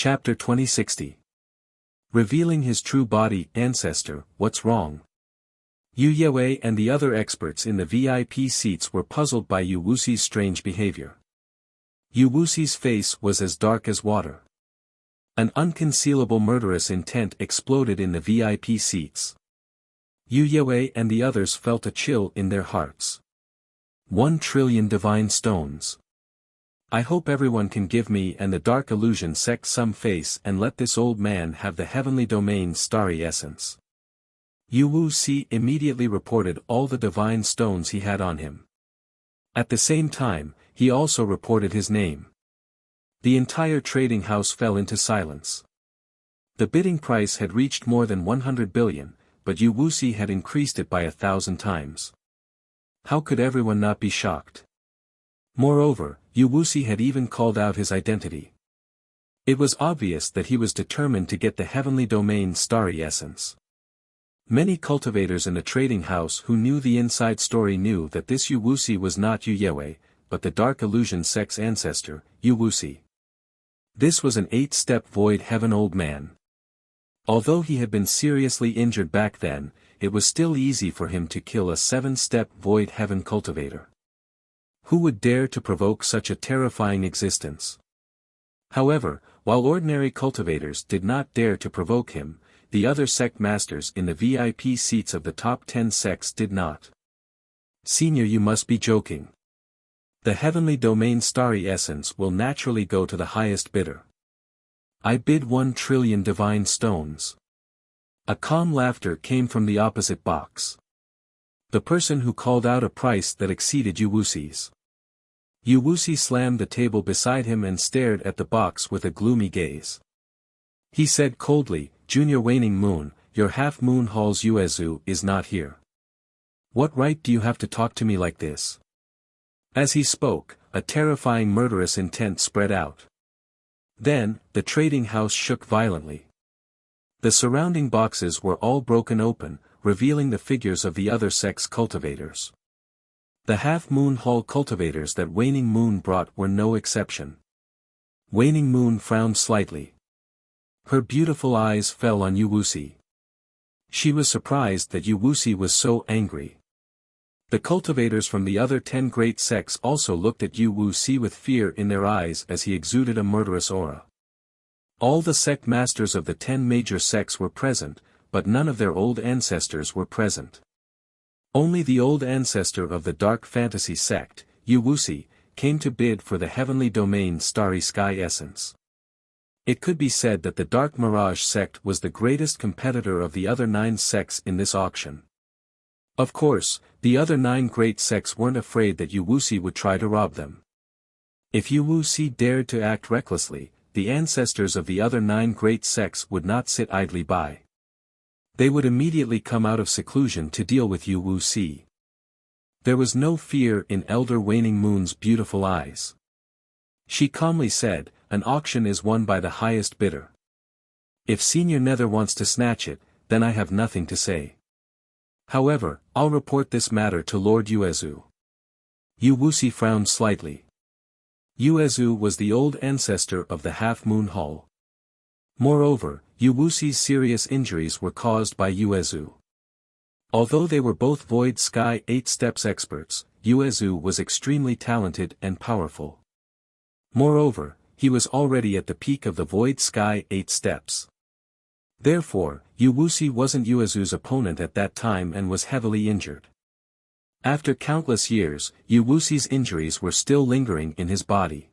Chapter 2060. Revealing his true body. Ancestor, what's wrong? Yu Yue and the other experts in the VIP seats were puzzled by Yu Wuxi's strange behavior. Yu Wuxi's face was as dark as water. An unconcealable murderous intent exploded in the VIP seats. Yu Yue and the others felt a chill in their hearts. 1 trillion divine stones. I hope everyone can give me and the Dark Illusion sect some face and let this old man have the heavenly domain starry essence. Yu Wuxi immediately reported all the divine stones he had on him. At the same time, he also reported his name. The entire trading house fell into silence. The bidding price had reached more than 100 billion, but Yu Wuxi had increased it by 1,000 times. How could everyone not be shocked? Moreover, Yu Wuxi had even called out his identity. It was obvious that he was determined to get the heavenly domain starry essence. Many cultivators in the trading house who knew the inside story knew that this Yu Wuxi was not Yu Yue, but the Dark Illusion sect's ancestor, Yu Wuxi. This was an 8-step void heaven old man. Although he had been seriously injured back then, it was still easy for him to kill a 7-step void heaven cultivator. Who would dare to provoke such a terrifying existence? However, while ordinary cultivators did not dare to provoke him, the other sect masters in the VIP seats of the top 10 sects did not. Senior, you must be joking. The heavenly domain starry essence will naturally go to the highest bidder. I bid 1 trillion divine stones. A calm laughter came from the opposite box. The person who called out a price that exceeded Yu Wuxi's. Yu Wuxi slammed the table beside him and stared at the box with a gloomy gaze. He said coldly, Junior Waning Moon, your half-moon Hall's Yuezu is not here. What right do you have to talk to me like this? As he spoke, a terrifying murderous intent spread out. Then, the trading house shook violently. The surrounding boxes were all broken open, revealing the figures of the other sect's cultivators. The half-moon hall cultivators that Waning Moon brought were no exception. Waning Moon frowned slightly. Her beautiful eyes fell on Yu Wuxi. She was surprised that Yu Wuxi was so angry. The cultivators from the other 10 great sects also looked at Yu Wuxi with fear in their eyes as he exuded a murderous aura. All the sect masters of the 10 major sects were present, but none of their old ancestors were present. Only the old ancestor of the dark fantasy sect, Yu Wuxi, came to bid for the heavenly domain starry sky essence. It could be said that the Dark Mirage sect was the greatest competitor of the other 9 sects in this auction. Of course, the other 9 great sects weren't afraid that Yu Wuxi would try to rob them. If Yu Wuxi dared to act recklessly, the ancestors of the other 9 great sects would not sit idly by. They would immediately come out of seclusion to deal with Yu Wuxi. There was no fear in Elder Waning Moon's beautiful eyes. She calmly said, an auction is won by the highest bidder. If Senior Nether wants to snatch it, then I have nothing to say. However, I'll report this matter to Lord Yuezu. Yu Wuxi frowned slightly. Yuezu was the old ancestor of the Half-Moon Hall. Moreover, Yu Wuxi's serious injuries were caused by Yuezu. Although they were both Void Sky 8 steps experts, Yuezu was extremely talented and powerful. Moreover, he was already at the peak of the Void Sky 8 steps. Therefore, Yu Wuxi wasn't Yuezu's opponent at that time and was heavily injured. After countless years, Yu Wuxi's injuries were still lingering in his body.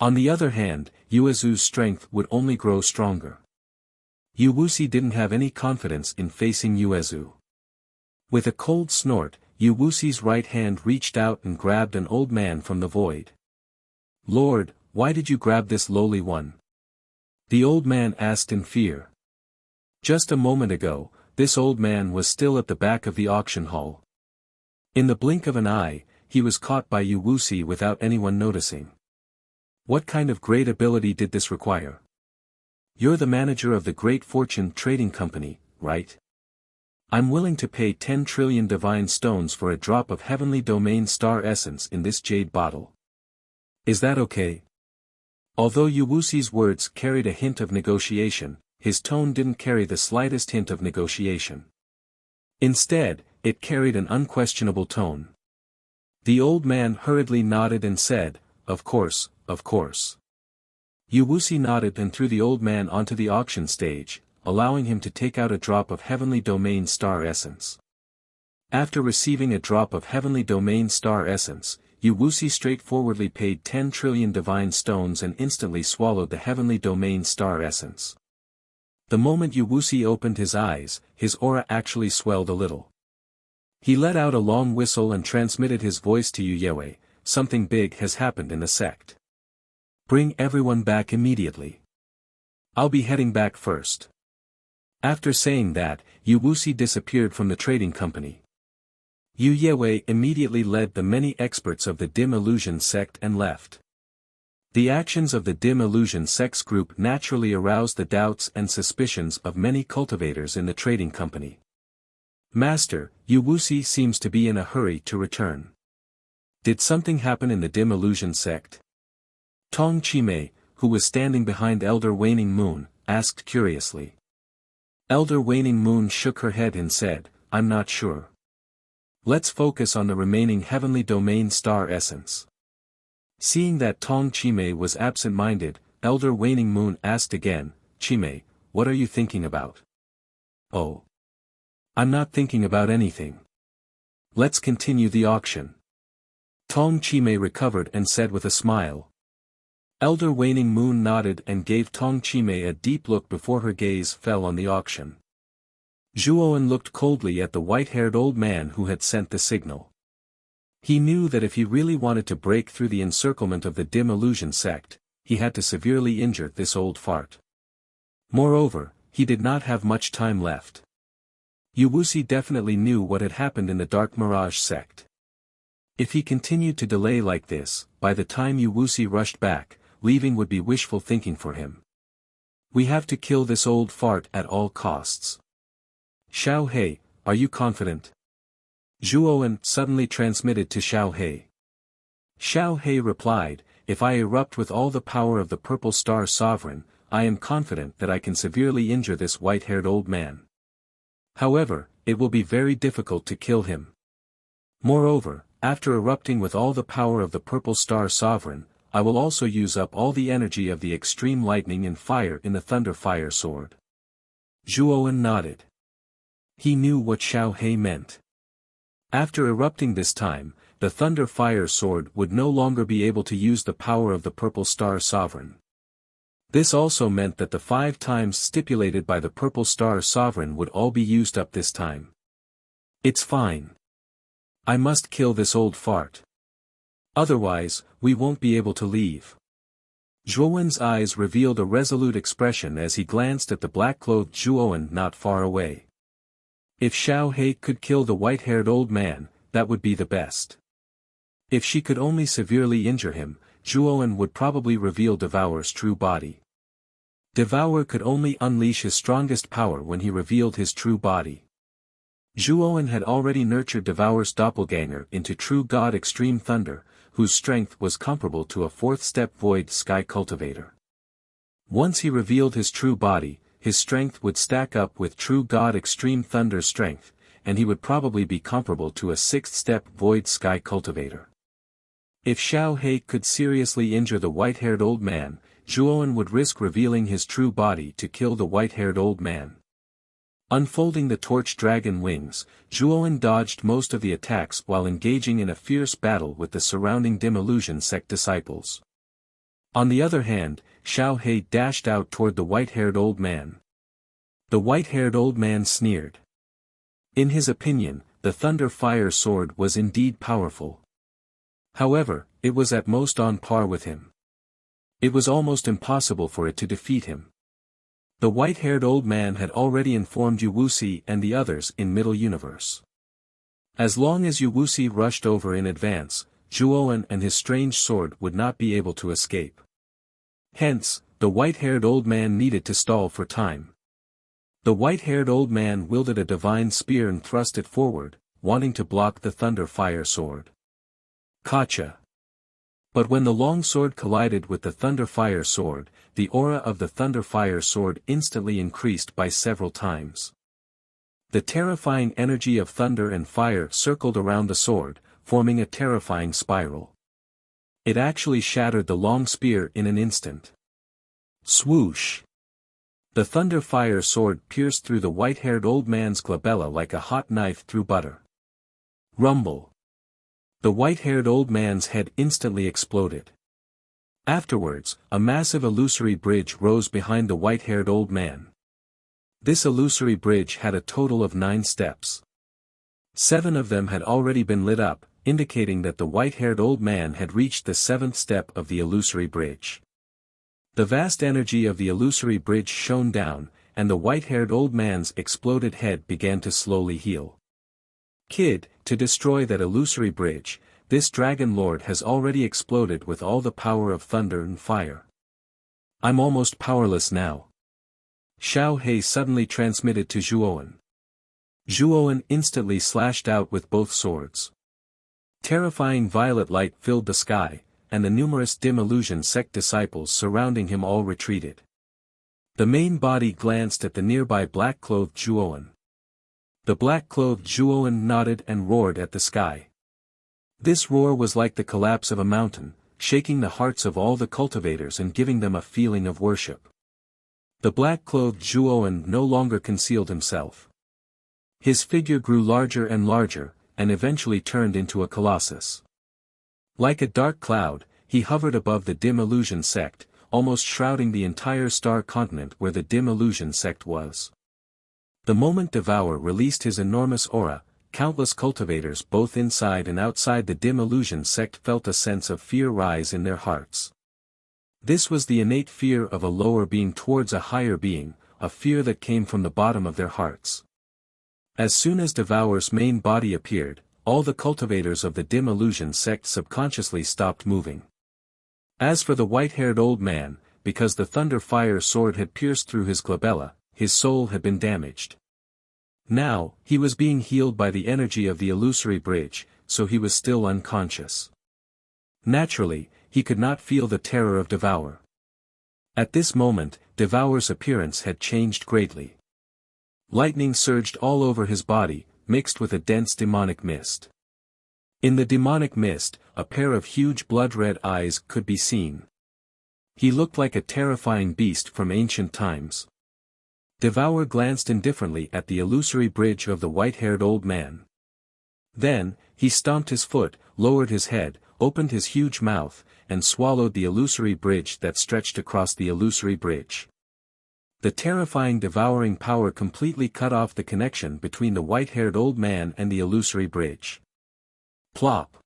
On the other hand, Yuezu's strength would only grow stronger. Yu Wuxi didn't have any confidence in facing Yuezu. With a cold snort, Yu Wuxi's right hand reached out and grabbed an old man from the void. Lord, why did you grab this lowly one? The old man asked in fear. Just a moment ago, this old man was still at the back of the auction hall. In the blink of an eye, he was caught by Yu Wuxi without anyone noticing. What kind of great ability did this require? You're the manager of the Great Fortune Trading Company, right? I'm willing to pay 10 trillion divine stones for a drop of heavenly domain star essence in this jade bottle. Is that okay? Although Yu Wuxi's words carried a hint of negotiation, his tone didn't carry the slightest hint of negotiation. Instead, it carried an unquestionable tone. The old man hurriedly nodded and said, "Of course, of course." Yu Wuxi nodded and threw the old man onto the auction stage, allowing him to take out a drop of Heavenly Domain Star Essence. After receiving a drop of Heavenly Domain Star Essence, Yu Wuxi straightforwardly paid 10 trillion divine stones and instantly swallowed the Heavenly Domain Star Essence. The moment Yu Wuxi opened his eyes, his aura actually swelled a little. He let out a long whistle and transmitted his voice to Yu Yue, "Something big has happened in the sect. Bring everyone back immediately. I'll be heading back first." After saying that, Yu Wuxi disappeared from the trading company. Yu Yue immediately led the many experts of the Dim Illusion sect and left. The actions of the Dim Illusion sect's group naturally aroused the doubts and suspicions of many cultivators in the trading company. "Master, Yu Wuxi seems to be in a hurry to return. Did something happen in the Dim Illusion sect?" Tong Chimei, who was standing behind Elder Waning Moon, asked curiously. Elder Waning Moon shook her head and said, "I'm not sure. Let's focus on the remaining Heavenly Domain Star Essence." Seeing that Tong Chimei was absent-minded, Elder Waning Moon asked again, "Chimei, what are you thinking about?" "Oh. I'm not thinking about anything. Let's continue the auction." Tong Chimei recovered and said with a smile. Elder Waning Moon nodded and gave Tong Chimei a deep look before her gaze fell on the auction. Zhuowen looked coldly at the white-haired old man who had sent the signal. He knew that if he really wanted to break through the encirclement of the Dim Illusion sect, he had to severely injure this old fart. Moreover, he did not have much time left. Yu Wuxi definitely knew what had happened in the Dark Mirage sect. If he continued to delay like this, by the time Yu Wuxi rushed back, leaving would be wishful thinking for him. "We have to kill this old fart at all costs. Xiao He, are you confident?" Zhuowen suddenly transmitted to Xiao He. Xiao He replied, "If I erupt with all the power of the Purple Star Sovereign, I am confident that I can severely injure this white-haired old man. However, it will be very difficult to kill him. Moreover, after erupting with all the power of the Purple Star Sovereign, I will also use up all the energy of the extreme lightning and fire in the Thunder Fire Sword." Zhuowen nodded. He knew what Xiao He meant. After erupting this time, the Thunder Fire Sword would no longer be able to use the power of the Purple Star Sovereign. This also meant that the 5 times stipulated by the Purple Star Sovereign would all be used up this time. "It's fine. I must kill this old fart. Otherwise, we won't be able to leave." Zhuowen's eyes revealed a resolute expression as he glanced at the black-clothed Zhuowen not far away. If Xiao He could kill the white-haired old man, that would be the best. If she could only severely injure him, Zhuowen would probably reveal Devour's true body. Devour could only unleash his strongest power when he revealed his true body. Zhuowen had already nurtured Devour's doppelganger into True God Extreme Thunder, whose strength was comparable to a 4th-step Void Sky Cultivator. Once he revealed his true body, his strength would stack up with True God Extreme Thunder's strength, and he would probably be comparable to a 6th-step Void Sky Cultivator. If Xiao He could seriously injure the white-haired old man, Zhuowen would risk revealing his true body to kill the white-haired old man. Unfolding the torch dragon wings, Zhuowen dodged most of the attacks while engaging in a fierce battle with the surrounding Dim Illusion sect disciples. On the other hand, Xiao He dashed out toward the white-haired old man. The white-haired old man sneered. In his opinion, the Thunder Fire Sword was indeed powerful. However, it was at most on par with him. It was almost impossible for it to defeat him. The white-haired old man had already informed Yu Wuxi and the others in Middle Universe. As long as Yu Wuxi rushed over in advance, Zhuowen and his strange sword would not be able to escape. Hence, the white-haired old man needed to stall for time. The white-haired old man wielded a divine spear and thrust it forward, wanting to block the Thunder Fire Sword. Gotcha! But when the long sword collided with the thunder-fire sword, the aura of the thunder-fire sword instantly increased by several times. The terrifying energy of thunder and fire circled around the sword, forming a terrifying spiral. It actually shattered the long spear in an instant. Swoosh! The thunder-fire sword pierced through the white-haired old man's glabella like a hot knife through butter. Rumble! The white-haired old man's head instantly exploded. Afterwards, a massive illusory bridge rose behind the white-haired old man. This illusory bridge had a total of 9 steps. 7 of them had already been lit up, indicating that the white-haired old man had reached the 7th step of the illusory bridge. The vast energy of the illusory bridge shone down, and the white-haired old man's exploded head began to slowly heal. Kid, to destroy that illusory bridge, this dragon lord has already exploded with all the power of thunder and fire. I'm almost powerless now. Xiao He suddenly transmitted to Zhuowen. Zhuowen instantly slashed out with both swords. Terrifying violet light filled the sky, and the numerous dim illusion sect disciples surrounding him all retreated. The main body glanced at the nearby black-clothed Zhuowen. The black-clothed Zhuowen nodded and roared at the sky. This roar was like the collapse of a mountain, shaking the hearts of all the cultivators and giving them a feeling of worship. The black-clothed Zhuowen no longer concealed himself. His figure grew larger and larger, and eventually turned into a colossus. Like a dark cloud, he hovered above the dim illusion sect, almost shrouding the entire star continent where the dim illusion sect was. The moment Devour released his enormous aura, countless cultivators both inside and outside the dim illusion sect felt a sense of fear rise in their hearts. This was the innate fear of a lower being towards a higher being, a fear that came from the bottom of their hearts. As soon as Devour's main body appeared, all the cultivators of the dim illusion sect subconsciously stopped moving. As for the white-haired old man, because the thunder-fire sword had pierced through his glabella, his soul had been damaged. Now, he was being healed by the energy of the illusory bridge, so he was still unconscious. Naturally, he could not feel the terror of Devour. At this moment, Devour's appearance had changed greatly. Lightning surged all over his body, mixed with a dense demonic mist. In the demonic mist, a pair of huge blood-red eyes could be seen. He looked like a terrifying beast from ancient times. Devour glanced indifferently at the illusory bridge of the white-haired old man. Then, he stomped his foot, lowered his head, opened his huge mouth, and swallowed the illusory bridge that stretched across the illusory bridge. The terrifying devouring power completely cut off the connection between the white-haired old man and the illusory bridge. Plop.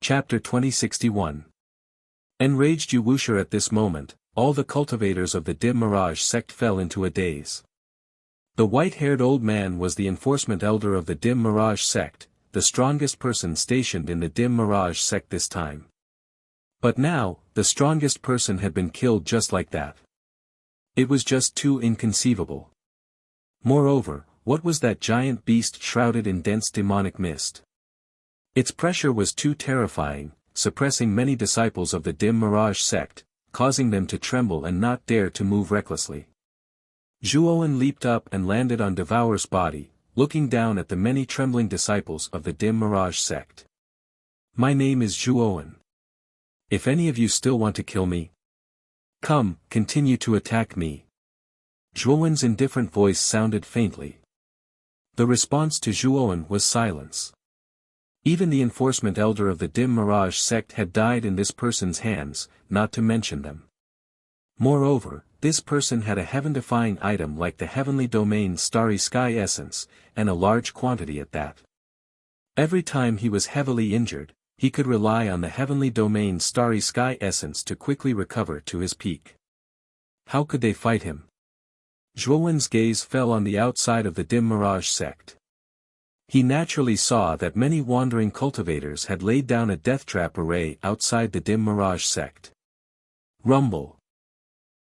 Chapter 2061. Enraged Wuxia at this moment, all the cultivators of the dim mirage sect fell into a daze. The white-haired old man was the enforcement elder of the dim mirage sect, the strongest person stationed in the dim mirage sect this time. But now, the strongest person had been killed just like that. It was just too inconceivable. Moreover, what was that giant beast shrouded in dense demonic mist? Its pressure was too terrifying, suppressing many disciples of the dim mirage sect, causing them to tremble and not dare to move recklessly. Zhuowen leaped up and landed on Devour's body, looking down at the many trembling disciples of the dim mirage sect. My name is Zhuowen. If any of you still want to kill me, come, continue to attack me. Zhuowen's indifferent voice sounded faintly. The response to Zhuowen was silence. Even the enforcement elder of the dim mirage sect had died in this person's hands, not to mention them. Moreover, this person had a heaven-defying item like the heavenly domain starry sky essence, and a large quantity at that. Every time he was heavily injured, he could rely on the heavenly domain starry sky essence to quickly recover to his peak. How could they fight him? Zhuowen's gaze fell on the outside of the dim mirage sect. He naturally saw that many wandering cultivators had laid down a death trap array outside the dim mirage sect. Rumble.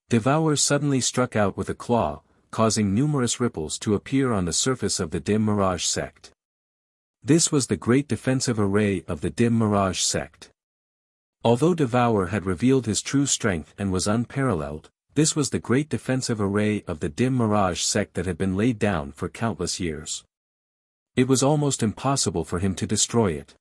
Devour suddenly struck out with a claw, causing numerous ripples to appear on the surface of the dim mirage sect. This was the great defensive array of the dim mirage sect. Although Devour had revealed his true strength and was unparalleled, this was the great defensive array of the dim mirage sect that had been laid down for countless years. It was almost impossible for him to destroy it.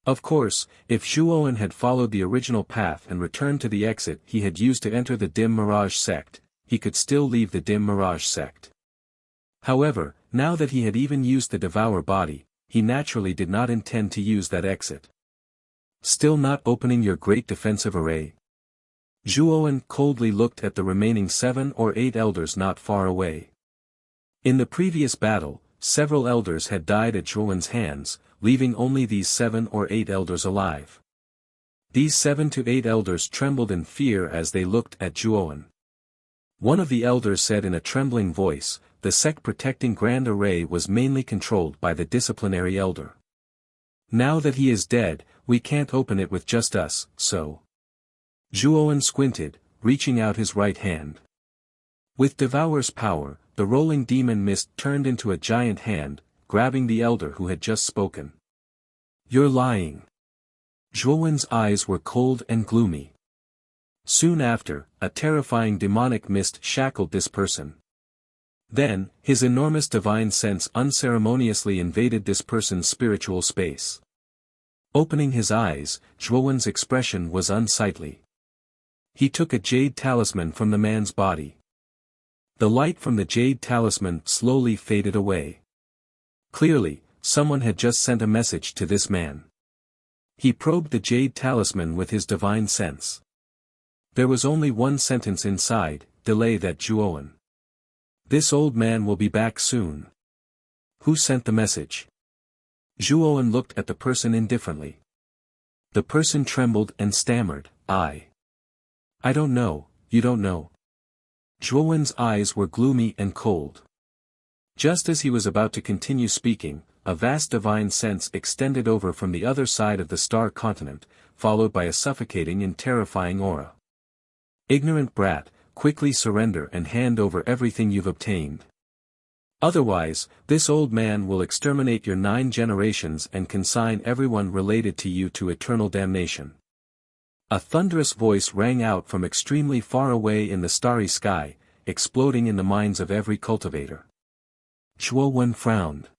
Of course, if Zhuowen had followed the original path and returned to the exit he had used to enter the dim mirage sect, he could still leave the dim mirage sect. However, now that he had even used the Devour body, he naturally did not intend to use that exit. Still not opening your great defensive array? Zhuowen coldly looked at the remaining 7 or 8 elders not far away. In the previous battle, several elders had died at Zhuowen's hands, leaving only these 7 or 8 elders alive. These 7 to 8 elders trembled in fear as they looked at Zhuowen. One of the elders said in a trembling voice, the sect-protecting Grand Array was mainly controlled by the disciplinary elder. Now that he is dead, we can't open it with just us, so. Zhuowen squinted, reaching out his right hand. With Devour's power, the rolling demon mist turned into a giant hand, grabbing the elder who had just spoken. You're lying. Zhuowen's eyes were cold and gloomy. Soon after, a terrifying demonic mist shackled this person. Then, his enormous divine sense unceremoniously invaded this person's spiritual space. Opening his eyes, Zhuowen's expression was unsightly. He took a jade talisman from the man's body. The light from the jade talisman slowly faded away. Clearly, someone had just sent a message to this man. He probed the jade talisman with his divine sense. There was only one sentence inside, delay that Zhuowen. This old man will be back soon. Who sent the message? Zhuowen looked at the person indifferently. The person trembled and stammered, I don't know, you don't know. Zhuowen's eyes were gloomy and cold. Just as he was about to continue speaking, a vast divine sense extended over from the other side of the star continent, followed by a suffocating and terrifying aura. Ignorant brat, quickly surrender and hand over everything you've obtained. Otherwise, this old man will exterminate your 9 generations and consign everyone related to you to eternal damnation. A thunderous voice rang out from extremely far away in the starry sky, exploding in the minds of every cultivator. Zhuowen frowned.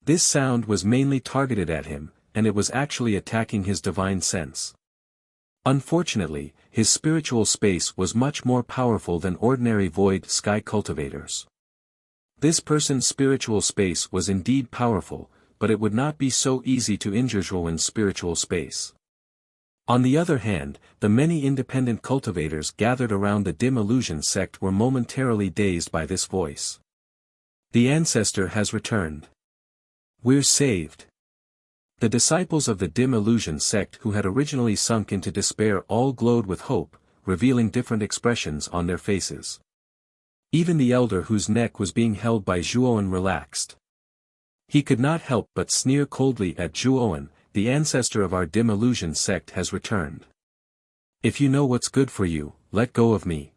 This sound was mainly targeted at him, and it was actually attacking his divine sense. Unfortunately, his spiritual space was much more powerful than ordinary void sky cultivators. This person's spiritual space was indeed powerful, but it would not be so easy to injure Zhuowen's spiritual space. On the other hand, the many independent cultivators gathered around the dim illusion sect were momentarily dazed by this voice. The ancestor has returned. We're saved. The disciples of the dim illusion sect who had originally sunk into despair all glowed with hope, revealing different expressions on their faces. Even the elder whose neck was being held by Zhuowen relaxed. He could not help but sneer coldly at Zhuowen. The ancestor of our dim illusion sect has returned. If you know what's good for you, let go of me.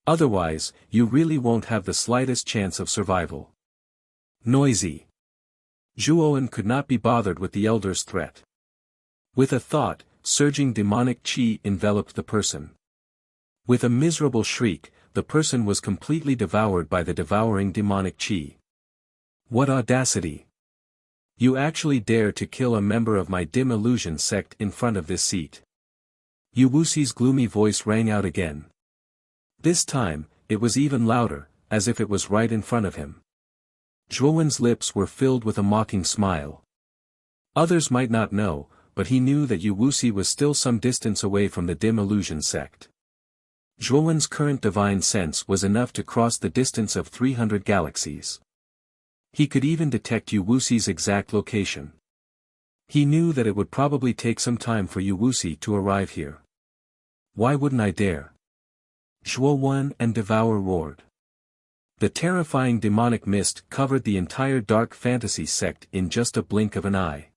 Otherwise, you really won't have the slightest chance of survival. Noisy. Zhuowen could not be bothered with the elder's threat. With a thought, surging demonic qi enveloped the person. With a miserable shriek, the person was completely devoured by the devouring demonic qi. What audacity! You actually dare to kill a member of my dim illusion sect in front of this seat. Wuxi's gloomy voice rang out again. This time, it was even louder, as if it was right in front of him. Zhuowen's lips were filled with a mocking smile. Others might not know, but he knew that Wuxi was still some distance away from the dim illusion sect. Zhuowen's current divine sense was enough to cross the distance of 300 galaxies. He could even detect Wuxi's exact location. He knew that it would probably take some time for Wuxi to arrive here. Why wouldn't I dare? Zhuowen and Devour roared. The terrifying demonic mist covered the entire dark fantasy sect in just a blink of an eye.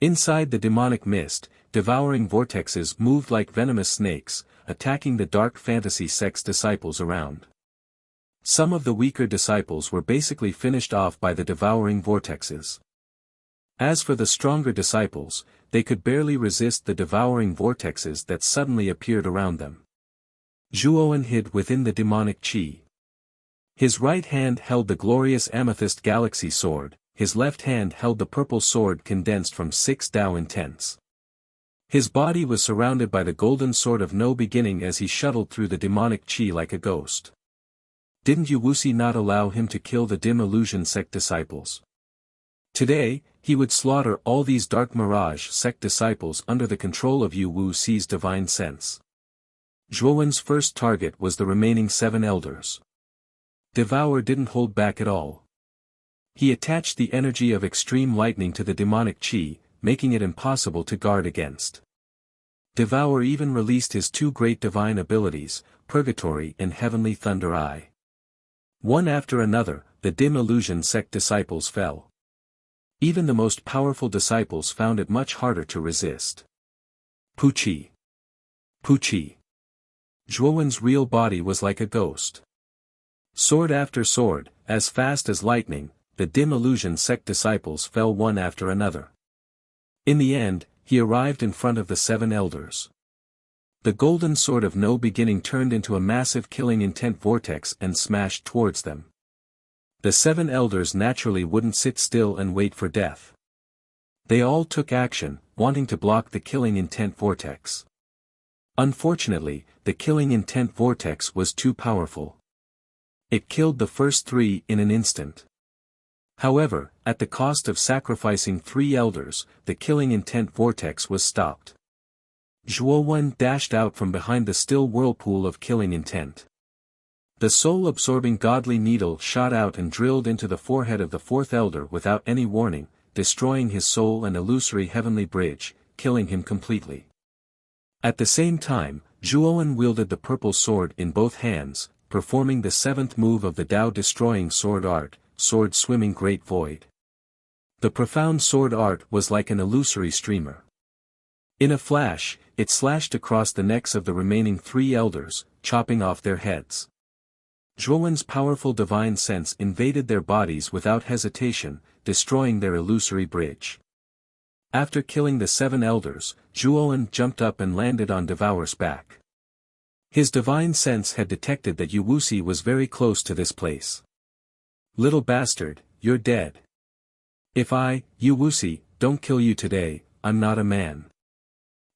Inside the demonic mist, devouring vortexes moved like venomous snakes, attacking the dark fantasy sect's disciples around. Some of the weaker disciples were basically finished off by the devouring vortexes. As for the stronger disciples, they could barely resist the devouring vortexes that suddenly appeared around them. Zhuowen hid within the demonic qi. His right hand held the glorious amethyst galaxy sword, his left hand held the purple sword condensed from 6 Tao intents. His body was surrounded by the golden sword of no beginning as he shuttled through the demonic qi like a ghost. Didn't Wuxia not allow him to kill the dim illusion sect disciples? Today, he would slaughter all these dark mirage sect disciples under the control of Wuxia's divine sense. Zhuowen's first target was the remaining 7 elders. Devour didn't hold back at all. He attached the energy of extreme lightning to the demonic qi, making it impossible to guard against. Devour even released his 2 great divine abilities, Purgatory and Heavenly Thunder Eye. One after another, the dim illusion sect disciples fell. Even the most powerful disciples found it much harder to resist. Puqi. Puqi. Zhuowen's real body was like a ghost. Sword after sword, as fast as lightning, the dim illusion sect disciples fell one after another. In the end, he arrived in front of the 7 elders. The golden sword of no beginning turned into a massive killing intent vortex and smashed towards them. The 7 elders naturally wouldn't sit still and wait for death. They all took action, wanting to block the killing intent vortex. Unfortunately, the killing intent vortex was too powerful. It killed the first 3 in an instant. However, at the cost of sacrificing 3 elders, the killing intent vortex was stopped. Zhuowen dashed out from behind the still whirlpool of killing intent. The soul-absorbing godly needle shot out and drilled into the forehead of the 4th elder without any warning, destroying his soul and illusory heavenly bridge, killing him completely. At the same time, Zhuowen wielded the purple sword in both hands, performing the 7th move of the Tao-destroying sword art, Sword Swimming Great Void. The profound sword art was like an illusory streamer. In a flash, it slashed across the necks of the remaining 3 elders, chopping off their heads. Zhuowen's powerful divine sense invaded their bodies without hesitation, destroying their illusory bridge. After killing the 7 elders, Zhuowen jumped up and landed on Devour's back. His divine sense had detected that Wuxia was very close to this place. Little bastard, you're dead. If I, Wuxia, don't kill you today, I'm not a man.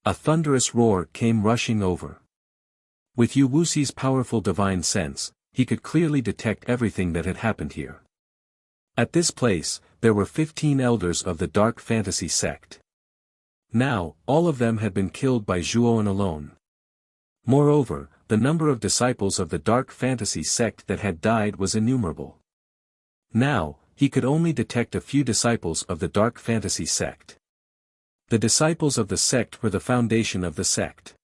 A thunderous roar came rushing over. With Wuxia's powerful divine sense, he could clearly detect everything that had happened here. At this place, there were 15 elders of the dark fantasy sect. Now, all of them had been killed by Zhuowen alone. Moreover, the number of disciples of the dark fantasy sect that had died was innumerable. Now, he could only detect a few disciples of the dark fantasy sect. The disciples of the sect were the foundation of the sect.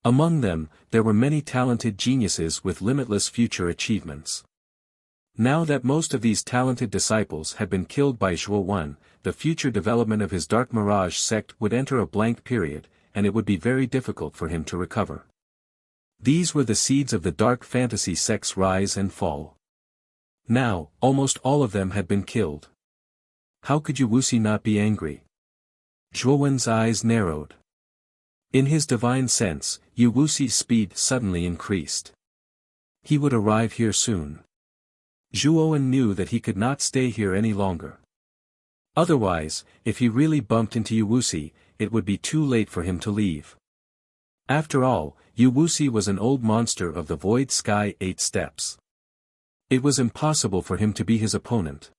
Among them, there were many talented geniuses with limitless future achievements. Now that most of these talented disciples had been killed by Zhuowen, the future development of his dark mirage sect would enter a blank period, and it would be very difficult for him to recover. These were the seeds of the dark fantasy sect's rise and fall. Now, almost all of them had been killed. How could Wuxia not be angry? Zhuowen's eyes narrowed. In his divine sense, Wuxia's speed suddenly increased. He would arrive here soon. Zhuowen knew that he could not stay here any longer. Otherwise, if he really bumped into Wuxia, it would be too late for him to leave. After all, Wuxia was an old monster of the void sky 8 steps. It was impossible for him to be his opponent.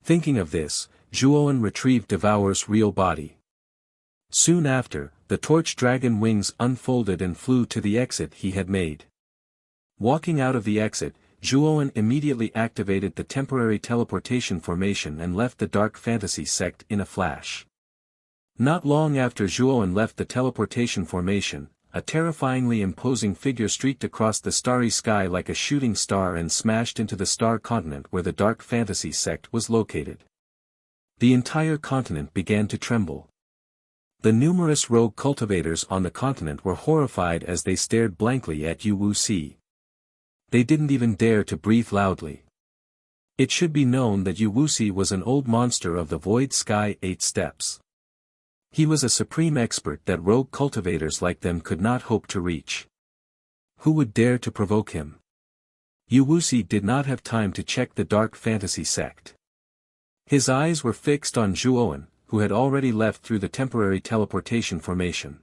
Thinking of this, Zhuowen retrieved Devour's real body. Soon after, the torch dragon wings unfolded and flew to the exit he had made. Walking out of the exit, Zhuowen immediately activated the temporary teleportation formation and left the dark fantasy sect in a flash. Not long after Zhuowen left the teleportation formation, a terrifyingly imposing figure streaked across the starry sky like a shooting star and smashed into the star continent where the dark fantasy sect was located. The entire continent began to tremble. The numerous rogue cultivators on the continent were horrified as they stared blankly at Wuxia. They didn't even dare to breathe loudly. It should be known that Wuxia was an old monster of the void sky 8 steps. He was a supreme expert that rogue cultivators like them could not hope to reach. Who would dare to provoke him? Wuxia did not have time to check the dark fantasy sect. His eyes were fixed on Zhuowen, who had already left through the temporary teleportation formation.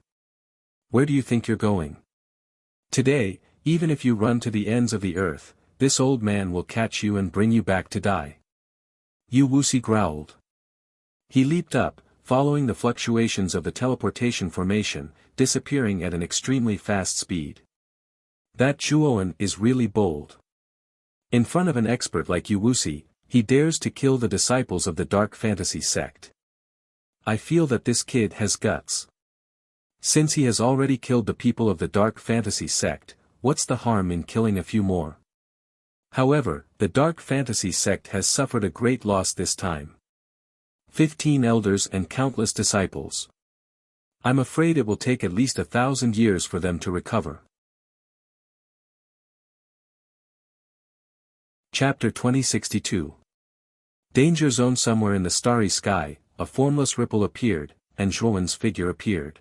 Where do you think you're going? Today, even if you run to the ends of the earth, this old man will catch you and bring you back to die. Wuxia growled. He leaped up, following the fluctuations of the teleportation formation, disappearing at an extremely fast speed. That Zhuowen is really bold. In front of an expert like Wuxia, he dares to kill the disciples of the dark fantasy sect. I feel that this kid has guts. Since he has already killed the people of the dark fantasy sect, what's the harm in killing a few more? However, the dark fantasy sect has suffered a great loss this time. 15 elders and countless disciples. I'm afraid it will take at least 1,000 years for them to recover. Chapter 2062. Danger zone. Somewhere in the starry sky, a formless ripple appeared, and Zhuowen's figure appeared.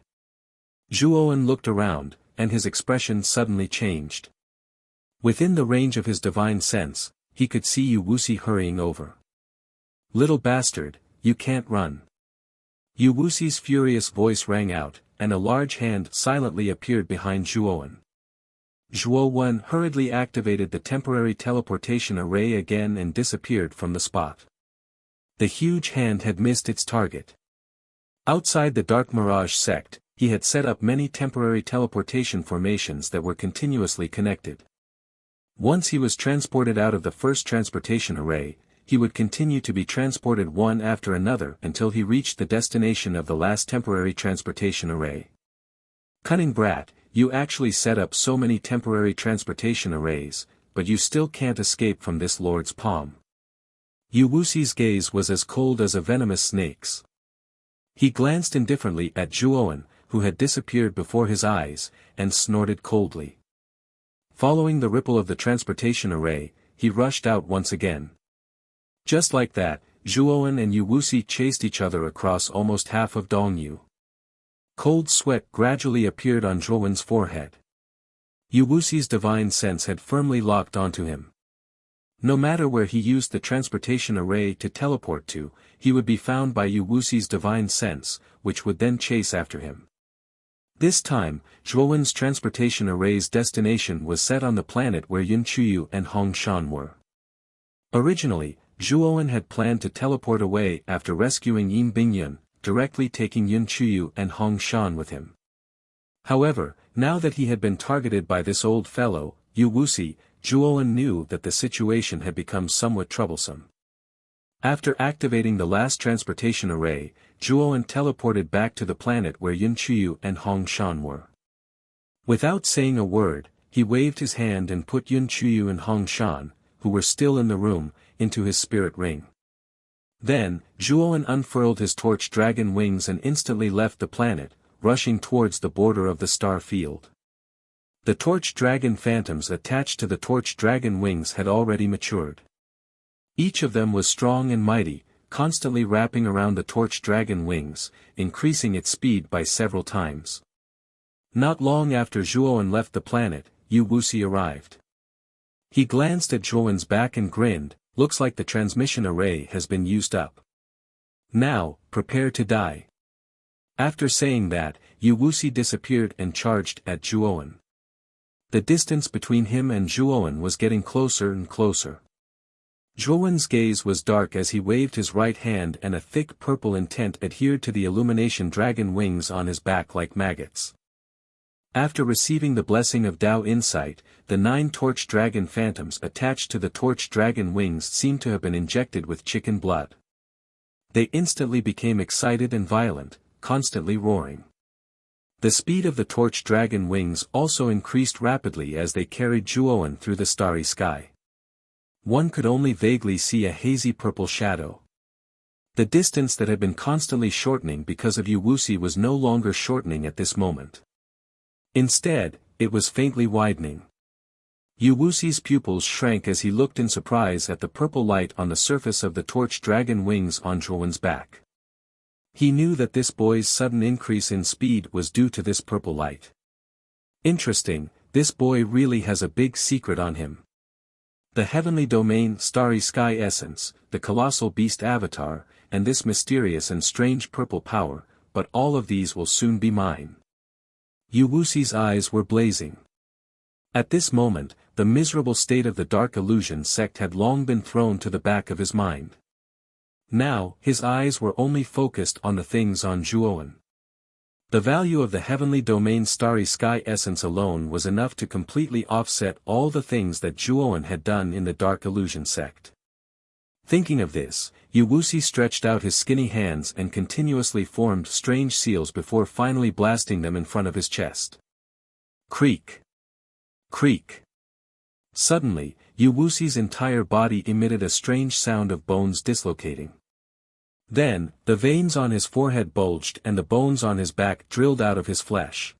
Zhuowen looked around, and his expression suddenly changed. Within the range of his divine sense, he could see Wuxia hurrying over. Little bastard, you can't run. Wuxia's furious voice rang out, and a large hand silently appeared behind Zhuowen. Zhuowen hurriedly activated the temporary teleportation array again and disappeared from the spot. The huge hand had missed its target. Outside the Dark Mirage sect, he had set up many temporary teleportation formations that were continuously connected. Once he was transported out of the first transportation array, he would continue to be transported one after another until he reached the destination of the last temporary transportation array. Cunning brat, you actually set up so many temporary transportation arrays, but you still can't escape from this lord's palm. Wuxia's gaze was as cold as a venomous snake's. He glanced indifferently at Zhuowen, who had disappeared before his eyes, and snorted coldly. Following the ripple of the transportation array, he rushed out once again. Just like that, Zhuowen and Wuxia chased each other across almost half of Dongyu. Cold sweat gradually appeared on Zhuowen's forehead. Wuxia's divine sense had firmly locked onto him. No matter where he used the transportation array to teleport to, he would be found by Wuxia's divine sense, which would then chase after him. This time, Zhuowen's transportation array's destination was set on the planet where Yunchuyu and Hongshan were. Originally, Zhuowen had planned to teleport away after rescuing Yin Bingyun, directly taking Yunchuyu and Hongshan with him. However, now that he had been targeted by this old fellow, Wuxia, Zhuowen knew that the situation had become somewhat troublesome. After activating the last transportation array, Zhuowen teleported back to the planet where Yunchuyu and Hongshan were. Without saying a word, he waved his hand and put Yunchuyu and Hongshan, who were still in the room, into his spirit ring. Then, Zhuowen unfurled his torch dragon wings and instantly left the planet, rushing towards the border of the star field. The torch dragon phantoms attached to the torch dragon wings had already matured. Each of them was strong and mighty, constantly wrapping around the torch dragon wings, increasing its speed by several times. Not long after Zhuowen left the planet, Wuxia arrived. He glanced at Zhuowen's back and grinned, looks like the transmission array has been used up. Now, prepare to die. After saying that, Wuxia disappeared and charged at Zhuowen. The distance between him and Zhuowen was getting closer and closer. Zhuowen's gaze was dark as he waved his right hand and a thick purple intent adhered to the illumination dragon wings on his back like maggots. After receiving the blessing of Dao insight, the 9 torch dragon phantoms attached to the torch dragon wings seemed to have been injected with chicken blood. They instantly became excited and violent, constantly roaring. The speed of the torch dragon wings also increased rapidly as they carried Zhuowen through the starry sky. One could only vaguely see a hazy purple shadow. The distance that had been constantly shortening because of Wuxia was no longer shortening at this moment. Instead, it was faintly widening. Yu Wuxi's pupils shrank as he looked in surprise at the purple light on the surface of the torch dragon wings on Zhuowen's back. He knew that this boy's sudden increase in speed was due to this purple light. Interesting, this boy really has a big secret on him. The heavenly domain starry sky essence, the colossal beast avatar, and this mysterious and strange purple power, but all of these will soon be mine. Yu Wuxi's eyes were blazing. At this moment, the miserable state of the Dark Illusion sect had long been thrown to the back of his mind. Now, his eyes were only focused on the things on Zhuowen. The value of the heavenly domain starry sky essence alone was enough to completely offset all the things that Zhuowen had done in the Dark Illusion sect. Thinking of this, Yu Wuxi stretched out his skinny hands and continuously formed strange seals before finally blasting them in front of his chest. Creak! Creak! Suddenly, Yu Wuxi's entire body emitted a strange sound of bones dislocating. Then, the veins on his forehead bulged and the bones on his back drilled out of his flesh.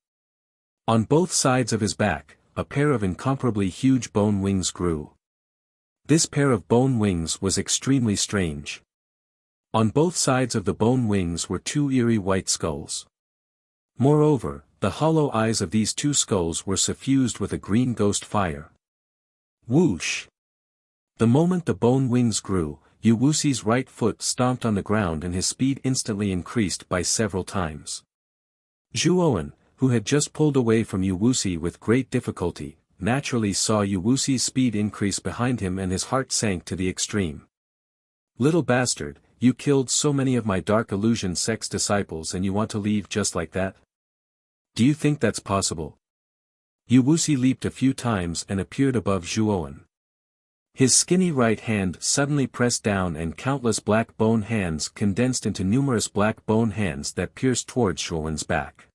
On both sides of his back, a pair of incomparably huge bone wings grew. This pair of bone wings was extremely strange. On both sides of the bone wings were two eerie white skulls. Moreover, the hollow eyes of these two skulls were suffused with a green ghost fire. Whoosh! The moment the bone wings grew, Yu Wuxi's right foot stomped on the ground and his speed instantly increased by several times. Zhuowen, who had just pulled away from Yu Wuxi with great difficulty, naturally saw Yu Wuxi's speed increase behind him and his heart sank to the extreme. Little bastard, you killed so many of my Dark Illusion sect's disciples and you want to leave just like that? Do you think that's possible? Yu Wuxi leaped a few times and appeared above Zhuowen. His skinny right hand suddenly pressed down and countless black bone hands condensed into numerous black bone hands that pierced towards Zhuowen's back.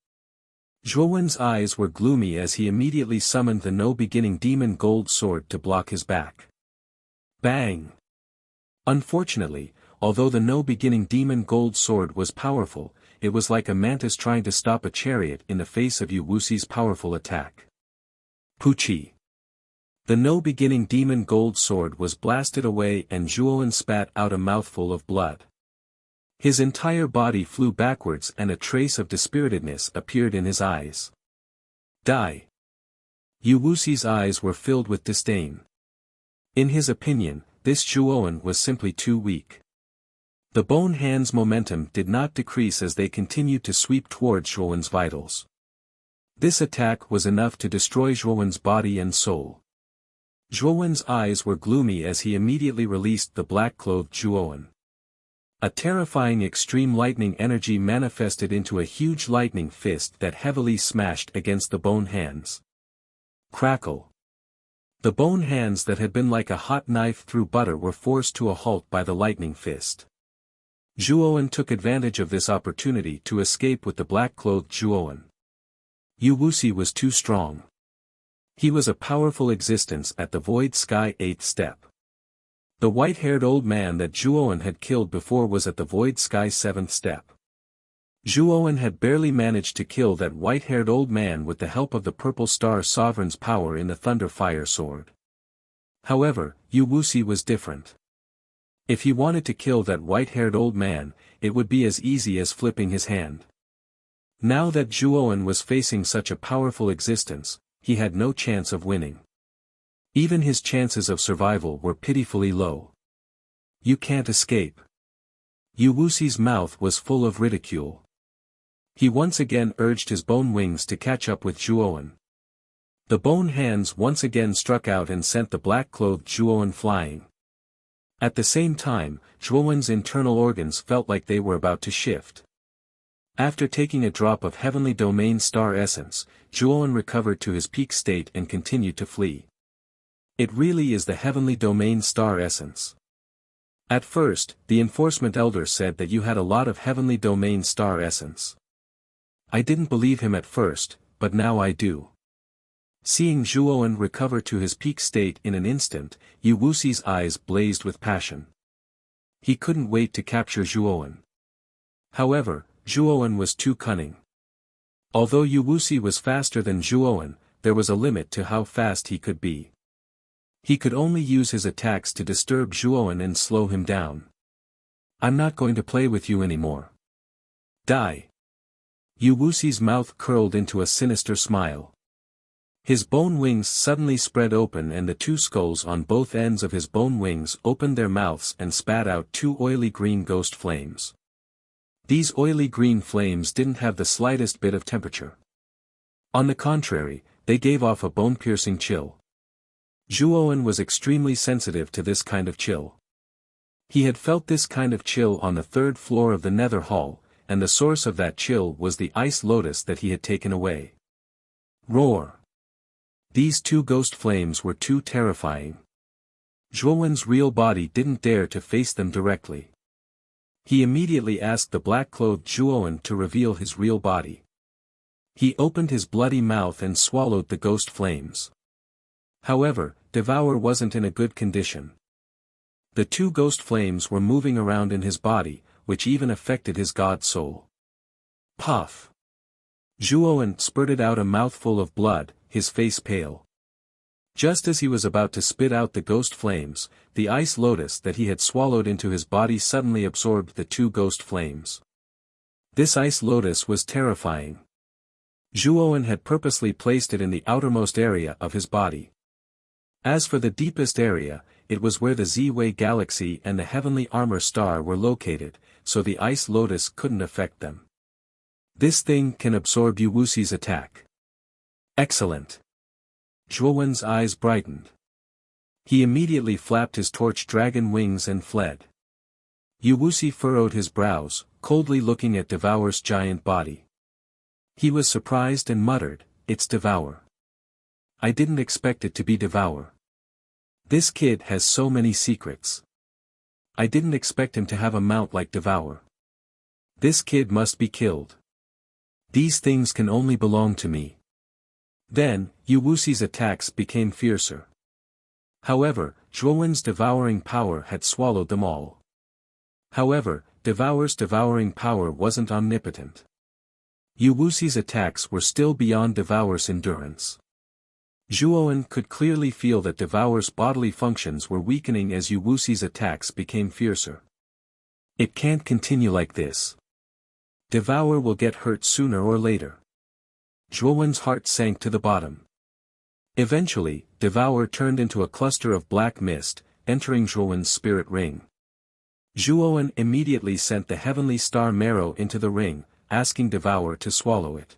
Zhuowen's eyes were gloomy as he immediately summoned the no-beginning demon gold sword to block his back. Bang! Unfortunately, although the no-beginning demon gold sword was powerful, it was like a mantis trying to stop a chariot in the face of Yu Wuxi's powerful attack. Poochie! The no-beginning demon gold sword was blasted away and Zhuowen spat out a mouthful of blood. His entire body flew backwards and a trace of dispiritedness appeared in his eyes. Die! Yu Wuxi's eyes were filled with disdain. In his opinion, this Zhuowen was simply too weak. The bone hand's momentum did not decrease as they continued to sweep towards Zhuowen's vitals. This attack was enough to destroy Zhuowen's body and soul. Zhuowen's eyes were gloomy as he immediately released the black-clothed Zhuowen. A terrifying extreme lightning energy manifested into a huge lightning fist that heavily smashed against the bone hands. Crackle! The bone hands that had been like a hot knife through butter were forced to a halt by the lightning fist. Zhuowen took advantage of this opportunity to escape with the black-clothed Zhuowen. Yu Wuxi was too strong. He was a powerful existence at the Void Sky 8th step. The white-haired old man that Zhuowen had killed before was at the Void Sky 7th step. Zhuowen had barely managed to kill that white-haired old man with the help of the Purple Star Sovereign's power in the Thunder Fire Sword. However, Yu Wuxi was different. If he wanted to kill that white-haired old man, it would be as easy as flipping his hand. Now that Zhuowen was facing such a powerful existence, he had no chance of winning. Even his chances of survival were pitifully low. You can't escape. Yu Wuxi's mouth was full of ridicule. He once again urged his bone wings to catch up with Zhuowen. The bone hands once again struck out and sent the black-clothed Zhuowen flying. At the same time, Zhuowen's internal organs felt like they were about to shift. After taking a drop of heavenly domain star essence, Zhuowen recovered to his peak state and continued to flee. It really is the heavenly domain star essence. At first, the enforcement elder said that you had a lot of heavenly domain star essence. I didn't believe him at first, but now I do. Seeing Zhuowen recover to his peak state in an instant, Yu Wuxi's eyes blazed with passion. He couldn't wait to capture Zhuowen. However, Zhuowen was too cunning. Although Yu Wuxi was faster than Zhuowen, there was a limit to how fast he could be. He could only use his attacks to disturb Zhuowen and slow him down. I'm not going to play with you anymore. Die. Yu Wuxi's mouth curled into a sinister smile. His bone wings suddenly spread open and the two skulls on both ends of his bone wings opened their mouths and spat out two oily green ghost flames. These oily green flames didn't have the slightest bit of temperature. On the contrary, they gave off a bone-piercing chill. Zhuowen was extremely sensitive to this kind of chill. He had felt this kind of chill on the third floor of the Nether Hall, and the source of that chill was the ice lotus that he had taken away. Roar! These two ghost flames were too terrifying. Zhuowen's real body didn't dare to face them directly. He immediately asked the black-clothed Zhuowen to reveal his real body. He opened his bloody mouth and swallowed the ghost flames. However, Devour wasn't in a good condition. The two ghost flames were moving around in his body, which even affected his god soul. Puff! Zhuowen spurted out a mouthful of blood, his face pale. Just as he was about to spit out the ghost flames, the ice lotus that he had swallowed into his body suddenly absorbed the two ghost flames. This ice lotus was terrifying. Zhuowen had purposely placed it in the outermost area of his body. As for the deepest area, it was where the Z-Way galaxy and the heavenly armor star were located, so the ice lotus couldn't affect them. This thing can absorb Yu Wuxi's attack. Excellent. Zhuowen's eyes brightened. He immediately flapped his torch dragon wings and fled. Yu Wuxi furrowed his brows, coldly looking at Devour's giant body. He was surprised and muttered, "It's Devour. I didn't expect it to be Devour. This kid has so many secrets. I didn't expect him to have a mount like Devour. This kid must be killed. These things can only belong to me." Then, Yu Wuxi's attacks became fiercer. However, Zhuowen's devouring power had swallowed them all. However, Devour's devouring power wasn't omnipotent. Yu Wuxi's attacks were still beyond Devour's endurance. Zhuowen could clearly feel that Devour's bodily functions were weakening as Yu Wuxi's attacks became fiercer. It can't continue like this. Devour will get hurt sooner or later. Zhuowen's heart sank to the bottom. Eventually, Devour turned into a cluster of black mist, entering Zhuowen's spirit ring. Zhuowen immediately sent the heavenly star marrow into the ring, asking Devour to swallow it.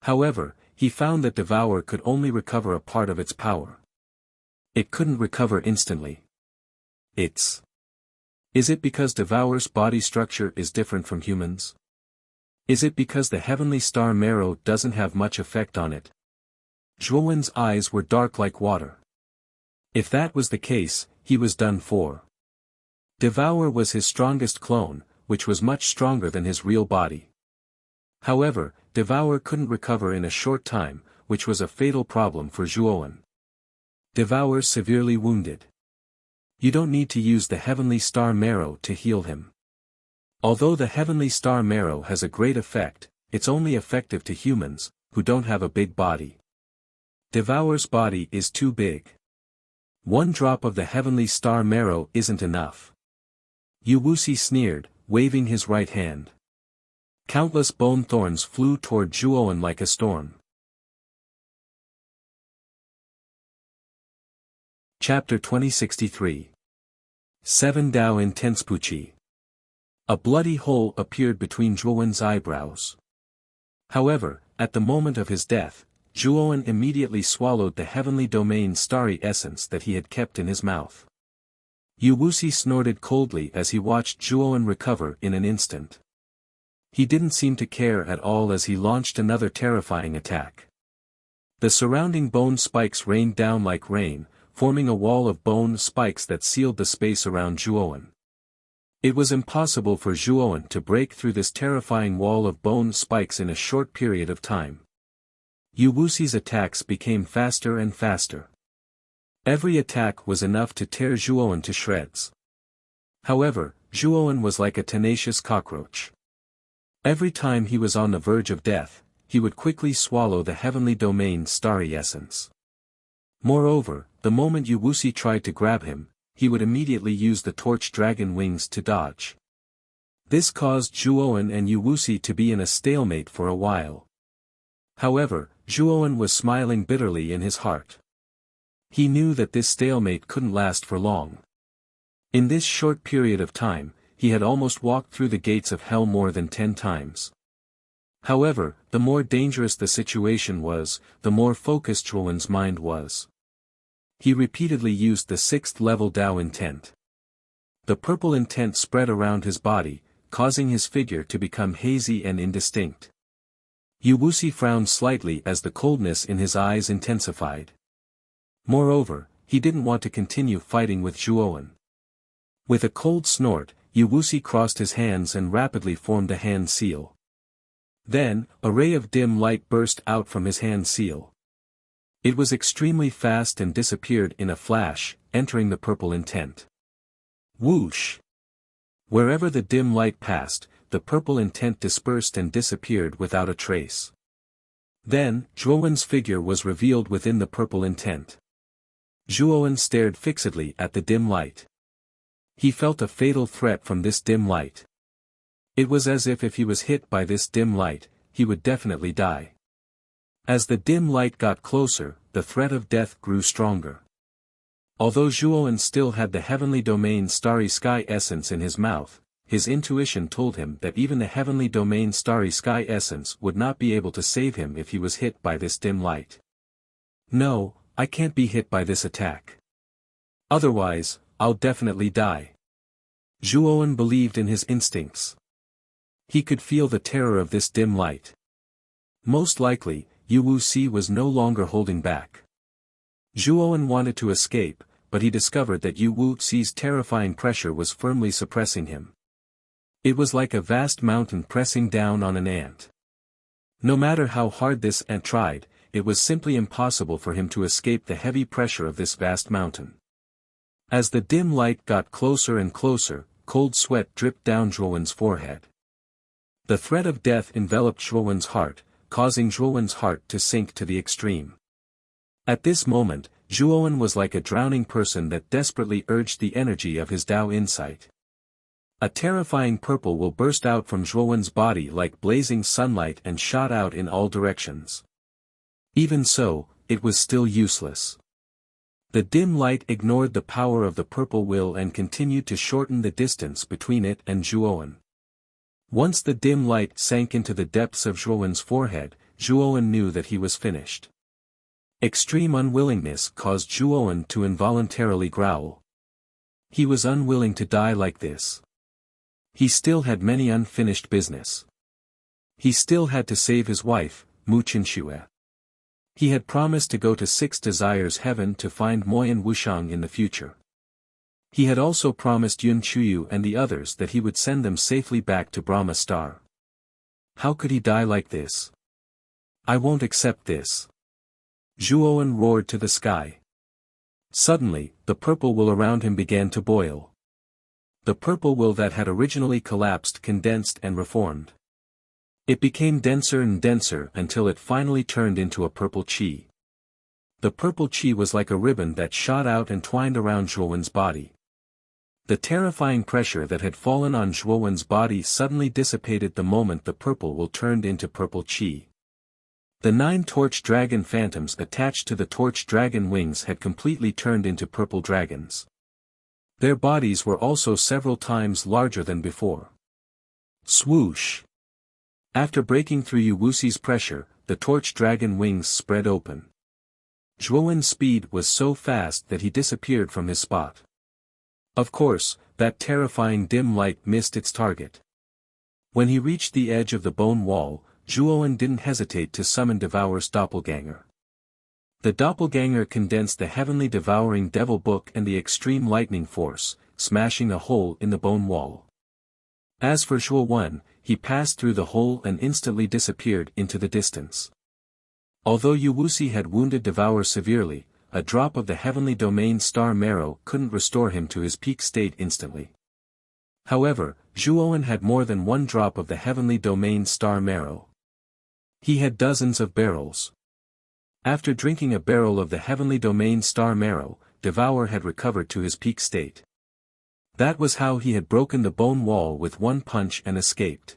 However, he found that Devour could only recover a part of its power. It couldn't recover instantly. Is it because Devour's body structure is different from humans? Is it because the heavenly star marrow doesn't have much effect on it? Zhuowen's eyes were dark like water. If that was the case, he was done for. Devour was his strongest clone, which was much stronger than his real body. However, Devour couldn't recover in a short time, which was a fatal problem for Zhuowen. Devour severely wounded. You don't need to use the heavenly star marrow to heal him. Although the heavenly star marrow has a great effect, it's only effective to humans, who don't have a big body. Devour's body is too big. One drop of the heavenly star marrow isn't enough. Yu Wuxi sneered, waving his right hand. Countless bone thorns flew toward Zhuowen like a storm. Chapter 2063. 7 Dao Intense Puqi. A bloody hole appeared between Zhuowen's eyebrows. However, at the moment of his death, Zhuowen immediately swallowed the heavenly domain starry essence that he had kept in his mouth. Yu Wuxi snorted coldly as he watched Zhuowen recover in an instant. He didn't seem to care at all as he launched another terrifying attack. The surrounding bone spikes rained down like rain, forming a wall of bone spikes that sealed the space around Zhuowen. It was impossible for Zhuowen to break through this terrifying wall of bone spikes in a short period of time. Yu Wuxi's attacks became faster and faster. Every attack was enough to tear Zhuowen to shreds. However, Zhuowen was like a tenacious cockroach. Every time he was on the verge of death, he would quickly swallow the heavenly domain starry essence. Moreover, the moment Yu Wuxi tried to grab him, he would immediately use the torch dragon wings to dodge. This caused Zhuowen and Yu Wuxi to be in a stalemate for a while. However, Zhuowen was smiling bitterly in his heart. He knew that this stalemate couldn't last for long. In this short period of time, he had almost walked through the gates of hell more than 10 times. However, the more dangerous the situation was, the more focused Zhuowen's mind was. He repeatedly used the 6th level Dao intent. The purple intent spread around his body, causing his figure to become hazy and indistinct. Yu Wuxi frowned slightly as the coldness in his eyes intensified. Moreover, he didn't want to continue fighting with Zhuowen. With a cold snort, Yu Wuxi crossed his hands and rapidly formed a hand seal. Then, a ray of dim light burst out from his hand seal. It was extremely fast and disappeared in a flash, entering the purple intent. Whoosh! Wherever the dim light passed, the purple intent dispersed and disappeared without a trace. Then, Zhuowen's figure was revealed within the purple intent. Zhuowen stared fixedly at the dim light. He felt a fatal threat from this dim light. It was as if he was hit by this dim light, he would definitely die. As the dim light got closer, the threat of death grew stronger. Although Zhuowen still had the heavenly domain starry sky essence in his mouth, his intuition told him that even the heavenly domain starry sky essence would not be able to save him if he was hit by this dim light. No, I can't be hit by this attack. Otherwise, I'll definitely die. Zhuowen believed in his instincts. He could feel the terror of this dim light. Most likely, Yu Wuxi was no longer holding back. Zhuowen wanted to escape, but he discovered that Yu Wuxi's terrifying pressure was firmly suppressing him. It was like a vast mountain pressing down on an ant. No matter how hard this ant tried, it was simply impossible for him to escape the heavy pressure of this vast mountain. As the dim light got closer and closer, cold sweat dripped down Zhuowen's forehead. The threat of death enveloped Zhuowen's heart, causing Zhuowen's heart to sink to the extreme. At this moment, Zhuowen was like a drowning person that desperately urged the energy of his Dao insight. A terrifying purple will burst out from Zhuowen's body like blazing sunlight and shot out in all directions. Even so, it was still useless. The dim light ignored the power of the purple will and continued to shorten the distance between it and Zhuowen. Once the dim light sank into the depths of Zhuowen's forehead, Zhuowen knew that he was finished. Extreme unwillingness caused Zhuowen to involuntarily growl. He was unwilling to die like this. He still had many unfinished business. He still had to save his wife, Mu Qinxue. He had promised to go to 6 Desires Heaven to find Moyan Wushang in the future. He had also promised Yun Chuyu and the others that he would send them safely back to Brahma Star. How could he die like this? I won't accept this. Zhuowen roared to the sky. Suddenly, the purple will around him began to boil. The purple will that had originally collapsed condensed and reformed. It became denser and denser until it finally turned into a purple qi. The purple qi was like a ribbon that shot out and twined around Zhuowen's body. The terrifying pressure that had fallen on Zhuowen's body suddenly dissipated the moment the purple will turned into purple qi. The 9 torch dragon phantoms attached to the torch dragon wings had completely turned into purple dragons. Their bodies were also several times larger than before. Swoosh! After breaking through Yu Wuxi's pressure, the torch dragon wings spread open. Zhuowen's speed was so fast that he disappeared from his spot. Of course, that terrifying dim light missed its target. When he reached the edge of the bone wall, Zhuowen didn't hesitate to summon Devour's doppelganger. The doppelganger condensed the heavenly devouring devil book and the extreme lightning force, smashing a hole in the bone wall. As for Zhuowen, he passed through the hole and instantly disappeared into the distance. Although Yu Wuxi had wounded Devour severely, a drop of the heavenly domain star marrow couldn't restore him to his peak state instantly. However, Zhuowen had more than 1 drop of the heavenly domain star marrow. He had dozens of barrels. After drinking a barrel of the heavenly domain star marrow, Devour had recovered to his peak state. That was how he had broken the bone wall with one punch and escaped.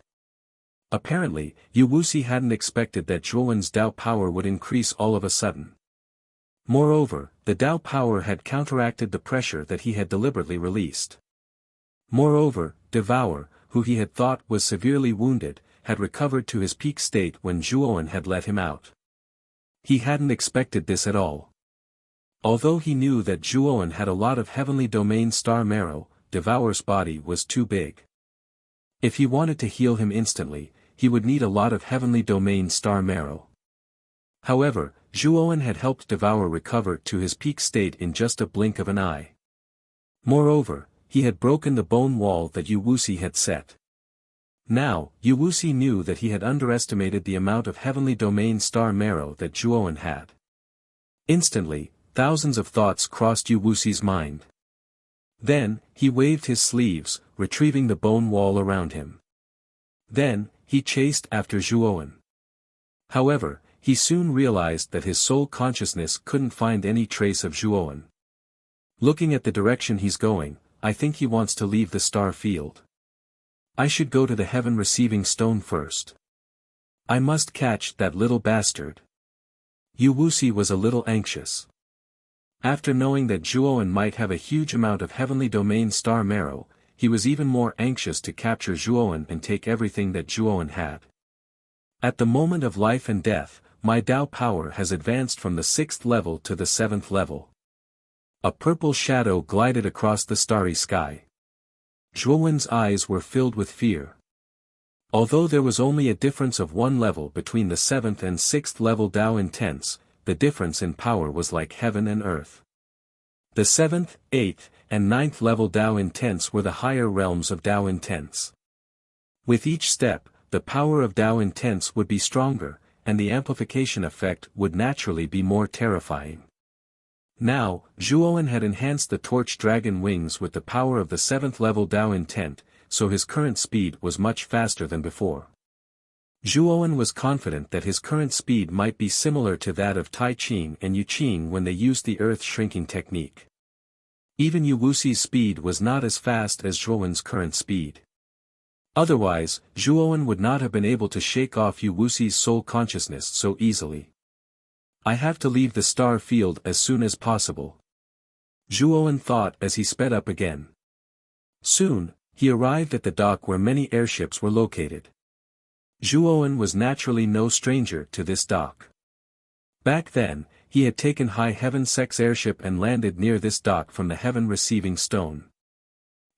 Apparently, Wuxia hadn't expected that Zhuowen's Dao power would increase all of a sudden. Moreover, the Dao power had counteracted the pressure that he had deliberately released. Moreover, Devour, who he had thought was severely wounded, had recovered to his peak state when Zhuowen had let him out. He hadn't expected this at all. Although he knew that Zhuowen had a lot of heavenly domain star marrow, Devour's body was too big. If he wanted to heal him instantly, he would need a lot of heavenly domain star marrow. However, Zhuowen had helped Devour recover to his peak state in just a blink of an eye. Moreover, he had broken the bone wall that Wuxia had set. Now, Wuxia knew that he had underestimated the amount of heavenly domain star marrow that Zhuowen had. Instantly, thousands of thoughts crossed Wuxia's mind. Then, he waved his sleeves, retrieving the bone wall around him. Then, he chased after Zhuowen. However, he soon realized that his soul consciousness couldn't find any trace of Zhuowen. Looking at the direction he's going, I think he wants to leave the star field. I should go to the heaven receiving stone first. I must catch that little bastard. Wuxia was a little anxious. After knowing that Zhuowen might have a huge amount of heavenly domain star marrow, he was even more anxious to capture Zhuowen and take everything that Zhuowen had. At the moment of life and death, my Dao power has advanced from the 6th level to the 7th level. A purple shadow glided across the starry sky. Zhuowen's eyes were filled with fear. Although there was only a difference of 1 level between the 7th and 6th level Dao Intense, the difference in power was like heaven and earth. The 7th, 8th, and 9th level Dao Intense were the higher realms of Dao Intense. With each step, the power of Dao Intense would be stronger, and the amplification effect would naturally be more terrifying. Now, Zhuowen had enhanced the torch dragon wings with the power of the 7th level Dao Intent, so his current speed was much faster than before. Zhuowen was confident that his current speed might be similar to that of Tai Ching and Yu Qing when they used the earth shrinking technique. Even Wuxia's speed was not as fast as Zhuowen's current speed. Otherwise, Zhuowen would not have been able to shake off Wuxia's soul consciousness so easily. I have to leave the star field as soon as possible. Zhuowen thought as he sped up again. Soon, he arrived at the dock where many airships were located. Zhuowen was naturally no stranger to this dock. Back then, he had taken High Heaven Sect's airship and landed near this dock from the Heaven Receiving Stone.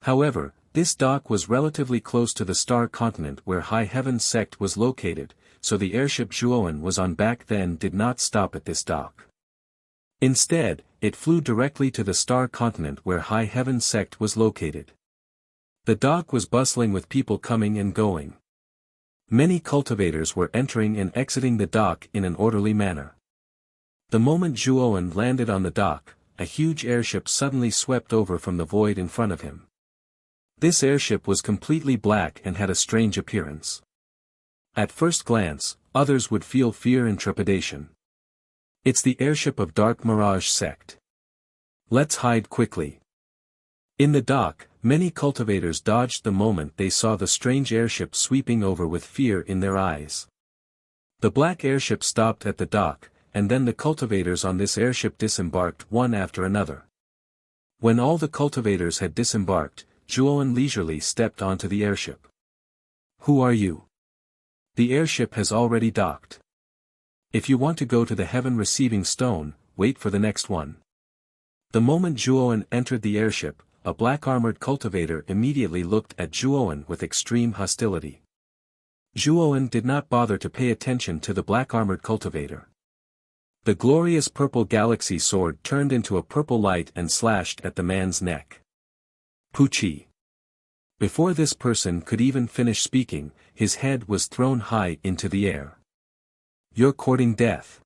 However, this dock was relatively close to the star continent where High Heaven Sect was located, so the airship Zhuowen was on back then did not stop at this dock. Instead, it flew directly to the star continent where High Heaven Sect was located. The dock was bustling with people coming and going. Many cultivators were entering and exiting the dock in an orderly manner. The moment Zhuowen landed on the dock, a huge airship suddenly swept over from the void in front of him. This airship was completely black and had a strange appearance. At first glance, others would feel fear and trepidation. It's the airship of Dark Mirage Sect. Let's hide quickly. In the dock, many cultivators dodged the moment they saw the strange airship sweeping over with fear in their eyes. The black airship stopped at the dock, and then the cultivators on this airship disembarked one after another. When all the cultivators had disembarked, Zhuowen leisurely stepped onto the airship. Who are you? The airship has already docked. If you want to go to the Heaven Receiving Stone, wait for the next one. The moment Zhuowen entered the airship, a black-armored cultivator immediately looked at Zhuowen with extreme hostility. Zhuowen did not bother to pay attention to the black-armored cultivator. The glorious purple galaxy sword turned into a purple light and slashed at the man's neck. Puchi. Before this person could even finish speaking, his head was thrown high into the air. You're courting death.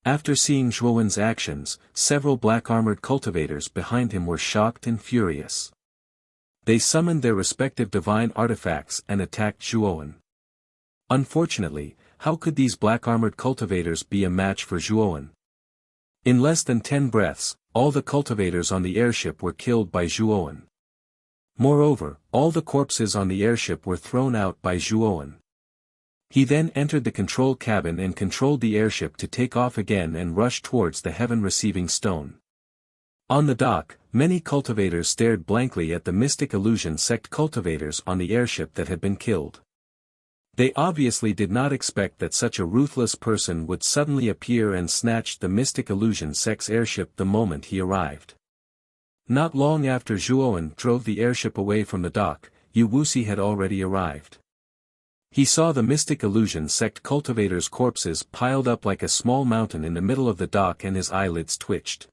After seeing Zhuowen's actions, several black-armored cultivators behind him were shocked and furious. They summoned their respective divine artifacts and attacked Zhuowen. Unfortunately, how could these black-armored cultivators be a match for Zhuowen? In less than 10 breaths, all the cultivators on the airship were killed by Zhuowen. Moreover, all the corpses on the airship were thrown out by Zhuowen. He then entered the control cabin and controlled the airship to take off again and rush towards the heaven-receiving stone. On the dock, many cultivators stared blankly at the Mystic Illusion sect cultivators on the airship that had been killed. They obviously did not expect that such a ruthless person would suddenly appear and snatch the Mystic Illusion sect's airship the moment he arrived. Not long after Zhuowen drove the airship away from the dock, Wuxia had already arrived. He saw the Mystic Illusion sect cultivators' corpses piled up like a small mountain in the middle of the dock and his eyelids twitched.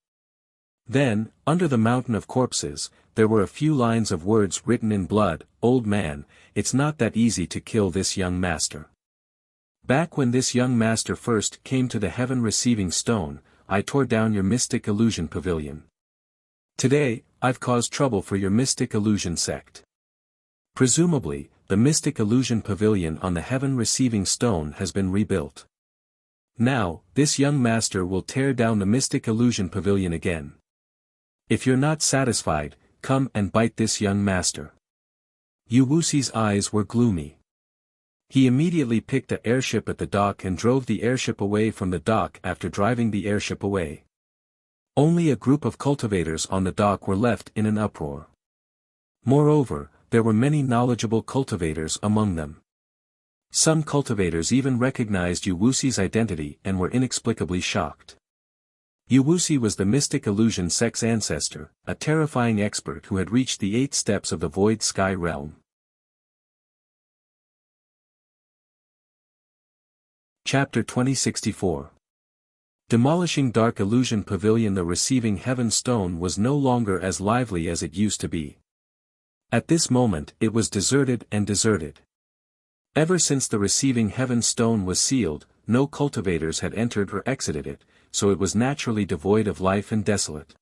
Then, under the mountain of corpses, there were a few lines of words written in blood. "Old man, it's not that easy to kill this young master. Back when this young master first came to the heaven-receiving stone, I tore down your Mystic Illusion pavilion. Today, I've caused trouble for your Mystic Illusion sect. Presumably, the Mystic Illusion Pavilion on the heaven-receiving stone has been rebuilt. Now, this young master will tear down the Mystic Illusion Pavilion again. If you're not satisfied, come and bite this young master." Wuxia's eyes were gloomy. He immediately picked the airship at the dock and drove the airship away from the dock. After driving the airship away, only a group of cultivators on the dock were left in an uproar. Moreover, there were many knowledgeable cultivators among them. Some cultivators even recognized Wuxia's identity and were inexplicably shocked. Wuxia was the Mystic Illusion sect's ancestor, a terrifying expert who had reached the 8 steps of the Void Sky Realm. Chapter 2064. Demolishing Dark Illusion Pavilion. The receiving heaven stone was no longer as lively as it used to be. At this moment it was deserted and deserted. Ever since the receiving heaven stone was sealed, no cultivators had entered or exited it, so it was naturally devoid of life and desolate.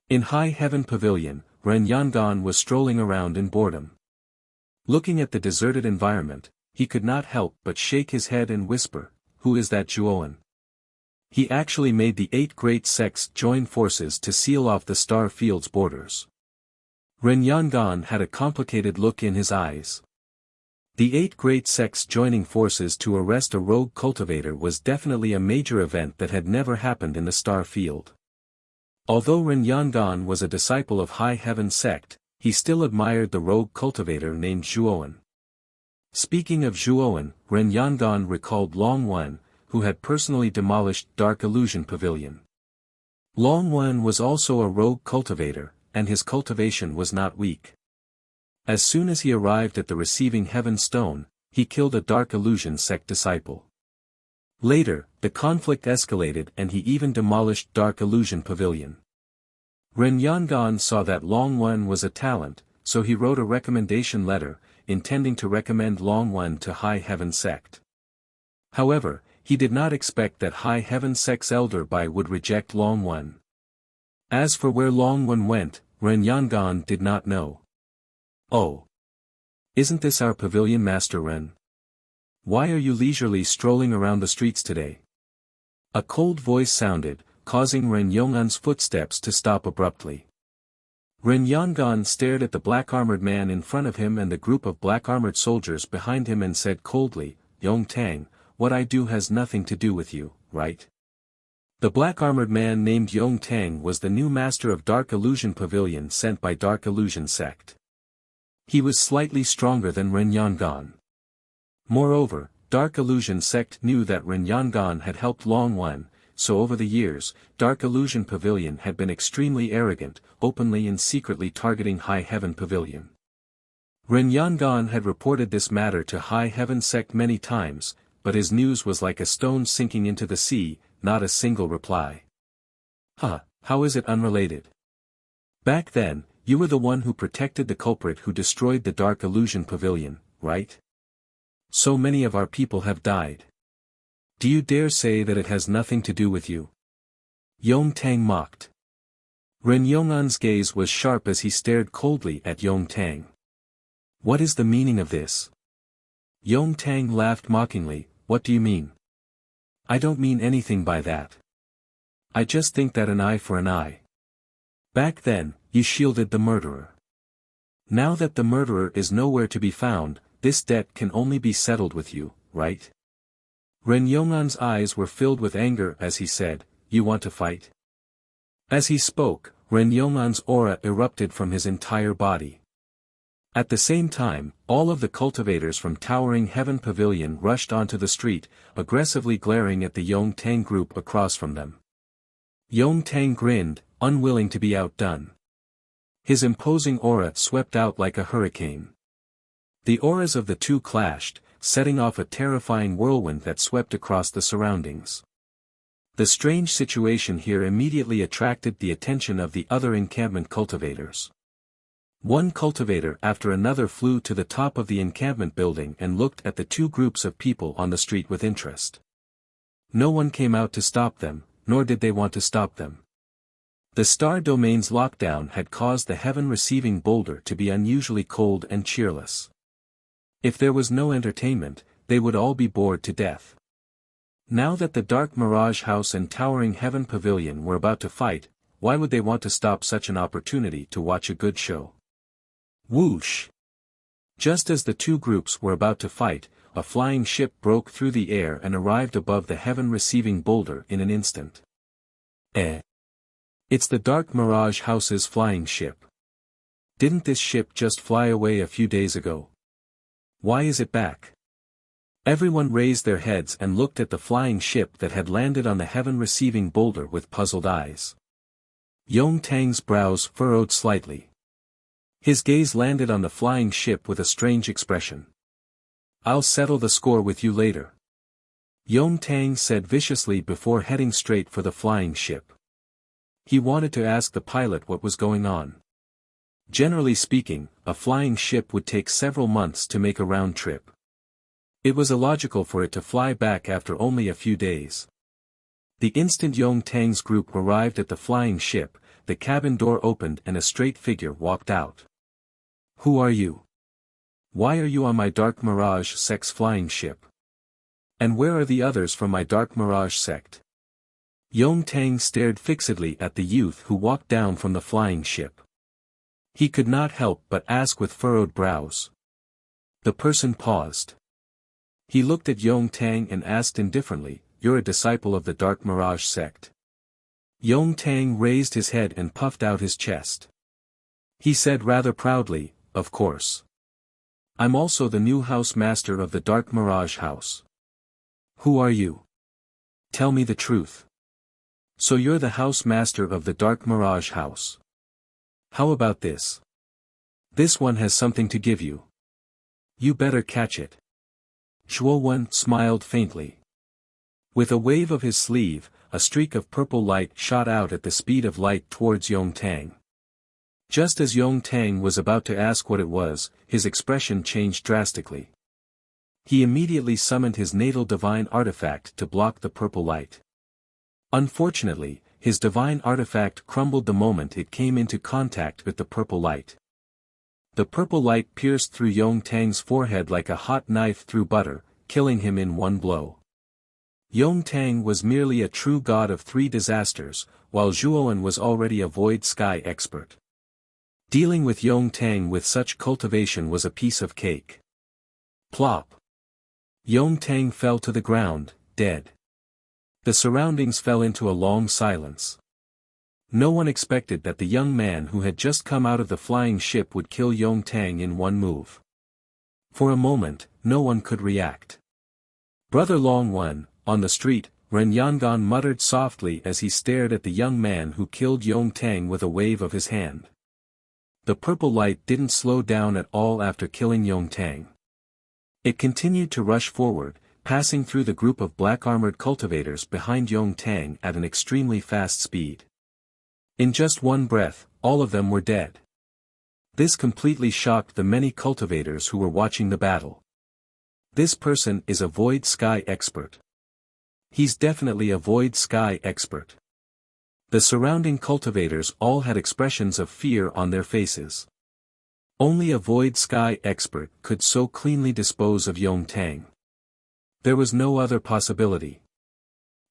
In High Heaven Pavilion, Ren Yangan was strolling around in boredom. Looking at the deserted environment, he could not help but shake his head and whisper, "Who is that Zhuowen?" He actually made the 8 great sects join forces to seal off the star field's borders. Ren Yangan had a complicated look in his eyes. The 8 great sects joining forces to arrest a rogue cultivator was definitely a major event that had never happened in the star field. Although Ren Yangan was a disciple of High Heaven sect, he still admired the rogue cultivator named Zhuowen. Speaking of Zhuowen, Ren Yangan recalled Long Wen, who had personally demolished Dark Illusion Pavilion. Long Wen was also a rogue cultivator, and his cultivation was not weak. As soon as he arrived at the receiving heaven stone, he killed a Dark Illusion sect disciple. Later, the conflict escalated and he even demolished Dark Illusion Pavilion. Ren Yangan saw that Long Wen was a talent, so he wrote a recommendation letter, intending to recommend Long Wen to High Heaven sect. However, he did not expect that High Heaven sect's elder Bai would reject Long Wen. As for where Long Wen went, Ren Yangan did not know. "Oh. Isn't this our pavilion, Master Ren? Why are you leisurely strolling around the streets today?" A cold voice sounded, causing Ren Yong'an's footsteps to stop abruptly. Ren Yangan stared at the black-armored man in front of him and the group of black-armored soldiers behind him and said coldly, "Yong Tang, what I do has nothing to do with you, right?" The black-armored man named Yong Tang was the new master of Dark Illusion Pavilion sent by Dark Illusion sect. He was slightly stronger than Ren Yangan. Moreover, Dark Illusion sect knew that Ren Yangan had helped Long Wen, so over the years, Dark Illusion Pavilion had been extremely arrogant, openly and secretly targeting High Heaven Pavilion. Ren Yangan had reported this matter to High Heaven sect many times, but his news was like a stone sinking into the sea, not a single reply. How is it unrelated? Back then, you were the one who protected the culprit who destroyed the Dark Illusion Pavilion, right? So many of our people have died. Do you dare say that it has nothing to do with you?" Yong Tang mocked. Ren Yong'an's gaze was sharp as he stared coldly at Yong Tang. "What is the meaning of this?" Yong Tang laughed mockingly, what do you mean? I don't mean anything by that. I just think that an eye for an eye. Back then, you shielded the murderer. Now that the murderer is nowhere to be found, this debt can only be settled with you, right? Ren Yong'an's eyes were filled with anger as he said, "You want to fight?" As he spoke, Ren Yong'an's aura erupted from his entire body. At the same time, all of the cultivators from Towering Heaven Pavilion rushed onto the street, aggressively glaring at the Yongtang group across from them. Yongtang grinned, unwilling to be outdone. His imposing aura swept out like a hurricane. The auras of the two clashed, setting off a terrifying whirlwind that swept across the surroundings. The strange situation here immediately attracted the attention of the other encampment cultivators. One cultivator after another flew to the top of the encampment building and looked at the two groups of people on the street with interest. No one came out to stop them, nor did they want to stop them. The star domain's lockdown had caused the heaven-receiving boulder to be unusually cold and cheerless. If there was no entertainment, they would all be bored to death. Now that the Dark Mirage House and Towering Heaven Pavilion were about to fight, why would they want to stop such an opportunity to watch a good show? Whoosh! Just as the two groups were about to fight, a flying ship broke through the air and arrived above the heaven-receiving boulder in an instant. It's the Dark Mirage House's flying ship. Didn't this ship just fly away a few days ago? Why is it back? Everyone raised their heads and looked at the flying ship that had landed on the heaven-receiving boulder with puzzled eyes. Yongtang's brows furrowed slightly. His gaze landed on the flying ship with a strange expression. "I'll settle the score with you later," Yongtang said viciously before heading straight for the flying ship. He wanted to ask the pilot what was going on. Generally speaking, a flying ship would take several months to make a round trip. It was illogical for it to fly back after only a few days. The instant Yongtang's group arrived at the flying ship, the cabin door opened and a straight figure walked out. "Who are you? Why are you on my Dark Mirage Sect's flying ship? And where are the others from my Dark Mirage Sect?" Yongtang stared fixedly at the youth who walked down from the flying ship. He could not help but ask with furrowed brows. The person paused. He looked at Yongtang and asked indifferently, "You're a disciple of the Dark Mirage Sect?" Yongtang raised his head and puffed out his chest. He said rather proudly, "Of course. I'm also the new house master of the Dark Mirage House." "Who are you? Tell me the truth." "So you're the house master of the Dark Mirage House. How about this? This one has something to give you. You better catch it." Zhuowen smiled faintly. With a wave of his sleeve, a streak of purple light shot out at the speed of light towards Yongtang. Just as Yongtang was about to ask what it was, his expression changed drastically. He immediately summoned his natal divine artifact to block the purple light. Unfortunately, his divine artifact crumbled the moment it came into contact with the purple light. The purple light pierced through Yongtang's forehead like a hot knife through butter, killing him in one blow. Yongtang was merely a true god of three disasters, while Zhuowen was already a void sky expert. Dealing with Yongtang with such cultivation was a piece of cake. Plop! Yongtang fell to the ground, dead. The surroundings fell into a long silence. No one expected that the young man who had just come out of the flying ship would kill Yongtang in one move. For a moment, no one could react. Brother Longwen, on the street, Ren Yangon muttered softly as he stared at the young man who killed Yongtang with a wave of his hand. The purple light didn't slow down at all after killing Yongtang. It continued to rush forward, passing through the group of black-armored cultivators behind Yongtang at an extremely fast speed. In just one breath, all of them were dead. This completely shocked the many cultivators who were watching the battle. This person is a void sky expert. He's definitely a void sky expert. The surrounding cultivators all had expressions of fear on their faces. Only a void sky expert could so cleanly dispose of Yongtang. There was no other possibility.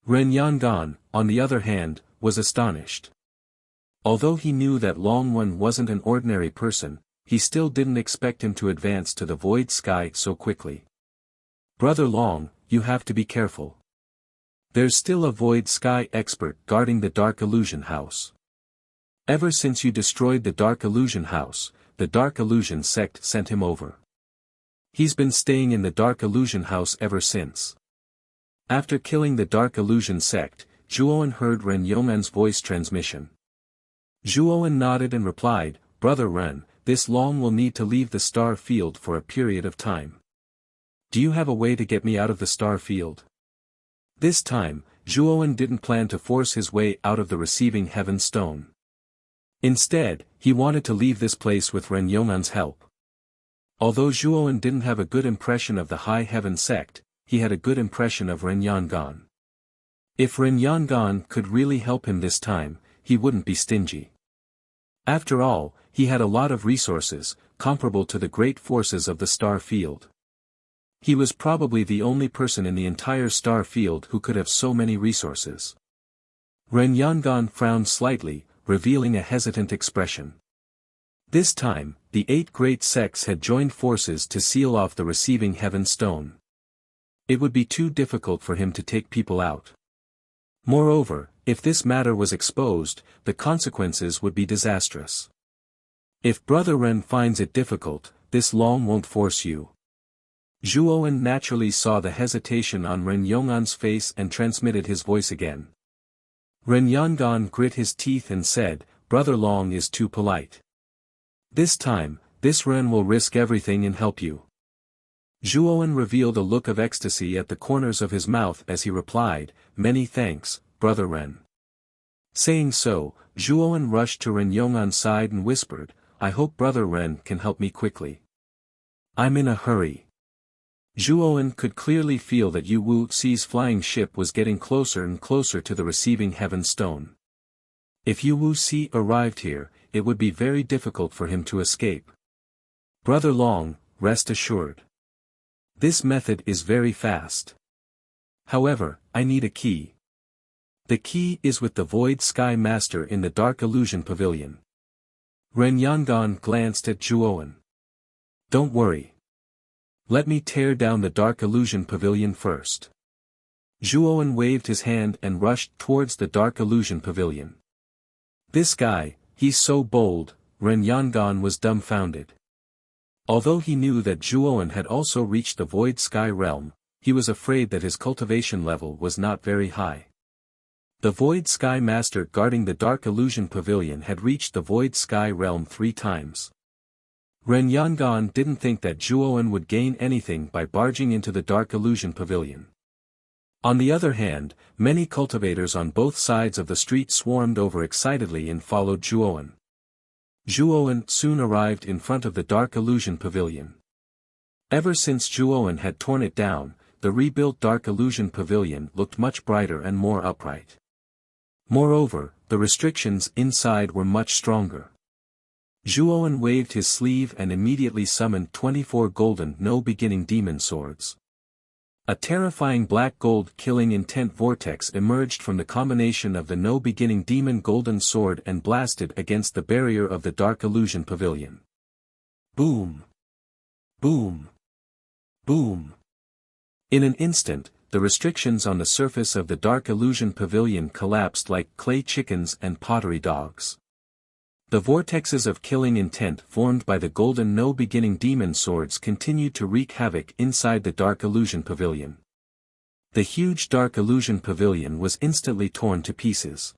Ren Yangan, on the other hand, was astonished. Although he knew that Long Wen wasn't an ordinary person, he still didn't expect him to advance to the void sky so quickly. Brother Long, you have to be careful. There's still a void sky expert guarding the Dark Illusion House. Ever since you destroyed the Dark Illusion House, the Dark Illusion sect sent him over. He's been staying in the Dark Illusion House ever since. After killing the Dark Illusion sect, Zhuowen heard Ren Yong'an's voice transmission. Zhuowen nodded and replied, Brother Ren, this Long will need to leave the star field for a period of time. Do you have a way to get me out of the star field? This time, Zhuowen didn't plan to force his way out of the receiving heaven stone. Instead, he wanted to leave this place with Ren Yong'an's help. Although Zhuowen didn't have a good impression of the High Heaven sect, he had a good impression of Ren Yangan. If Ren Yangan could really help him this time, he wouldn't be stingy. After all, he had a lot of resources, comparable to the great forces of the star field. He was probably the only person in the entire star field who could have so many resources. Ren Yangan frowned slightly, revealing a hesitant expression. This time, the 8 great sects had joined forces to seal off the receiving heaven stone. It would be too difficult for him to take people out. Moreover, if this matter was exposed, the consequences would be disastrous. If Brother Ren finds it difficult, this Long won't force you. Zhuowen naturally saw the hesitation on Ren Yong'an's face and transmitted his voice again. Ren Yangan grit his teeth and said, Brother Long is too polite. This time, this Ren will risk everything and help you. Zhuowen revealed a look of ecstasy at the corners of his mouth as he replied, Many thanks, Brother Ren. Saying so, Zhuowen rushed to Ren Yong'an's side and whispered, I hope Brother Ren can help me quickly. I'm in a hurry. Zhuowen could clearly feel that Yu Wuxi's flying ship was getting closer and closer to the receiving heaven stone. If Yu Wuxi arrived here, it would be very difficult for him to escape. Brother Long, rest assured. This method is very fast. However, I need a key. The key is with the Void Sky Master in the Dark Illusion Pavilion. Ren Yangan glanced at Zhuowen. Don't worry. Let me tear down the Dark Illusion Pavilion first. Zhuowen waved his hand and rushed towards the Dark Illusion Pavilion. This guy, he's so bold, Ren Yangan was dumbfounded. Although he knew that Zhuowen had also reached the Void Sky Realm, he was afraid that his cultivation level was not very high. The Void Sky Master guarding the Dark Illusion Pavilion had reached the Void Sky Realm 3 times. Ren Yangan didn't think that Zhuowen would gain anything by barging into the Dark Illusion Pavilion. On the other hand, many cultivators on both sides of the street swarmed over excitedly and followed Zhuowen. Zhuowen soon arrived in front of the Dark Illusion Pavilion. Ever since Zhuowen had torn it down, the rebuilt Dark Illusion Pavilion looked much brighter and more upright. Moreover, the restrictions inside were much stronger. Zhuowen waved his sleeve and immediately summoned 24 golden no-beginning demon swords. A terrifying black gold killing intent vortex emerged from the combination of the no-beginning demon golden sword and blasted against the barrier of the Dark Illusion Pavilion. Boom! Boom! Boom! In an instant, the restrictions on the surface of the Dark Illusion Pavilion collapsed like clay chickens and pottery dogs. The vortexes of killing intent formed by the golden no-beginning demon swords continued to wreak havoc inside the Dark Illusion Pavilion. The huge Dark Illusion Pavilion was instantly torn to pieces.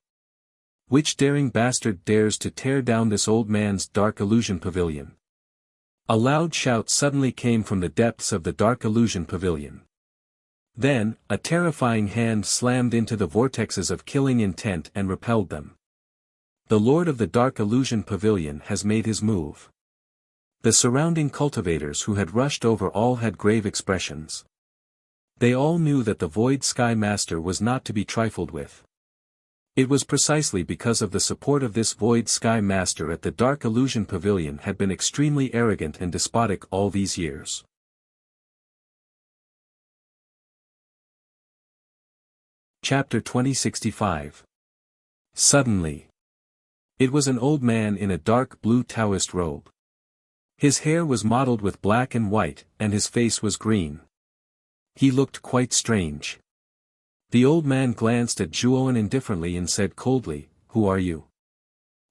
Which daring bastard dares to tear down this old man's Dark Illusion Pavilion? A loud shout suddenly came from the depths of the Dark Illusion Pavilion. Then, a terrifying hand slammed into the vortexes of killing intent and repelled them. The Lord of the Dark Illusion Pavilion has made his move. The surrounding cultivators who had rushed over all had grave expressions. They all knew that the Void Sky Master was not to be trifled with. It was precisely because of the support of this Void Sky Master at the Dark Illusion Pavilion had been extremely arrogant and despotic all these years. Chapter 2065. Suddenly. It was an old man in a dark blue Taoist robe. His hair was mottled with black and white, and his face was green. He looked quite strange. The old man glanced at Zhuowen indifferently and said coldly, "Who are you?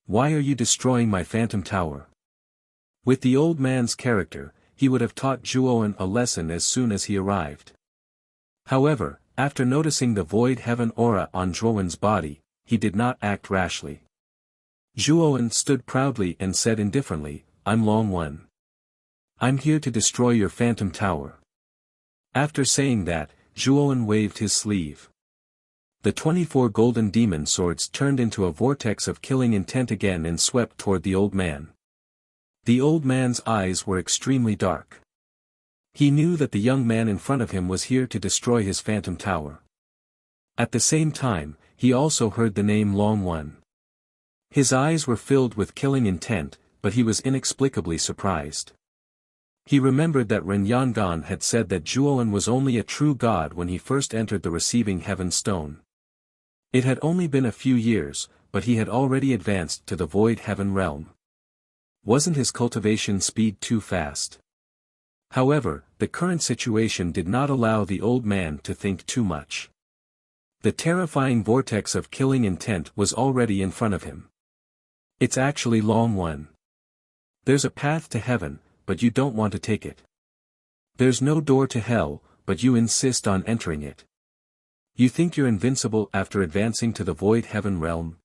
Why are you destroying my phantom tower?" With the old man's character, he would have taught Zhuowen a lesson as soon as he arrived. However, after noticing the void heaven aura on Zhuowen's body, he did not act rashly. Zhuowen stood proudly and said indifferently, "I'm Long One. I'm here to destroy your phantom tower." After saying that, Zhuowen waved his sleeve. The 24 golden demon swords turned into a vortex of killing intent again and swept toward the old man. The old man's eyes were extremely dark. He knew that the young man in front of him was here to destroy his phantom tower. At the same time, he also heard the name Long One. His eyes were filled with killing intent, but he was inexplicably surprised. He remembered that Ren Yangan had said that Zhuowen was only a true god when he first entered the receiving heaven stone. It had only been a few years, but he had already advanced to the void heaven realm. Wasn't his cultivation speed too fast? However, the current situation did not allow the old man to think too much. The terrifying vortex of killing intent was already in front of him. It's actually Long One. There's a path to heaven, but you don't want to take it. There's no door to hell, but you insist on entering it. You think you're invincible after advancing to the void heaven realm?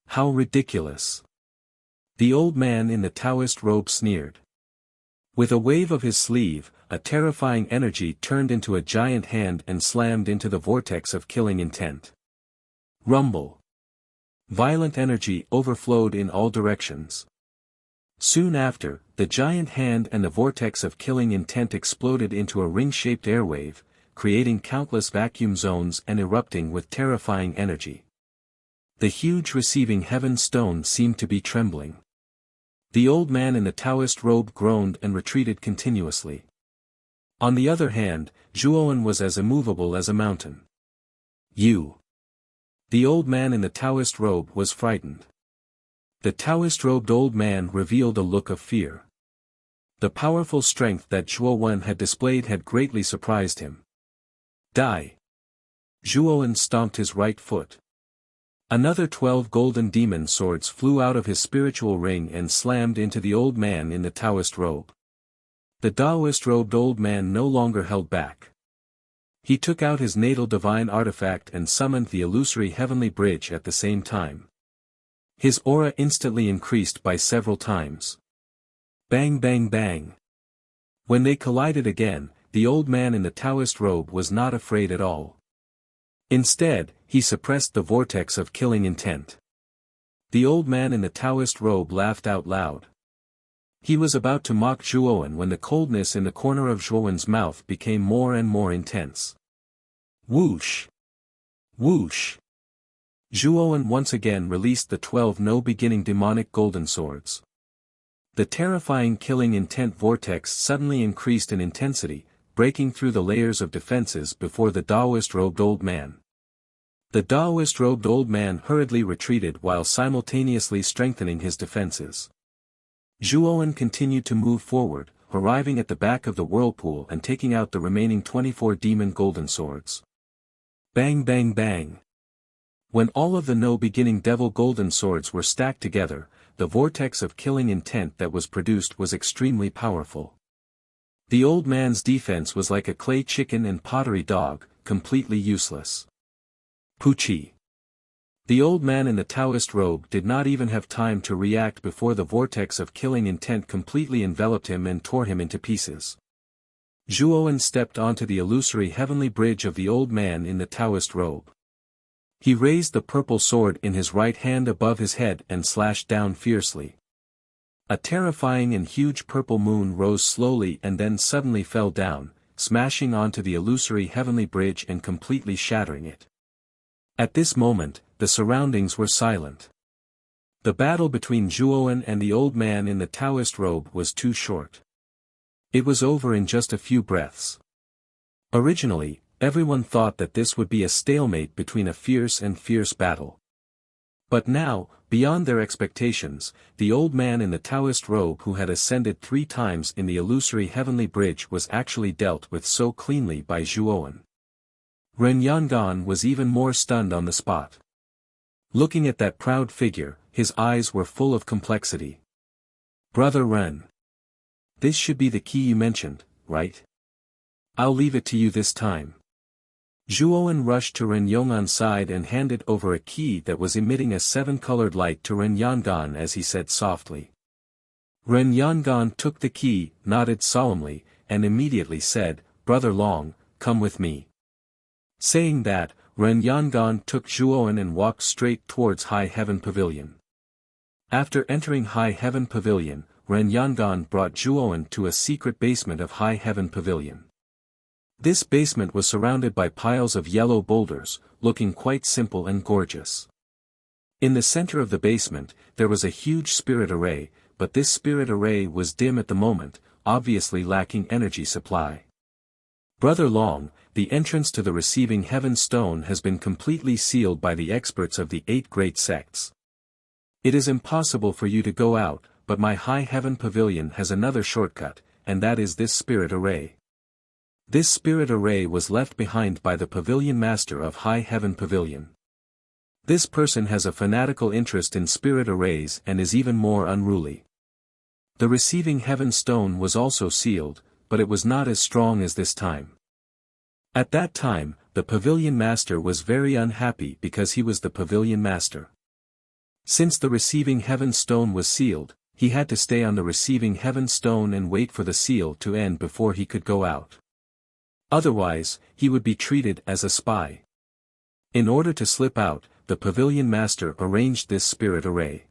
How ridiculous. The old man in the Taoist robe sneered. With a wave of his sleeve, a terrifying energy turned into a giant hand and slammed into the vortex of killing intent. Rumble. Violent energy overflowed in all directions. Soon after, the giant hand and the vortex of killing intent exploded into a ring-shaped airwave, creating countless vacuum zones and erupting with terrifying energy. The huge receiving heaven stone seemed to be trembling. The old man in the Taoist robe groaned and retreated continuously. On the other hand, Zhuowen was as immovable as a mountain. "You." The old man in the Taoist robe was frightened. The Taoist-robed old man revealed a look of fear. The powerful strength that Zhuowen had displayed had greatly surprised him. "Die." Zhuowen stomped his right foot. Another 12 golden demon swords flew out of his spiritual ring and slammed into the old man in the Taoist robe. The Taoist-robed old man no longer held back. He took out his natal divine artifact and summoned the illusory heavenly bridge at the same time. His aura instantly increased by several times. Bang bang bang. When they collided again, the old man in the Taoist robe was not afraid at all. Instead, he suppressed the vortex of killing intent. The old man in the Taoist robe laughed out loud. He was about to mock Zhuowen when the coldness in the corner of Zhuowen's mouth became more and more intense. Whoosh! Whoosh! Zhuowen once again released the 12 no-beginning demonic golden swords. The terrifying killing intent vortex suddenly increased in intensity, breaking through the layers of defenses before the Taoist-robed old man. The Taoist-robed old man hurriedly retreated while simultaneously strengthening his defenses. Zhuowen continued to move forward, arriving at the back of the whirlpool and taking out the remaining 24 demon golden swords. Bang bang bang. When all of the no-beginning devil golden swords were stacked together, the vortex of killing intent that was produced was extremely powerful. The old man's defense was like a clay chicken and pottery dog, completely useless. Poochie. The old man in the Taoist robe did not even have time to react before the vortex of killing intent completely enveloped him and tore him into pieces. Zhuowen stepped onto the illusory heavenly bridge of the old man in the Taoist robe. He raised the purple sword in his right hand above his head and slashed down fiercely. A terrifying and huge purple moon rose slowly and then suddenly fell down, smashing onto the illusory heavenly bridge and completely shattering it. At this moment, the surroundings were silent. The battle between Zhuowen and the old man in the Taoist robe was too short. It was over in just a few breaths. Originally, Everyone thought that this would be a stalemate between a fierce and fierce battle. But now, beyond their expectations, the old man in the Taoist robe who had ascended 3 times in the illusory heavenly bridge was actually dealt with so cleanly by Zhuowen. Ren Yangan was even more stunned on the spot. Looking at that proud figure, his eyes were full of complexity. "Brother Ren. This should be the key you mentioned, right? I'll leave it to you this time." Zhuowen rushed to Ren Yong'an's side and handed over a key that was emitting a 7-colored light to Ren Yangan as he said softly. Ren Yangan took the key, nodded solemnly, and immediately said, "Brother Long, come with me." Saying that, Ren Yangan took Zhuowen and walked straight towards High Heaven Pavilion. After entering High Heaven Pavilion, Ren Yangan brought Zhuowen to a secret basement of High Heaven Pavilion. This basement was surrounded by piles of yellow boulders, looking quite simple and gorgeous. In the center of the basement, there was a huge spirit array, but this spirit array was dim at the moment, obviously lacking energy supply. "Brother Long, the entrance to the receiving heaven stone has been completely sealed by the experts of the 8 great sects. It is impossible for you to go out, but my High Heaven Pavilion has another shortcut, and that is this spirit array. This spirit array was left behind by the Pavilion Master of High Heaven Pavilion. This person has a fanatical interest in spirit arrays and is even more unruly. The receiving heaven stone was also sealed, but it was not as strong as this time." At that time, the Pavilion Master was very unhappy because he was the Pavilion Master. Since the receiving heaven stone was sealed, he had to stay on the receiving heaven stone and wait for the seal to end before he could go out. Otherwise, he would be treated as a spy. In order to slip out, the Pavilion Master arranged this spirit array.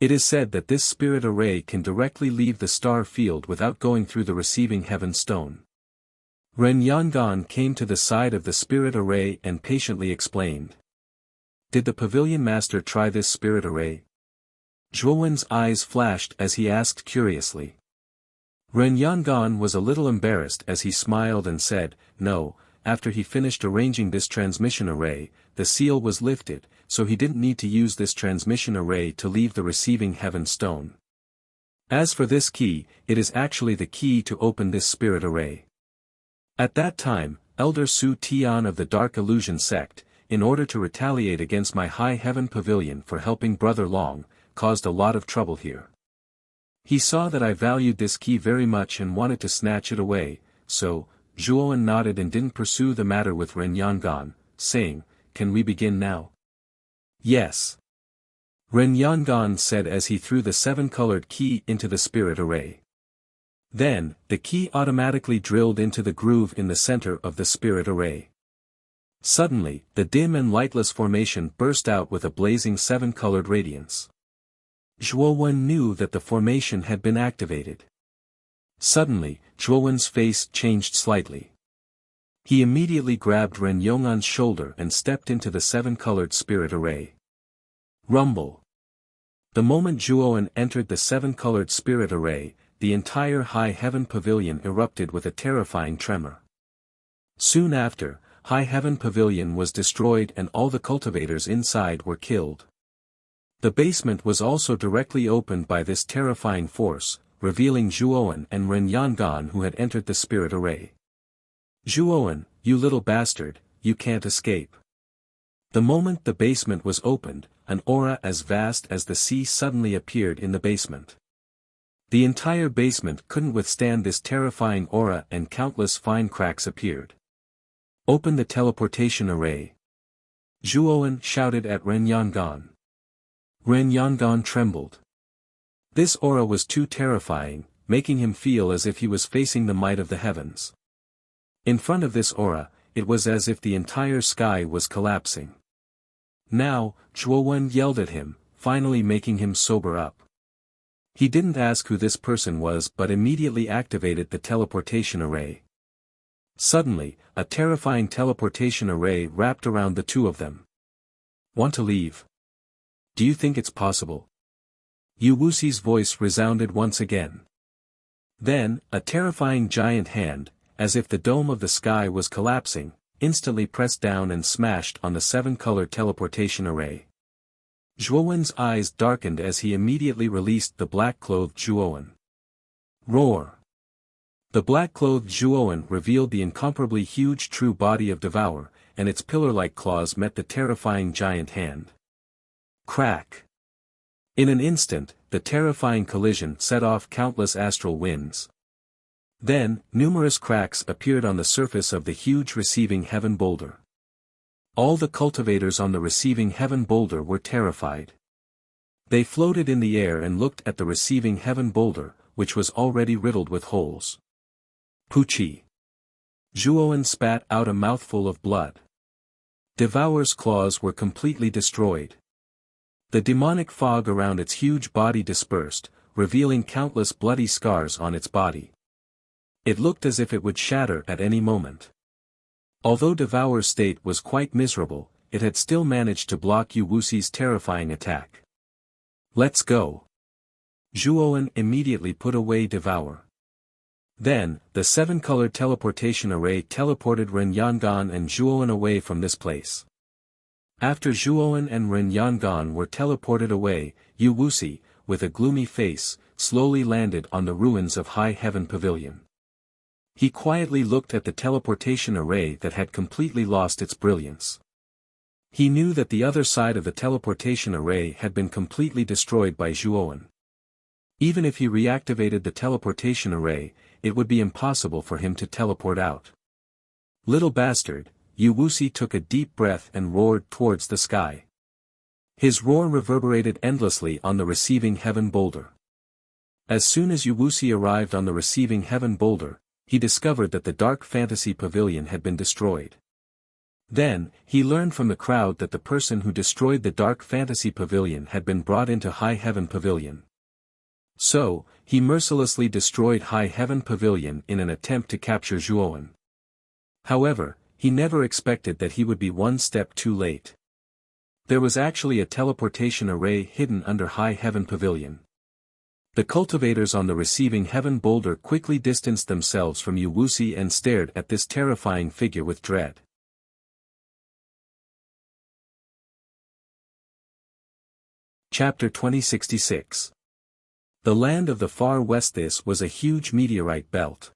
It is said that this spirit array can directly leave the star field without going through the receiving heaven stone. Ren Yangan came to the side of the spirit array and patiently explained. "Did the Pavilion Master try this spirit array?" Zhuowen's eyes flashed as he asked curiously. Ren Yangan was a little embarrassed as he smiled and said, "No, after he finished arranging this transmission array, the seal was lifted, so he didn't need to use this transmission array to leave the receiving heaven stone. As for this key, it is actually the key to open this spirit array." At that time, Elder Su Tian of the Dark Illusion sect, in order to retaliate against my High Heaven Pavilion for helping Brother Long, caused a lot of trouble here. He saw that I valued this key very much and wanted to snatch it away, so, Zhuowen nodded and didn't pursue the matter with Ren Yangan, saying, "Can we begin now?" "Yes." Ren Yangan said as he threw the 7-colored key into the spirit array. Then, the key automatically drilled into the groove in the center of the spirit array. Suddenly, the dim and lightless formation burst out with a blazing 7-colored radiance. Zhuowen knew that the formation had been activated. Suddenly, Zhuowen's face changed slightly. He immediately grabbed Ren Yong'an's shoulder and stepped into the 7-colored spirit array. Rumble. The moment Zhuowen entered the 7-colored spirit array, the entire High Heaven Pavilion erupted with a terrifying tremor. Soon after, High Heaven Pavilion was destroyed and all the cultivators inside were killed. The basement was also directly opened by this terrifying force, revealing Zhuowen and Ren Yangan who had entered the spirit array. "Zhuowen, you little bastard, you can't escape." The moment the basement was opened, an aura as vast as the sea suddenly appeared in the basement. The entire basement couldn't withstand this terrifying aura and countless fine cracks appeared. "Open the teleportation array!" Zhuowen shouted at Ren Yangan. Ren Yangan trembled. This aura was too terrifying, making him feel as if he was facing the might of the heavens. In front of this aura, it was as if the entire sky was collapsing. Now, Zhuowen yelled at him, finally making him sober up. He didn't ask who this person was but immediately activated the teleportation array. Suddenly, a terrifying teleportation array wrapped around the two of them. "Want to leave? Do you think it's possible?" Wuxia's voice resounded once again. Then, a terrifying giant hand, as if the dome of the sky was collapsing, instantly pressed down and smashed on the 7-color teleportation array. Zhuowen's eyes darkened as he immediately released the black-clothed Zhuowen. Roar! The black-clothed Zhuowen revealed the incomparably huge true body of Devour, and its pillar-like claws met the terrifying giant hand. Crack! In an instant, the terrifying collision set off countless astral winds. Then, numerous cracks appeared on the surface of the huge receiving heaven boulder. All the cultivators on the receiving heaven boulder were terrified. They floated in the air and looked at the receiving heaven boulder, which was already riddled with holes. Puchi! Zhuowen spat out a mouthful of blood. Devour's claws were completely destroyed. The demonic fog around its huge body dispersed, revealing countless bloody scars on its body. It looked as if it would shatter at any moment. Although Devour's state was quite miserable, it had still managed to block Yu Wuxi's terrifying attack. Let's go. Zhuowen immediately put away Devour. Then, the 7-colored teleportation array teleported Ren Yangan and Zhuowen away from this place. After Zhuowen and Ren Yangan were teleported away, Yu Wuxi, with a gloomy face, slowly landed on the ruins of High Heaven Pavilion. He quietly looked at the teleportation array that had completely lost its brilliance. He knew that the other side of the teleportation array had been completely destroyed by Zhuowen. Even if he reactivated the teleportation array, it would be impossible for him to teleport out. Little bastard, Yu Wuxi took a deep breath and roared towards the sky. His roar reverberated endlessly on the receiving heaven boulder. As soon as Yu Wuxi arrived on the receiving heaven boulder, he discovered that the Dark Fantasy Pavilion had been destroyed. Then, he learned from the crowd that the person who destroyed the Dark Fantasy Pavilion had been brought into High Heaven Pavilion. So, he mercilessly destroyed High Heaven Pavilion in an attempt to capture Zhuowen. However, he never expected that he would be one step too late. There was actually a teleportation array hidden under High Heaven Pavilion. The cultivators on the receiving heaven boulder quickly distanced themselves from Yu Wuxi and stared at this terrifying figure with dread. Chapter 2066. The land of the far west. This was a huge meteorite belt.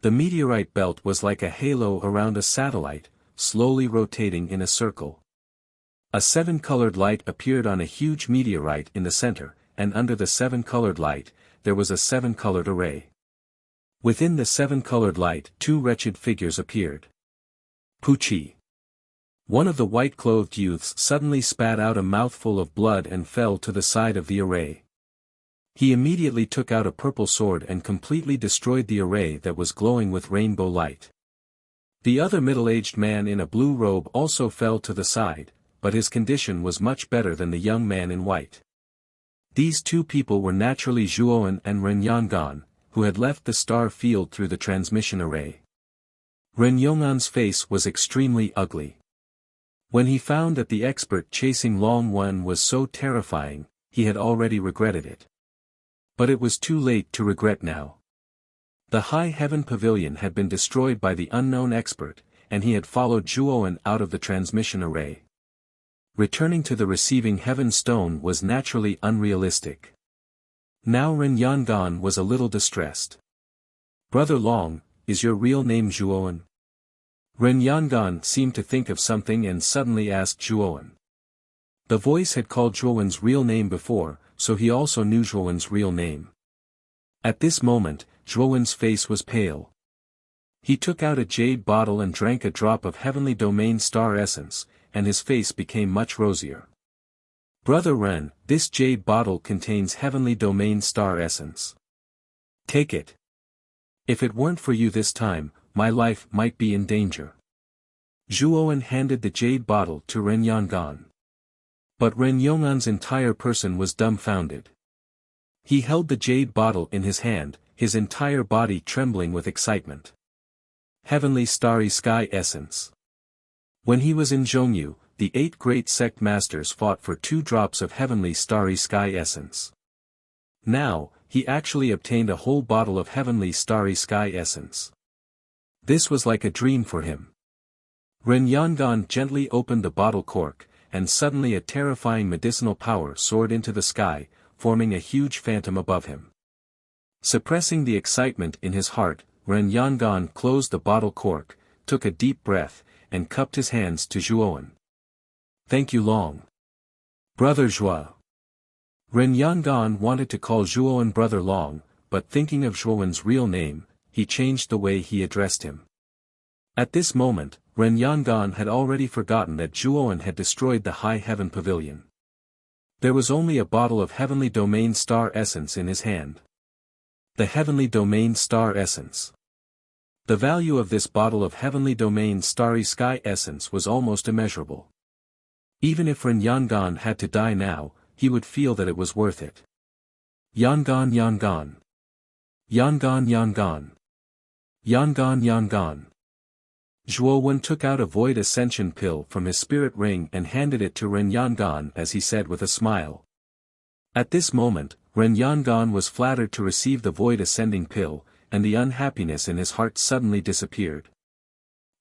The meteorite belt was like a halo around a satellite, slowly rotating in a circle. A 7-colored light appeared on a huge meteorite in the center, and under the 7-colored light, there was a 7-colored array. Within the 7-colored light, 2 wretched figures appeared. Puchi! One of the white-clothed youths suddenly spat out a mouthful of blood and fell to the side of the array. He immediately took out a purple sword and completely destroyed the array that was glowing with rainbow light. The other middle-aged man in a blue robe also fell to the side, but his condition was much better than the young man in white. These 2 people were naturally Zhuowen and Ren Yangan, who had left the star field through the transmission array. Ren Yangan's face was extremely ugly. When he found that the expert chasing Long Wen was so terrifying, he had already regretted it. But it was too late to regret now. The High Heaven Pavilion had been destroyed by the unknown expert, and he had followed Zhuowen out of the transmission array. Returning to the receiving heaven stone was naturally unrealistic. Now Ren Yangan was a little distressed. Brother Long, is your real name Zhuowen? Ren Yangan seemed to think of something and suddenly asked Zhuowen. The voice had called Zhuowen's real name before, so he also knew Zhuowen's real name. At this moment, Zhuowen's face was pale. He took out a jade bottle and drank a drop of Heavenly Domain Star Essence, and his face became much rosier. Brother Ren, this jade bottle contains Heavenly Domain Star Essence. Take it. If it weren't for you this time, my life might be in danger. Zhuowen handed the jade bottle to Ren Yangan. But Ren Yangan's entire person was dumbfounded. He held the jade bottle in his hand, his entire body trembling with excitement. Heavenly Starry Sky Essence. When he was in Zhongyu, the 8 great sect masters fought for 2 drops of Heavenly Starry Sky Essence. Now, he actually obtained a whole bottle of Heavenly Starry Sky Essence. This was like a dream for him. Ren Yangon gently opened the bottle cork, and suddenly a terrifying medicinal power soared into the sky, forming a huge phantom above him. Suppressing the excitement in his heart, Ren Yangon closed the bottle cork, took a deep breath, and cupped his hands to Zhuowen. Thank you long. Brother Zhuo. Ren Yangon wanted to call Zhuowen Brother Long, but thinking of Zhuowen's real name, he changed the way he addressed him. At this moment, Ren Yangon had already forgotten that Zhuowen had destroyed the High Heaven Pavilion. There was only a bottle of Heavenly Domain Star Essence in his hand. The Heavenly Domain Star Essence. The value of this bottle of Heavenly Domain Starry Sky Essence was almost immeasurable. Even if Ren Yangon had to die now, he would feel that it was worth it. Yangon Yangon. Yangon Yangon. Yangon Yangon. Zhuowen took out a Void Ascension pill from his spirit ring and handed it to Ren Yangon as he said with a smile. At this moment, Ren Yangon was flattered to receive the Void Ascending pill, and the unhappiness in his heart suddenly disappeared.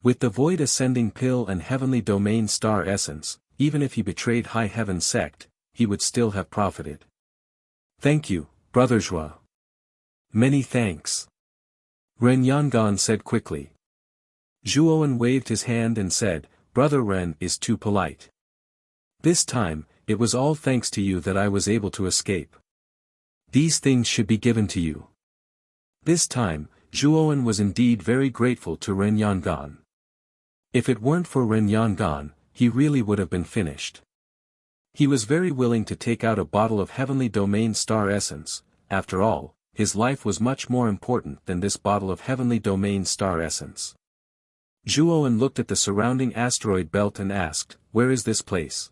With the Void Ascending pill and Heavenly Domain Star Essence, even if he betrayed High Heaven Sect, he would still have profited. Thank you, Brother Zhuo. Many thanks. Ren Yangon said quickly. Zhuowen waved his hand and said, Brother Ren is too polite. This time, it was all thanks to you that I was able to escape. These things should be given to you. This time, Zhuowen was indeed very grateful to Ren Yangon. If it weren't for Ren Yangon, he really would have been finished. He was very willing to take out a bottle of Heavenly Domain Star Essence. After all, his life was much more important than this bottle of Heavenly Domain Star Essence. Zhuowen looked at the surrounding asteroid belt and asked, where is this place?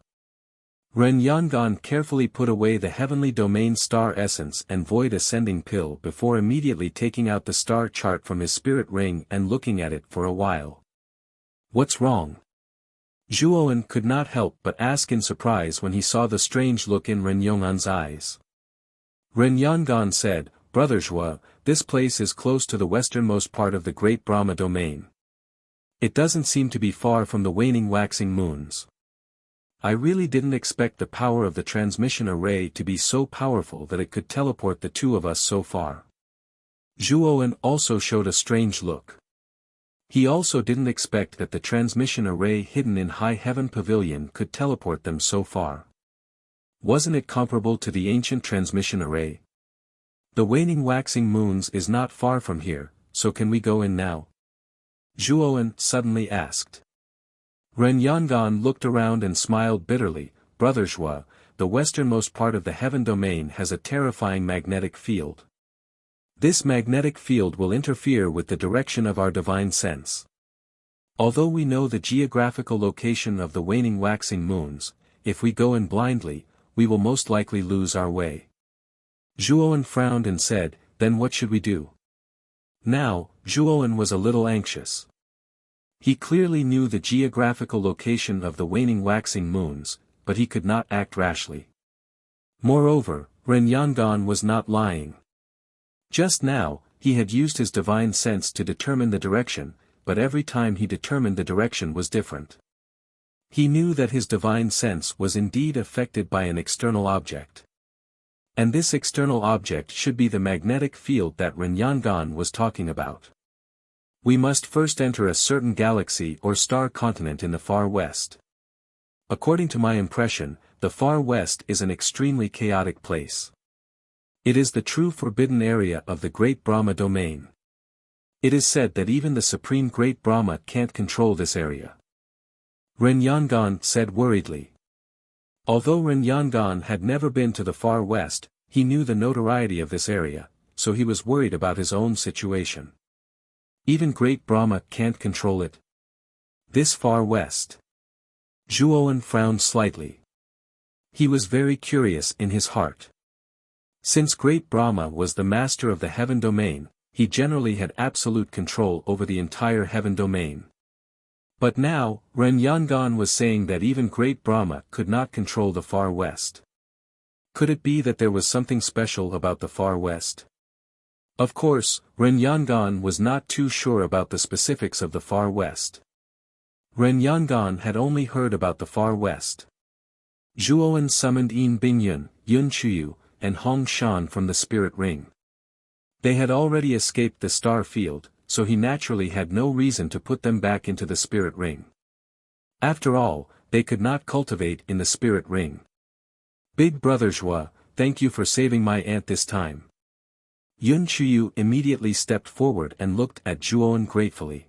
Ren Yangon carefully put away the Heavenly Domain Star Essence and Void Ascending pill before immediately taking out the star chart from his spirit ring and looking at it for a while. What's wrong? Zhuowen could not help but ask in surprise when he saw the strange look in Ren Yangon's eyes. Ren Yangon said, Brother Zhuo, this place is close to the westernmost part of the Great Brahma domain. It doesn't seem to be far from the waning waxing moons. I really didn't expect the power of the transmission array to be so powerful that it could teleport the two of us so far. Zhuowen also showed a strange look. He also didn't expect that the transmission array hidden in High Heaven Pavilion could teleport them so far. Wasn't it comparable to the ancient transmission array? The waning waxing moons is not far from here, so can we go in now? Zhuowen suddenly asked. Ren Yangon looked around and smiled bitterly. Brother Zhuo, the westernmost part of the heaven domain has a terrifying magnetic field. This magnetic field will interfere with the direction of our divine sense. Although we know the geographical location of the waning waxing moons, if we go in blindly, we will most likely lose our way. Zhuowen frowned and said, then what should we do? Now, Zhuowen was a little anxious. He clearly knew the geographical location of the waning waxing moons, but he could not act rashly. Moreover, Ren Yangon was not lying. Just now, he had used his divine sense to determine the direction, but every time he determined the direction was different. He knew that his divine sense was indeed affected by an external object. And this external object should be the magnetic field that Ren Yangon was talking about. We must first enter a certain galaxy or star continent in the far west. According to my impression, the far west is an extremely chaotic place. It is the true forbidden area of the Great Brahma domain. It is said that even the Supreme Great Brahma can't control this area. Ren Yangon said worriedly. Although Ren Yangon had never been to the far west, he knew the notoriety of this area, so he was worried about his own situation. Even Great Brahma can't control it. This far west. Zhuowen frowned slightly. He was very curious in his heart. Since Great Brahma was the master of the heaven domain, he generally had absolute control over the entire heaven domain. But now, Ren Yangon was saying that even Great Brahma could not control the far west. Could it be that there was something special about the far west? Of course, Ren Yangon was not too sure about the specifics of the Far West. Ren Yangon had only heard about the Far West. Zhuowen summoned Yin Bingyun, Yun Chuyu, and Hong Shan from the spirit ring. They had already escaped the star field, so he naturally had no reason to put them back into the spirit ring. After all, they could not cultivate in the spirit ring. Big brother Zhua, thank you for saving my aunt this time. Yun Chuyu immediately stepped forward and looked at Zhuowen gratefully.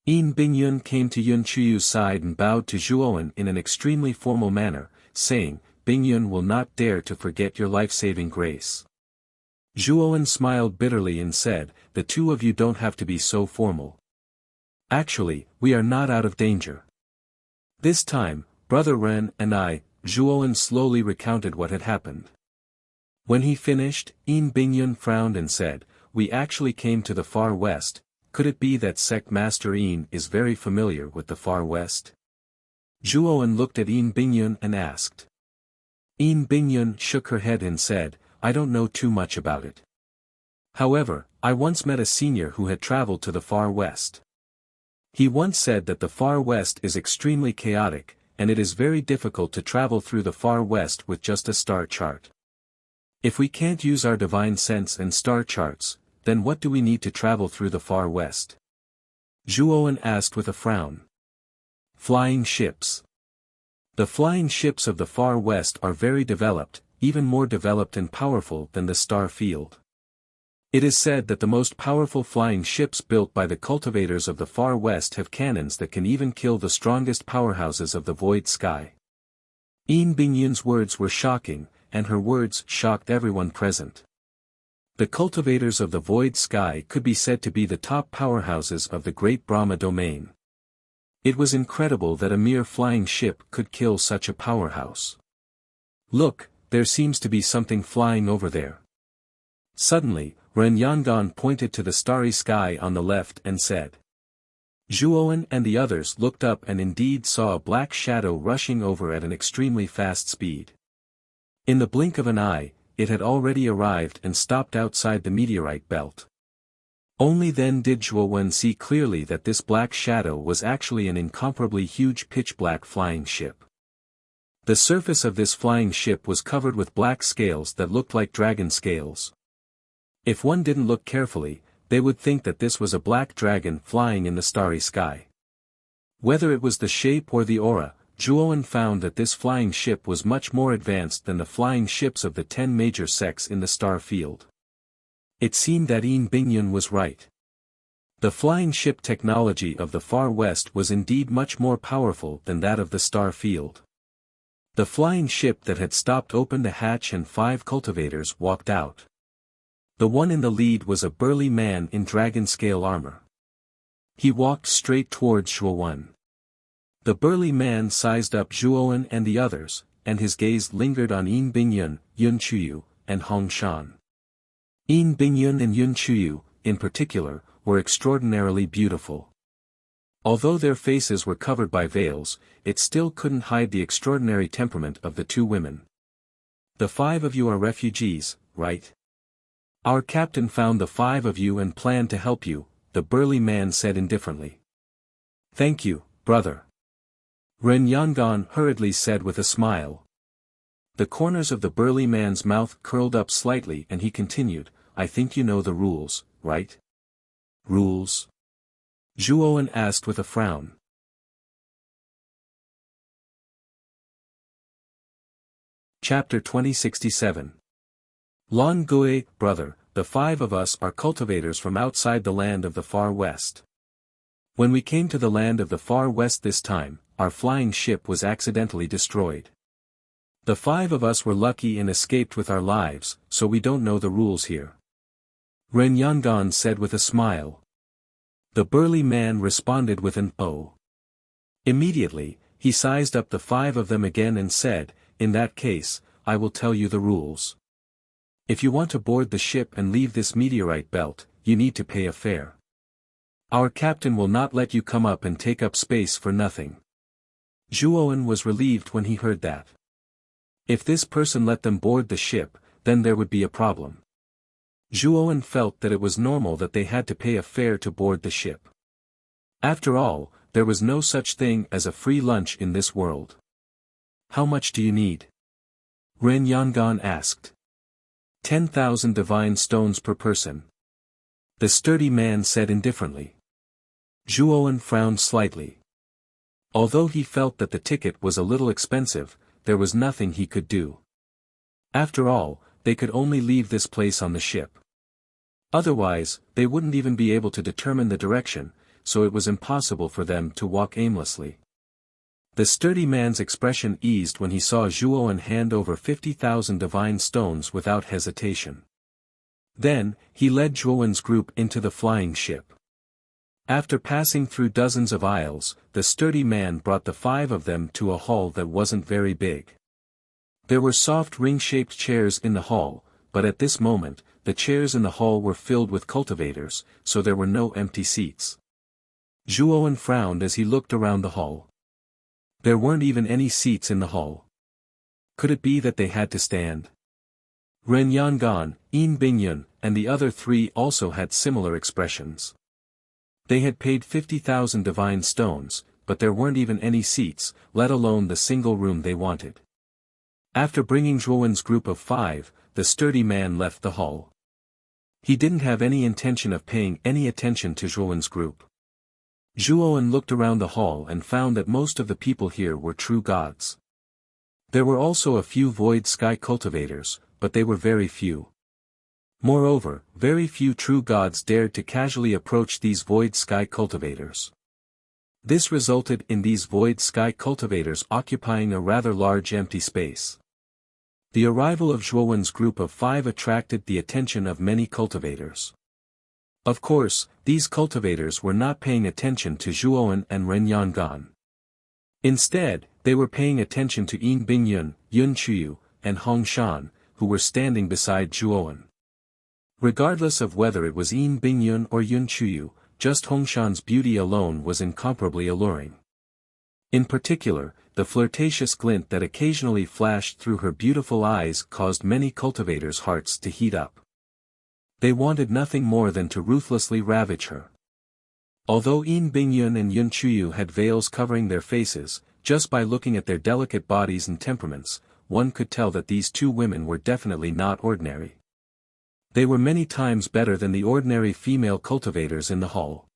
Yin Bingyun came to Yun Chuyu's side and bowed to Zhuowen in an extremely formal manner, saying, Bingyun will not dare to forget your life-saving grace. Zhuowen smiled bitterly and said, the two of you don't have to be so formal. Actually, we are not out of danger. This time, Brother Ren and I, Zhuowen slowly recounted what had happened. When he finished, Yin Bingyun frowned and said, we actually came to the Far West. Could it be that Sect Master Yin is very familiar with the Far West? Zhuowen looked at Yin Bingyun and asked. Yin Bingyun shook her head and said, I don't know too much about it. However, I once met a senior who had traveled to the Far West. He once said that the Far West is extremely chaotic, and it is very difficult to travel through the Far West with just a star chart. If we can't use our divine sense and star charts, then what do we need to travel through the Far West? Zhuowen asked with a frown. Flying ships. The flying ships of the Far West are very developed, even more developed and powerful than the star field. It is said that the most powerful flying ships built by the cultivators of the Far West have cannons that can even kill the strongest powerhouses of the void sky. Yin Bingyun's words were shocking, and her words shocked everyone present. The cultivators of the void sky could be said to be the top powerhouses of the great Brahma domain. It was incredible that a mere flying ship could kill such a powerhouse. Look, there seems to be something flying over there. Suddenly, Ren Yangon pointed to the starry sky on the left and said. Zhuowen and the others looked up and indeed saw a black shadow rushing over at an extremely fast speed. In the blink of an eye, it had already arrived and stopped outside the meteorite belt. Only then did Zhuowen see clearly that this black shadow was actually an incomparably huge pitch-black flying ship. The surface of this flying ship was covered with black scales that looked like dragon scales. If one didn't look carefully, they would think that this was a black dragon flying in the starry sky. Whether it was the shape or the aura, Zhuowen found that this flying ship was much more advanced than the flying ships of the 10 major sects in the star field. It seemed that Yin Bingyun was right. The flying ship technology of the Far West was indeed much more powerful than that of the star field. The flying ship that had stopped opened a hatch and 5 cultivators walked out. The one in the lead was a burly man in dragon scale armor. He walked straight towards Zhuowen. The burly man sized up Zhuowen and the others, and his gaze lingered on Yin Bingyun, Yun Chuyu, and Hong Shan. Yin Bingyun and Yun Chuyu, in particular, were extraordinarily beautiful. Although their faces were covered by veils, it still couldn't hide the extraordinary temperament of the two women. The 5 of you are refugees, right? Our captain found the 5 of you and planned to help you, the burly man said indifferently. Thank you, brother. Ren Yangon hurriedly said with a smile. The corners of the burly man's mouth curled up slightly and he continued, I think you know the rules, right? Rules? Zhuowen asked with a frown. Chapter 2067. Lan Gui, brother, the 5 of us are cultivators from outside the land of the Far West. When we came to the land of the Far West this time, our flying ship was accidentally destroyed. The 5 of us were lucky and escaped with our lives, so we don't know the rules here. Ren Yangon said with a smile. The burly man responded with an "oh." Immediately, he sized up the 5 of them again and said, in that case, I will tell you the rules. If you want to board the ship and leave this meteorite belt, you need to pay a fare. Our captain will not let you come up and take up space for nothing. Zhuowen was relieved when he heard that. If this person let them board the ship, then there would be a problem. Zhuowen felt that it was normal that they had to pay a fare to board the ship. After all, there was no such thing as a free lunch in this world. "How much do you need?" Ren Yangan asked. 10,000 divine stones per person. The sturdy man said indifferently. Zhuowen frowned slightly. Although he felt that the ticket was a little expensive, there was nothing he could do. After all, they could only leave this place on the ship. Otherwise, they wouldn't even be able to determine the direction, so it was impossible for them to walk aimlessly. The sturdy man's expression eased when he saw Zhuowen hand over 50,000 divine stones without hesitation. Then, he led Zhuowen's group into the flying ship. After passing through dozens of aisles, the sturdy man brought the 5 of them to a hall that wasn't very big. There were soft ring-shaped chairs in the hall, but at this moment, the chairs in the hall were filled with cultivators, so there were no empty seats. Zhuowen frowned as he looked around the hall. There weren't even any seats in the hall. Could it be that they had to stand? Ren Yangan, Yin Bingyun, and the other 3 also had similar expressions. They had paid 50,000 divine stones, but there weren't even any seats, let alone the single room they wanted. After bringing Zhuowen's group of 5, the sturdy man left the hall. He didn't have any intention of paying any attention to Zhuowen's group. Zhuowen looked around the hall and found that most of the people here were true gods. There were also a few void sky cultivators, but they were very few. Moreover, very few true gods dared to casually approach these void sky cultivators. This resulted in these void sky cultivators occupying a rather large empty space. The arrival of Zhuowen's group of 5 attracted the attention of many cultivators. Of course, these cultivators were not paying attention to Zhuowen and Ren Yangan. Instead, they were paying attention to Yin Bingyun, Yun Chuyu, and Hong Shan, who were standing beside Zhuowen. Regardless of whether it was Yin Bingyun or Yun Chuyu, just Hongshan's beauty alone was incomparably alluring. In particular, the flirtatious glint that occasionally flashed through her beautiful eyes caused many cultivators' hearts to heat up. They wanted nothing more than to ruthlessly ravage her. Although Yin Bingyun and Yun Chuyu had veils covering their faces, just by looking at their delicate bodies and temperaments, one could tell that these 2 women were definitely not ordinary. They were many times better than the ordinary female cultivators in the hall.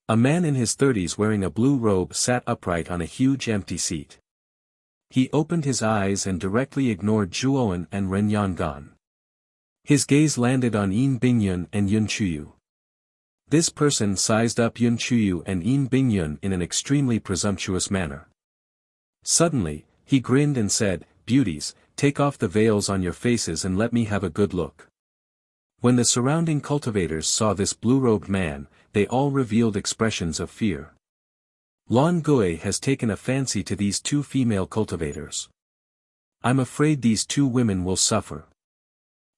A man in his 30s wearing a blue robe sat upright on a huge empty seat. He opened his eyes and directly ignored Zhuowen and Ren Yangan. His gaze landed on Yin Bingyun and Yun Chuyu. This person sized up Yun Chuyu and Yin Bingyun in an extremely presumptuous manner. Suddenly, he grinned and said, "Beauties, take off the veils on your faces and let me have a good look." When the surrounding cultivators saw this blue-robed man, they all revealed expressions of fear. Lan Gui has taken a fancy to these 2 female cultivators. I'm afraid these 2 women will suffer.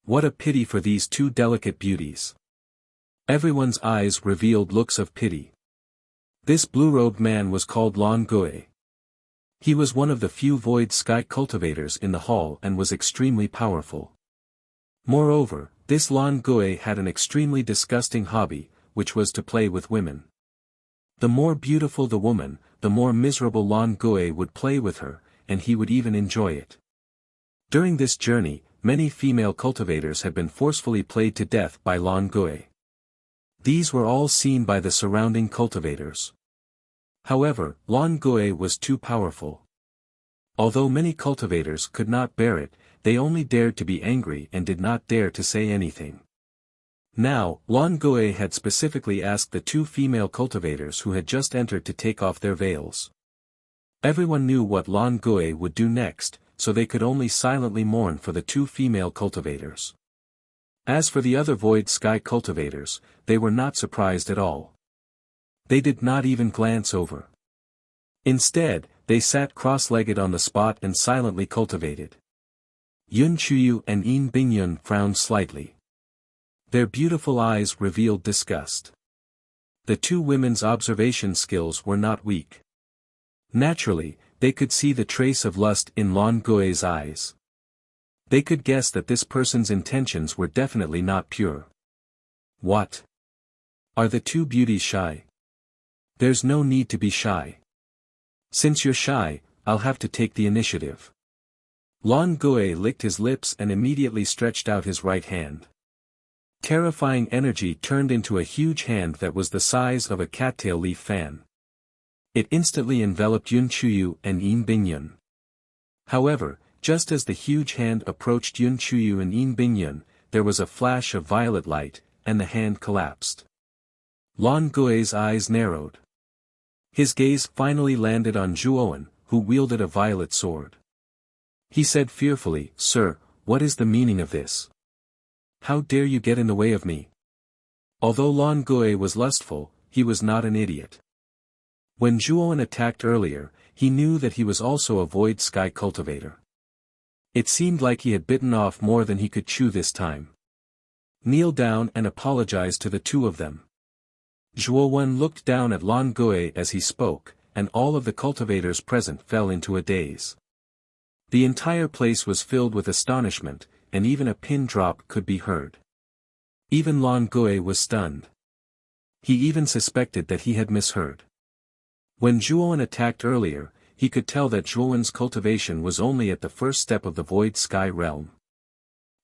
What a pity for these 2 delicate beauties. Everyone's eyes revealed looks of pity. This blue-robed man was called Lan Gui. He was one of the few void sky cultivators in the hall and was extremely powerful. Moreover, this Lan Gui had an extremely disgusting hobby, which was to play with women. The more beautiful the woman, the more miserable Lan Gui would play with her, and he would even enjoy it. During this journey, many female cultivators had been forcefully played to death by Lan Gui. These were all seen by the surrounding cultivators. However, Lan Gui was too powerful. Although many cultivators could not bear it, they only dared to be angry and did not dare to say anything. Now, Lan Gui had specifically asked the 2 female cultivators who had just entered to take off their veils. Everyone knew what Lan Gui would do next, so they could only silently mourn for the 2 female cultivators. As for the other void sky cultivators, they were not surprised at all. They did not even glance over. Instead, they sat cross-legged on the spot and silently cultivated. Yun Chuyu and Yin Bingyun frowned slightly. Their beautiful eyes revealed disgust. The 2 women's observation skills were not weak. Naturally, they could see the trace of lust in Lan Gui's eyes. They could guess that this person's intentions were definitely not pure. What? Are the two beauties shy? There's no need to be shy. Since you're shy, I'll have to take the initiative. Lan Gui licked his lips and immediately stretched out his right hand. Terrifying energy turned into a huge hand that was the size of a cattail leaf fan. It instantly enveloped Yun Chuyu and Yin Bingyun. However, just as the huge hand approached Yun Chuyu and Yin Bingyun, there was a flash of violet light, and the hand collapsed. Lan Gui's eyes narrowed. His gaze finally landed on Zhuowen, who wielded a violet sword. He said fearfully, "Sir, what is the meaning of this? How dare you get in the way of me?" Although Lan Gui was lustful, he was not an idiot. When Zhuowen attacked earlier, he knew that he was also a void sky cultivator. It seemed like he had bitten off more than he could chew this time. Kneel down and apologize to the two of them. Zhuowen looked down at Lan Gui as he spoke, and all of the cultivators present fell into a daze. The entire place was filled with astonishment, and even a pin drop could be heard. Even Lan Gui was stunned. He even suspected that he had misheard. When Zhuowen attacked earlier, he could tell that Zhuowen's cultivation was only at the first step of the void sky realm.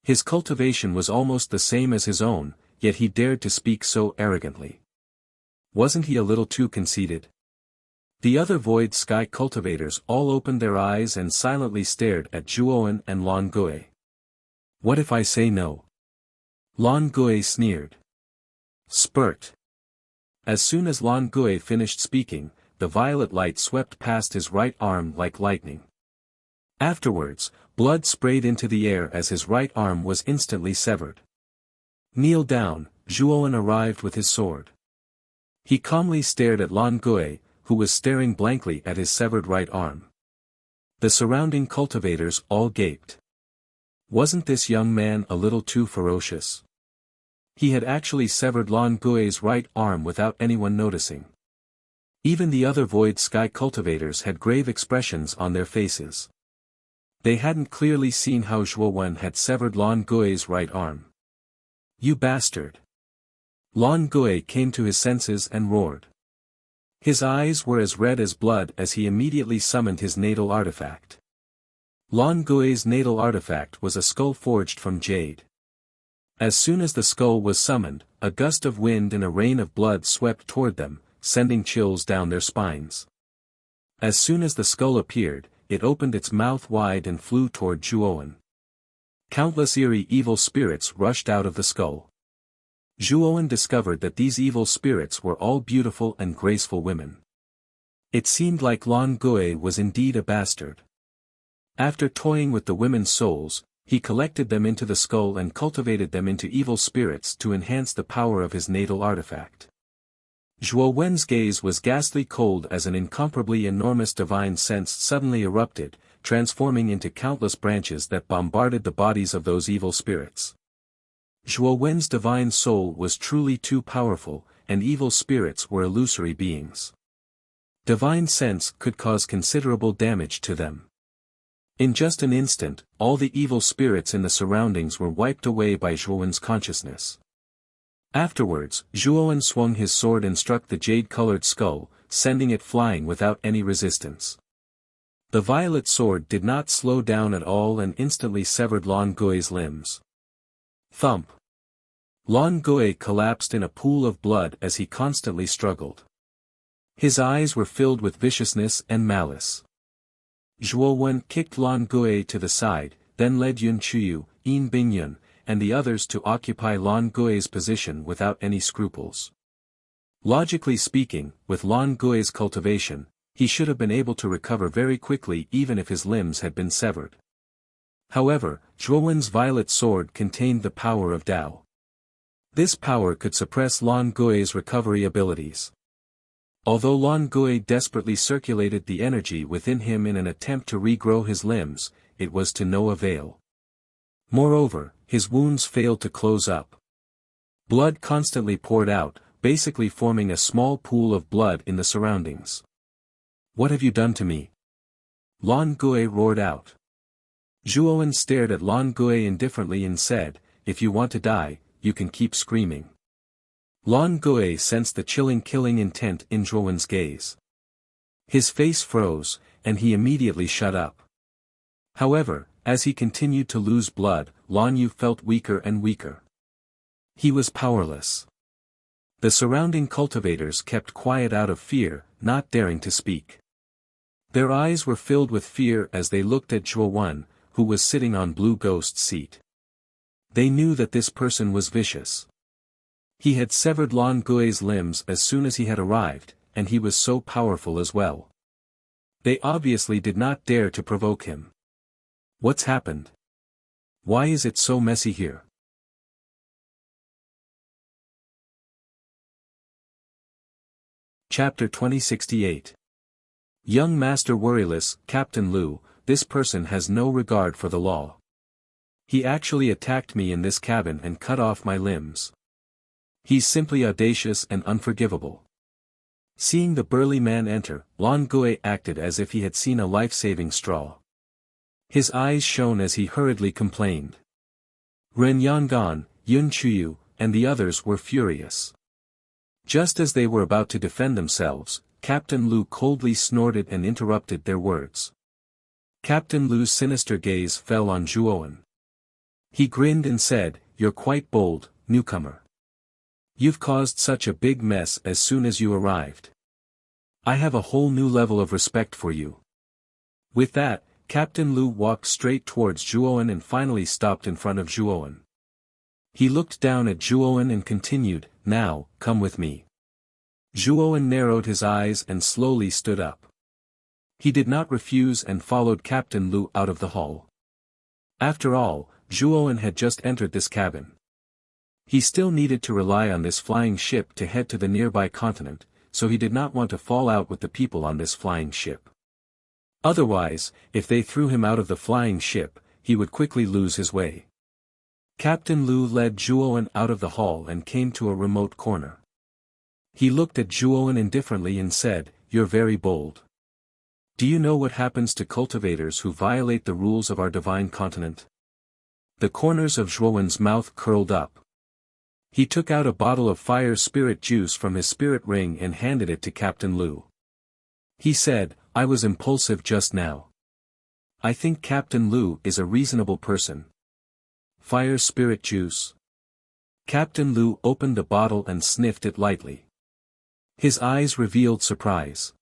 His cultivation was almost the same as his own, yet he dared to speak so arrogantly. Wasn't he a little too conceited? The other void sky cultivators all opened their eyes and silently stared at Zhuowen and Lan Gui. What if I say no? Lan Gui sneered. Spurt. As soon as Lan Gui finished speaking, the violet light swept past his right arm like lightning. Afterwards, blood sprayed into the air as his right arm was instantly severed. Kneel down, Zhuowen arrived with his sword. He calmly stared at Lan Gui, who was staring blankly at his severed right arm. The surrounding cultivators all gaped. Wasn't this young man a little too ferocious? He had actually severed Lan Gui's right arm without anyone noticing. Even the other void sky cultivators had grave expressions on their faces. They hadn't clearly seen how Zhuowen had severed Lan Gui's right arm. You bastard! Lan Gui came to his senses and roared. His eyes were as red as blood as he immediately summoned his natal artifact. Lan Gui's natal artifact was a skull forged from jade. As soon as the skull was summoned, a gust of wind and a rain of blood swept toward them, sending chills down their spines. As soon as the skull appeared, it opened its mouth wide and flew toward Zhuowen. Countless eerie evil spirits rushed out of the skull. Zhuowen discovered that these evil spirits were all beautiful and graceful women. It seemed like Lan Gui was indeed a bastard. After toying with the women's souls, he collected them into the skull and cultivated them into evil spirits to enhance the power of his natal artifact. Zhuowen's gaze was ghastly cold as an incomparably enormous divine sense suddenly erupted, transforming into countless branches that bombarded the bodies of those evil spirits. Zhuowen's divine soul was truly too powerful, and evil spirits were illusory beings. Divine sense could cause considerable damage to them. In just an instant, all the evil spirits in the surroundings were wiped away by Zhuowen's consciousness. Afterwards, Zhuowen swung his sword and struck the jade-colored skull, sending it flying without any resistance. The violet sword did not slow down at all and instantly severed Lan Gui's limbs. Thump! Lan Gui collapsed in a pool of blood as he constantly struggled. His eyes were filled with viciousness and malice. Zhuowen kicked Lan Gui to the side, then led Yun Chuyu, Yin Bingyun, and the others to occupy Lan Gui's position without any scruples. Logically speaking, with Lan Gui's cultivation, he should have been able to recover very quickly even if his limbs had been severed. However, Zhuowen's violet sword contained the power of Tao. This power could suppress Lan Gui's recovery abilities. Although Lan Gui desperately circulated the energy within him in an attempt to regrow his limbs, it was to no avail. Moreover, his wounds failed to close up. Blood constantly poured out, basically forming a small pool of blood in the surroundings. What have you done to me? Lan Gui roared out. Zhuowen stared at Lan Gui indifferently and said, if you want to die, you can keep screaming. Lan Gui sensed the chilling killing intent in Zhuowen's gaze. His face froze, and he immediately shut up. However, as he continued to lose blood, Lan Yu felt weaker and weaker. He was powerless. The surrounding cultivators kept quiet out of fear, not daring to speak. Their eyes were filled with fear as they looked at Zhuowen, who was sitting on Blue Ghost's seat. They knew that this person was vicious. He had severed Lan Gui's limbs as soon as he had arrived, and he was so powerful as well. They obviously did not dare to provoke him. What's happened? Why is it so messy here? Chapter 2068. Young Master Worryless, Captain Lu, this person has no regard for the law. He actually attacked me in this cabin and cut off my limbs. He's simply audacious and unforgivable. Seeing the burly man enter, Lan Gui acted as if he had seen a life-saving straw. His eyes shone as he hurriedly complained. Ren Yangan, Yun Chuyu, and the others were furious. Just as they were about to defend themselves, Captain Lu coldly snorted and interrupted their words. Captain Lu's sinister gaze fell on Zhuowen. He grinned and said, "You're quite bold, newcomer. You've caused such a big mess as soon as you arrived. I have a whole new level of respect for you." With that, Captain Lu walked straight towards Zhuowen and finally stopped in front of Zhuowen. He looked down at Zhuowen and continued, "Now, come with me." Zhuowen narrowed his eyes and slowly stood up. He did not refuse and followed Captain Lu out of the hall. After all, Zhuowen had just entered this cabin. He still needed to rely on this flying ship to head to the nearby continent, so he did not want to fall out with the people on this flying ship. Otherwise, if they threw him out of the flying ship, he would quickly lose his way. Captain Lu led Zhuowen out of the hall and came to a remote corner. He looked at Zhuowen indifferently and said, "You're very bold. Do you know what happens to cultivators who violate the rules of our divine continent?" The corners of Zhuowen's mouth curled up. He took out a bottle of fire spirit juice from his spirit ring and handed it to Captain Lu. He said, "I was impulsive just now. I think Captain Lu is a reasonable person." Fire spirit juice. Captain Lu opened the bottle and sniffed it lightly. His eyes revealed surprise.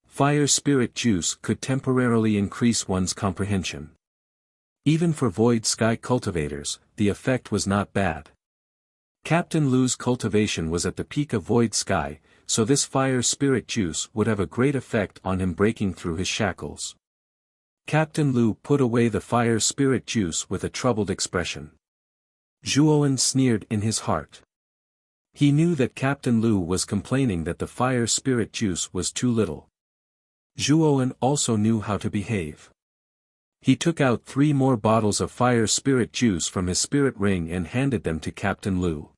Fire spirit juice could temporarily increase one's comprehension. Even for void sky cultivators, the effect was not bad. Captain Lu's cultivation was at the peak of void sky, so this fire spirit juice would have a great effect on him breaking through his shackles. Captain Lu put away the fire spirit juice with a troubled expression. Zhuowen sneered in his heart. He knew that Captain Lu was complaining that the fire spirit juice was too little. Zhuowen also knew how to behave. He took out 3 more bottles of fire spirit juice from his spirit ring and handed them to Captain Lu.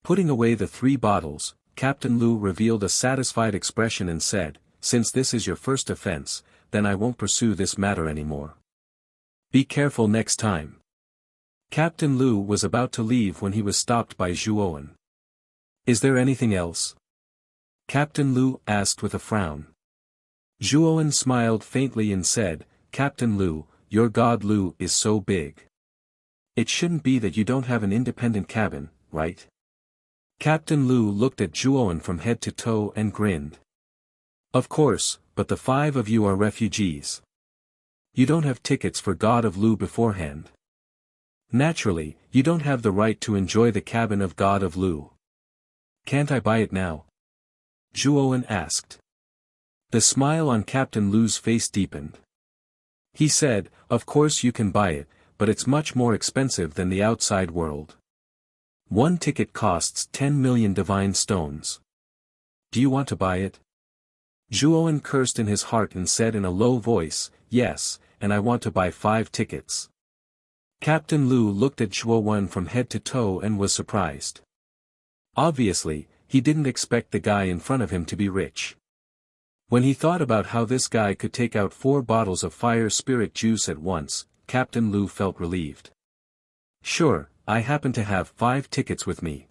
Putting away the 3 bottles, Captain Lu revealed a satisfied expression and said, "Since this is your first offense, then I won't pursue this matter anymore. Be careful next time." Captain Lu was about to leave when he was stopped by Zhuowen. "Is there anything else?" Captain Lu asked with a frown. Zhuowen smiled faintly and said, "Captain Lu, your god Lu is so big. It shouldn't be that you don't have an independent cabin, right?" Captain Lu looked at Zhuowen from head to toe and grinned. "Of course, but the 5 of you are refugees. You don't have tickets for God of Lu beforehand. Naturally, you don't have the right to enjoy the cabin of God of Lu. Can't I buy it now?" Zhuowen asked. The smile on Captain Lu's face deepened. He said, "Of course you can buy it, but it's much more expensive than the outside world. 1 ticket costs 10 million divine stones. Do you want to buy it?" Zhuowen cursed in his heart and said in a low voice, "Yes, and I want to buy 5 tickets. Captain Lu looked at Zhuowen from head to toe and was surprised. Obviously, he didn't expect the guy in front of him to be rich. When he thought about how this guy could take out 4 bottles of fire spirit juice at once, Captain Lu felt relieved. Sure, I happen to have 5 tickets with me.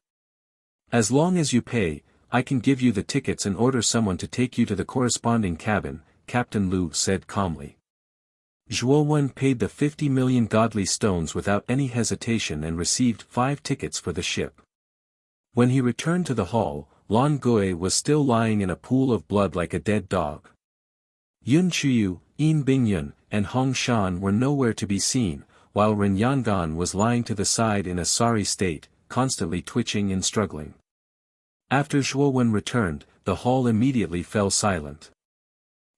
As long as you pay, I can give you the tickets and order someone to take you to the corresponding cabin, Captain Lu said calmly. Zhuo Wen paid the 50 million godly stones without any hesitation and received 5 tickets for the ship. When he returned to the hall, Lan Gui was still lying in a pool of blood like a dead dog. Yun Chuyu, Yin Bingyun, and Hong Shan were nowhere to be seen, while Ren Yangan was lying to the side in a sorry state, constantly twitching and struggling. After Zhuo Wen returned, the hall immediately fell silent.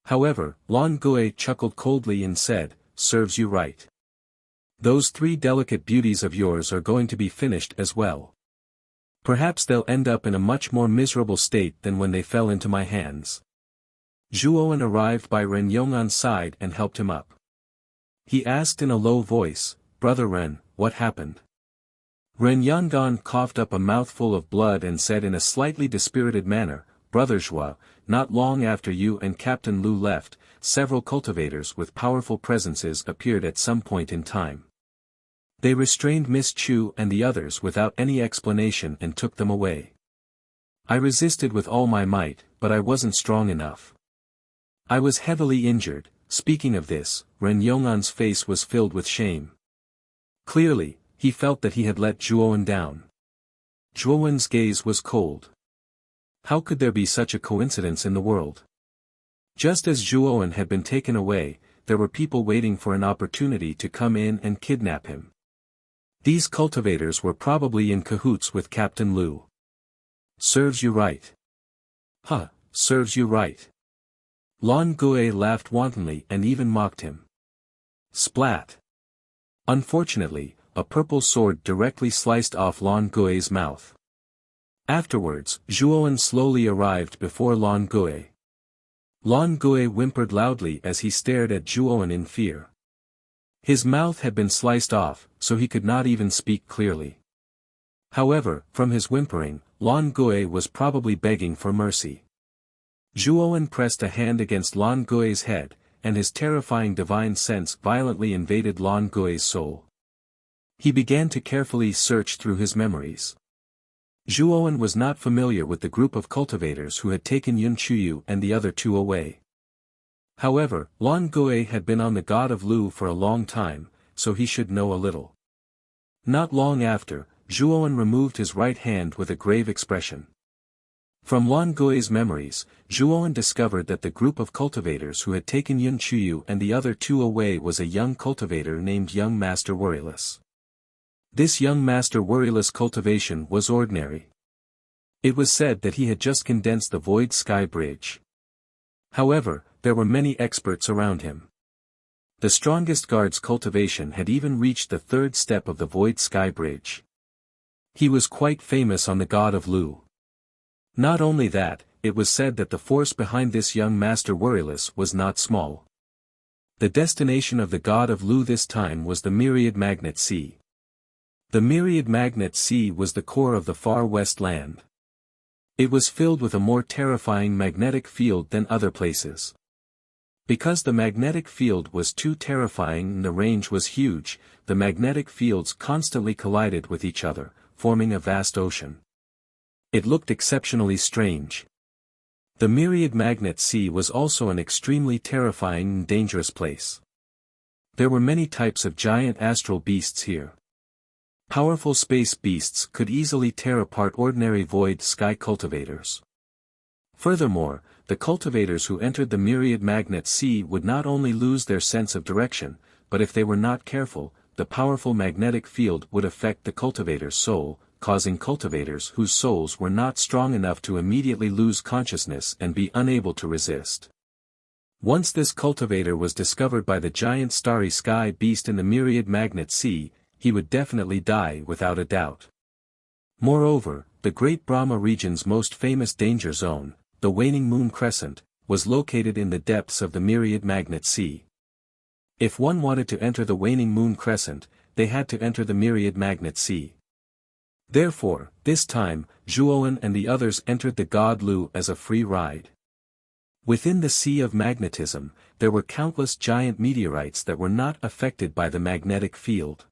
However, Lan Gui chuckled coldly and said, "Serves you right. Those 3 delicate beauties of yours are going to be finished as well. Perhaps they'll end up in a much more miserable state than when they fell into my hands." Zhuo Wen arrived by Ren Yong'an's side and helped him up. He asked in a low voice, "Brother Ren, what happened?" Ren Yangan coughed up a mouthful of blood and said in a slightly dispirited manner, "Brother Zhua, not long after you and Captain Lu left, several cultivators with powerful presences appeared at some point in time. They restrained Miss Chu and the others without any explanation and took them away. I resisted with all my might, but I wasn't strong enough. I was heavily injured." Speaking of this, Ren Yong'an's face was filled with shame. Clearly, he felt that he had let Zhuo Wen down. Zhuo Wen's gaze was cold. How could there be such a coincidence in the world? Just as Zhuo Wen had been taken away, there were people waiting for an opportunity to come in and kidnap him. These cultivators were probably in cahoots with Captain Lu. Serves you right. Huh, serves you right. Lan Gui laughed wantonly and even mocked him. Splat. Unfortunately, a purple sword directly sliced off Lan Gui's mouth. Afterwards, Zhuo Wen slowly arrived before Lan Gui. Lan Gui whimpered loudly as he stared at Zhuo Wen in fear. His mouth had been sliced off, so he could not even speak clearly. However, from his whimpering, Lan Gui was probably begging for mercy. Zhuo Wen pressed a hand against Lan Gui's head, and his terrifying divine sense violently invaded Lan Gui's soul. He began to carefully search through his memories. Zhuo Wen was not familiar with the group of cultivators who had taken Yun Chuyu and the other 2 away. However, Lan Gui had been on the god of Lu for a long time, so he should know a little. Not long after, Zhuo Wen removed his right hand with a grave expression. From Lan Gui's memories, Zhuo Wen discovered that the group of cultivators who had taken Yun Chuyu and the other 2 away was a young cultivator named Young Master Worryless. This Young Master Worryless cultivation was ordinary. It was said that he had just condensed the Void Sky Bridge. However, there were many experts around him. The strongest guard's cultivation had even reached the 3rd step of the Void Sky Bridge. He was quite famous on the god of Lu. Not only that, it was said that the force behind this Young Master Worryless was not small. The destination of the god of Lu this time was the Myriad Magnet Sea. The Myriad Magnet Sea was the core of the far west land. It was filled with a more terrifying magnetic field than other places. Because the magnetic field was too terrifying and the range was huge, the magnetic fields constantly collided with each other, forming a vast ocean. It looked exceptionally strange. The Myriad Magnet Sea was also an extremely terrifying and dangerous place. There were many types of giant astral beasts here. Powerful space beasts could easily tear apart ordinary void sky cultivators. Furthermore, the cultivators who entered the Myriad Magnet Sea would not only lose their sense of direction, but if they were not careful, the powerful magnetic field would affect the cultivator's soul, causing cultivators whose souls were not strong enough to immediately lose consciousness and be unable to resist. Once this cultivator was discovered by the giant starry sky beast in the Myriad Magnet Sea, he would definitely die without a doubt. Moreover, the Great Brahma region's most famous danger zone, the Waning Moon Crescent, was located in the depths of the Myriad Magnet Sea. If one wanted to enter the Waning Moon Crescent, they had to enter the Myriad Magnet Sea. Therefore, this time, Zhuo Wen and the others entered the god Lu as a free ride. Within the Sea of Magnetism, there were countless giant meteorites that were not affected by the magnetic field.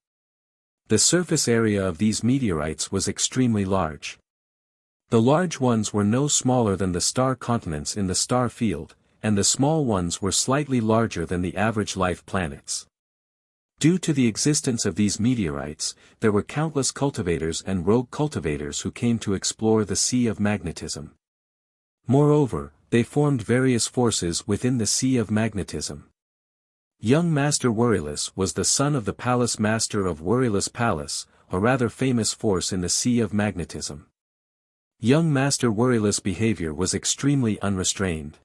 The surface area of these meteorites was extremely large. The large ones were no smaller than the star continents in the star field, and the small ones were slightly larger than the average life planets. Due to the existence of these meteorites, there were countless cultivators and rogue cultivators who came to explore the Sea of Magnetism. Moreover, they formed various forces within the Sea of Magnetism. Young Master Worryless was the son of the Palace Master of Worryless Palace, a rather famous force in the Sea of Magnetism. Young Master Worryless' behavior was extremely unrestrained.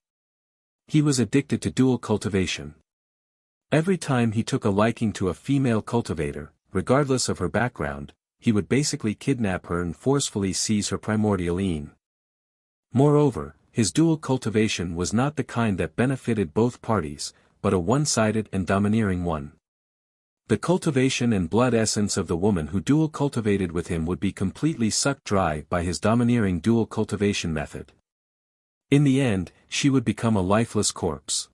He was addicted to dual cultivation. Every time he took a liking to a female cultivator, regardless of her background, he would basically kidnap her and forcefully seize her primordial een. Moreover, his dual cultivation was not the kind that benefited both parties, but a one-sided and domineering one. The cultivation and blood essence of the woman who dual cultivated with him would be completely sucked dry by his domineering dual cultivation method. In the end, she would become a lifeless corpse.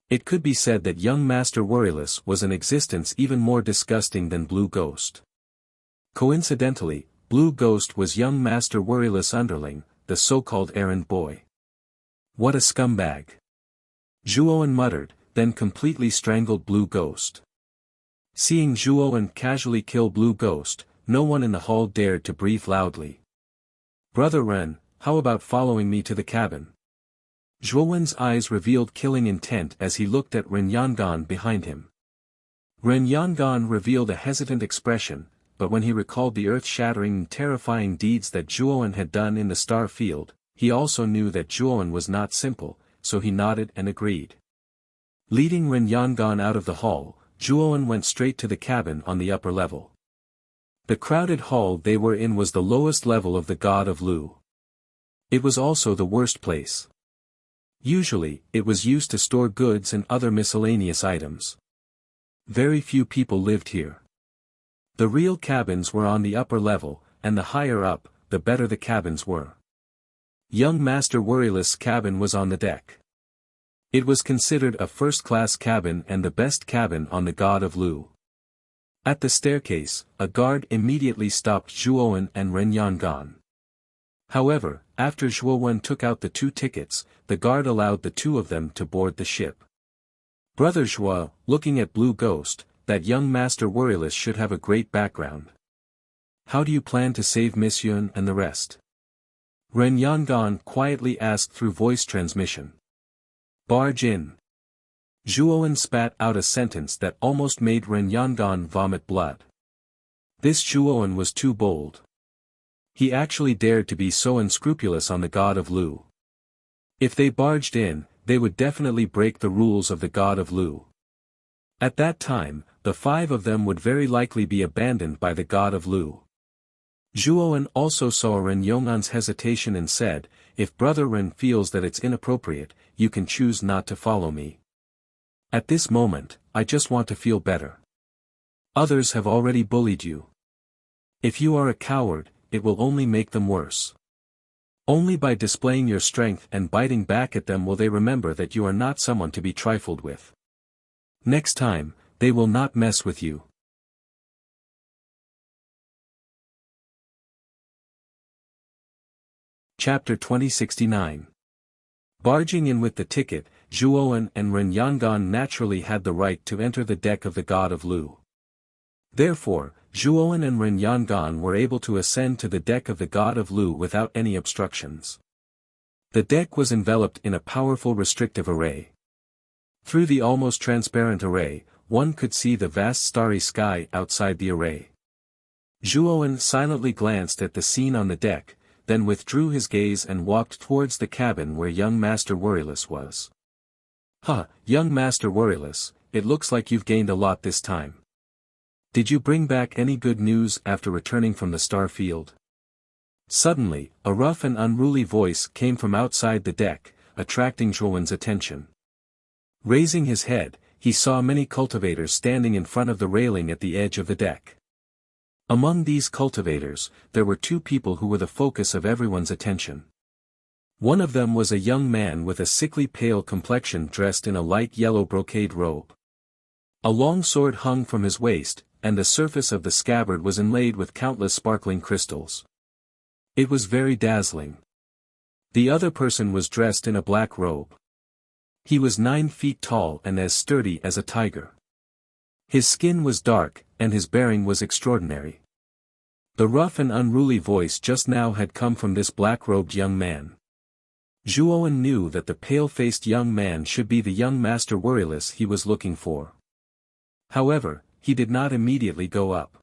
It could be said that young Master Worryless was an existence even more disgusting than Blue Ghost. Coincidentally, Blue Ghost was young Master Worryless' underling, the so-called errand boy. What a scumbag! Zhuowen muttered, then completely strangled Blue Ghost. Seeing Zhuowen casually kill Blue Ghost, no one in the hall dared to breathe loudly. Brother Ren, how about following me to the cabin? Zhuowen's eyes revealed killing intent as he looked at Ren Yangan behind him. Ren Yangan revealed a hesitant expression, but when he recalled the earth-shattering and terrifying deeds that Zhuowen had done in the star field, he also knew that Zhuowen was not simple, so he nodded and agreed. Leading Ren Yangan out of the hall, Zhuowen went straight to the cabin on the upper level. The crowded hall they were in was the lowest level of the God of Lu. It was also the worst place. Usually, it was used to store goods and other miscellaneous items. Very few people lived here. The real cabins were on the upper level, and the higher up, the better the cabins were. Young Master Worryless' cabin was on the deck. It was considered a first-class cabin and the best cabin on the God of Lu. At the staircase, a guard immediately stopped Zhuowen and Ren Yangan. However, after Zhuowen took out the 2 tickets, the guard allowed the 2 of them to board the ship. Brother Zhuo, looking at Blue Ghost, that young Master Worryless should have a great background. How do you plan to save Miss Yun and the rest? Ren Yangan quietly asked through voice transmission. Barge in. Zhuowen spat out a sentence that almost made Ren Yangan vomit blood. This Zhuowen was too bold. He actually dared to be so unscrupulous on the God of Lu. If they barged in, they would definitely break the rules of the God of Lu. At that time, the 5 of them would very likely be abandoned by the God of Lu. Zhuowen also saw Ren Yong'an's hesitation and said, if Brother Ren feels that it's inappropriate, you can choose not to follow me. At this moment, I just want to feel better. Others have already bullied you. If you are a coward, it will only make them worse. Only by displaying your strength and biting back at them will they remember that you are not someone to be trifled with. Next time, they will not mess with you. Chapter 2069. Barging in with the ticket, Zhuowen and Ren Yangan naturally had the right to enter the deck of the God of Lu. Therefore, Zhuowen and Ren Yangan were able to ascend to the deck of the God of Lu without any obstructions. The deck was enveloped in a powerful restrictive array. Through the almost transparent array, one could see the vast starry sky outside the array. Zhuowen silently glanced at the scene on the deck, then withdrew his gaze and walked towards the cabin where young Master Worryless was. Young Master Worryless, it looks like you've gained a lot this time. Did you bring back any good news after returning from the star field? Suddenly, a rough and unruly voice came from outside the deck, attracting Zhuowen's attention. Raising his head, he saw many cultivators standing in front of the railing at the edge of the deck. Among these cultivators, there were 2 people who were the focus of everyone's attention. One of them was a young man with a sickly pale complexion dressed in a light yellow brocade robe. A long sword hung from his waist, and the surface of the scabbard was inlaid with countless sparkling crystals. It was very dazzling. The other person was dressed in a black robe. He was 9 feet tall and as sturdy as a tiger. His skin was dark, and his bearing was extraordinary. The rough and unruly voice just now had come from this black-robed young man. Zhuowen knew that the pale-faced young man should be the young Master Worryless he was looking for. However, he did not immediately go up.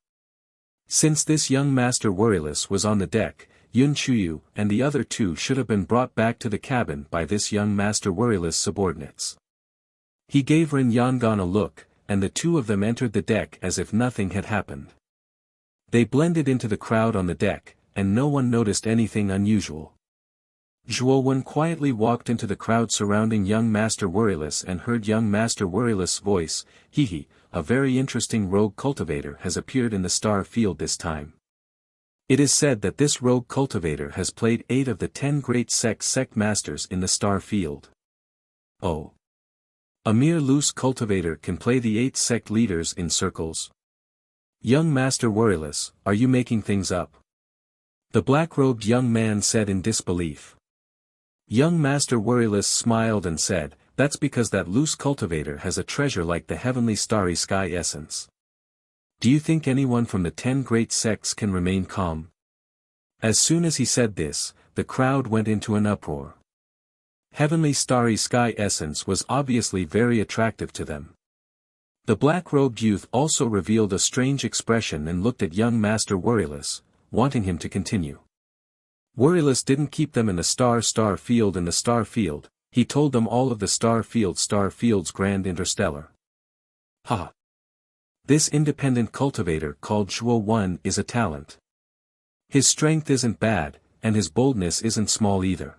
Since this young Master Worryless was on the deck, Yun Chuyu and the other two should have been brought back to the cabin by this young Master Worryless subordinates. He gave Ren Yangon a look, and the two of them entered the deck as if nothing had happened. They blended into the crowd on the deck, and no one noticed anything unusual. Zhuowen quietly walked into the crowd surrounding young Master Worryless and heard young Master Worryless' voice, "Hee, a very interesting rogue cultivator has appeared in the star field this time. It is said that this rogue cultivator has played 8 of the 10 great sect masters in the star field." Oh. A mere loose cultivator can play the 8 sect leaders in circles? Young Master Worryless, are you making things up? The black-robed young man said in disbelief. Young Master Worryless smiled and said, "That's because that loose cultivator has a treasure like the heavenly starry sky essence. Do you think anyone from the 10 great sects can remain calm?" As soon as he said this, the crowd went into an uproar. Heavenly starry sky essence was obviously very attractive to them. The black-robed youth also revealed a strange expression and looked at young Master Worryless, wanting him to continue. Worryless didn't keep them in the star field and the star field, he told them all of the star field's grand interstellar. Ha! This independent cultivator called Zhuo is a talent. His strength isn't bad, and his boldness isn't small either.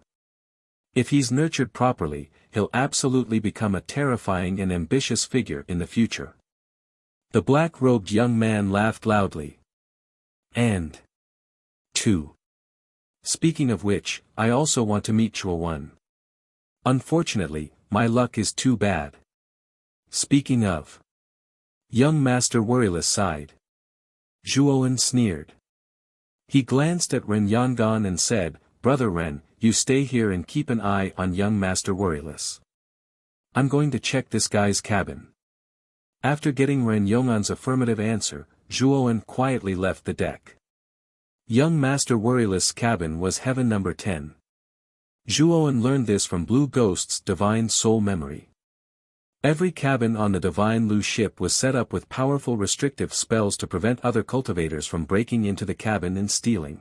If he's nurtured properly, he'll absolutely become a terrifying and ambitious figure in the future. The black-robed young man laughed loudly. And 2. Speaking of which, I also want to meet Zhuo. Unfortunately, my luck is too bad. Speaking of. Young Master Worryless sighed. Zhuo sneered. He glanced at Ren Yangon and said, "Brother Ren, you stay here and keep an eye on young Master Worryless. I'm going to check this guy's cabin." After getting Ren Yongan's affirmative answer, Zhuo quietly left the deck. Young Master Worryless' cabin was heaven number 10. Zhuo learned this from Blue Ghost's divine soul memory. Every cabin on the Divine Lu ship was set up with powerful restrictive spells to prevent other cultivators from breaking into the cabin and stealing.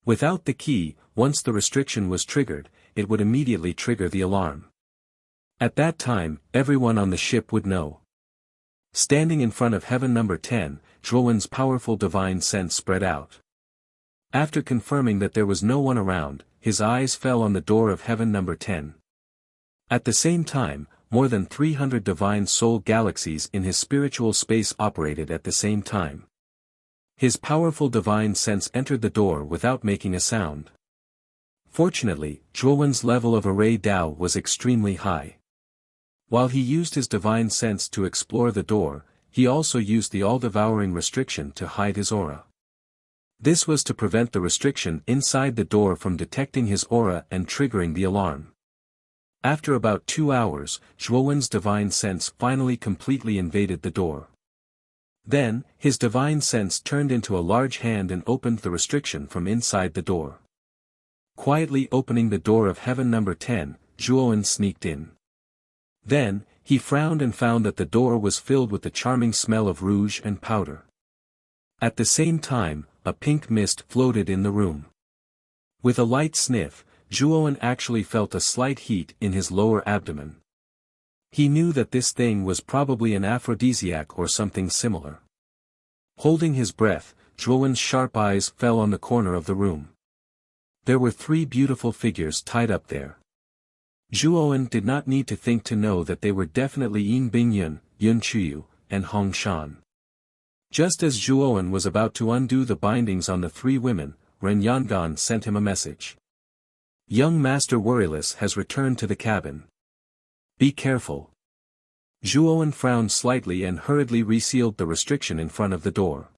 Without the key, once the restriction was triggered, it would immediately trigger the alarm. At that time, everyone on the ship would know. Standing in front of heaven number 10, Zhuowen's powerful divine sense spread out. After confirming that there was no one around, his eyes fell on the door of heaven number 10. At the same time, more than 300 divine soul galaxies in his spiritual space operated at the same time. His powerful divine sense entered the door without making a sound. Fortunately, Zhuowen's level of array Dao was extremely high. While he used his divine sense to explore the door, he also used the all-devouring restriction to hide his aura. This was to prevent the restriction inside the door from detecting his aura and triggering the alarm. After about 2 hours, Zhuowen's divine sense finally completely invaded the door. Then, his divine sense turned into a large hand and opened the restriction from inside the door. Quietly opening the door of heaven number 10, Zhuo sneaked in. Then, he frowned and found that the door was filled with the charming smell of rouge and powder. At the same time, a pink mist floated in the room. With a light sniff, Zhuo actually felt a slight heat in his lower abdomen. He knew that this thing was probably an aphrodisiac or something similar. Holding his breath, Zhuowen's sharp eyes fell on the corner of the room. There were 3 beautiful figures tied up there. Zhuo did not need to think to know that they were definitely Yin Bingyun, Yun Chuyu, and Hong Shan. Just as Zhuo was about to undo the bindings on the 3 women, Ren Yangon sent him a message. Young Master Worryless has returned to the cabin. Be careful. Zhuowen frowned slightly and hurriedly resealed the restriction in front of the door.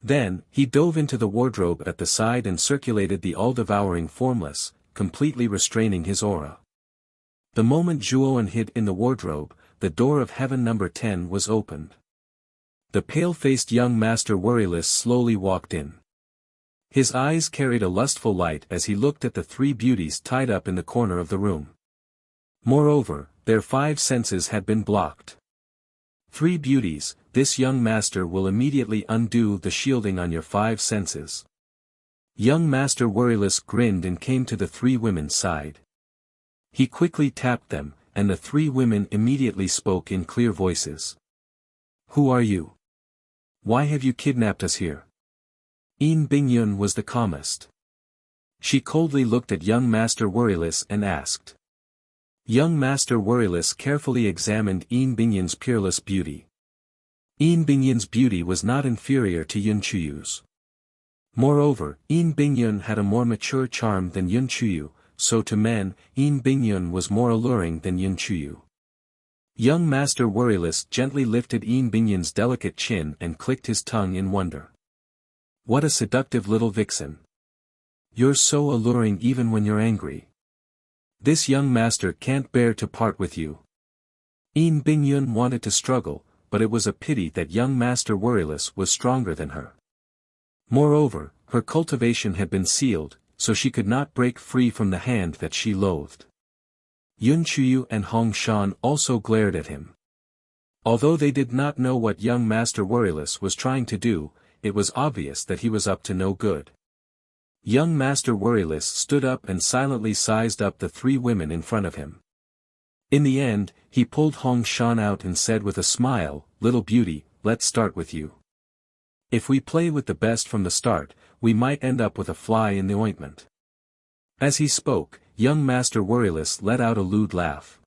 Then, he dove into the wardrobe at the side and circulated the all-devouring formless, completely restraining his aura. The moment Zhuowen hid in the wardrobe, the door of heaven number 10 was opened. The pale-faced young Master Worryless slowly walked in. His eyes carried a lustful light as he looked at the three beauties tied up in the corner of the room. Moreover, their 5 senses had been blocked. 3 beauties, this young master will immediately undo the shielding on your 5 senses. Young Master Worryless grinned and came to the 3 women's side. He quickly tapped them, and the 3 women immediately spoke in clear voices. Who are you? Why have you kidnapped us here? Yin Bingyun was the calmest. She coldly looked at young Master Worryless and asked. Young Master Worryless carefully examined Yin Bingyun's peerless beauty. Yin Bingyun's beauty was not inferior to Yun Chuyu's. Moreover, Yin Bingyun had a more mature charm than Yun Chuyu, so to men, Yin Bingyun was more alluring than Yun Chuyu. Young Master Worryless gently lifted Yin Bingyun's delicate chin and clicked his tongue in wonder. What a seductive little vixen. You're so alluring even when you're angry. This young master can't bear to part with you. Yin Bingyun wanted to struggle, but it was a pity that young Master Worryless was stronger than her. Moreover, her cultivation had been sealed, so she could not break free from the hand that she loathed. Yun Chuyu and Hong Shan also glared at him. Although they did not know what young Master Worryless was trying to do, it was obvious that he was up to no good. Young Master Worryless stood up and silently sized up the 3 women in front of him. In the end, he pulled Hong Shan out and said with a smile, "Little beauty, let's start with you. If we play with the best from the start, we might end up with a fly in the ointment." As he spoke, young Master Worryless let out a lewd laugh.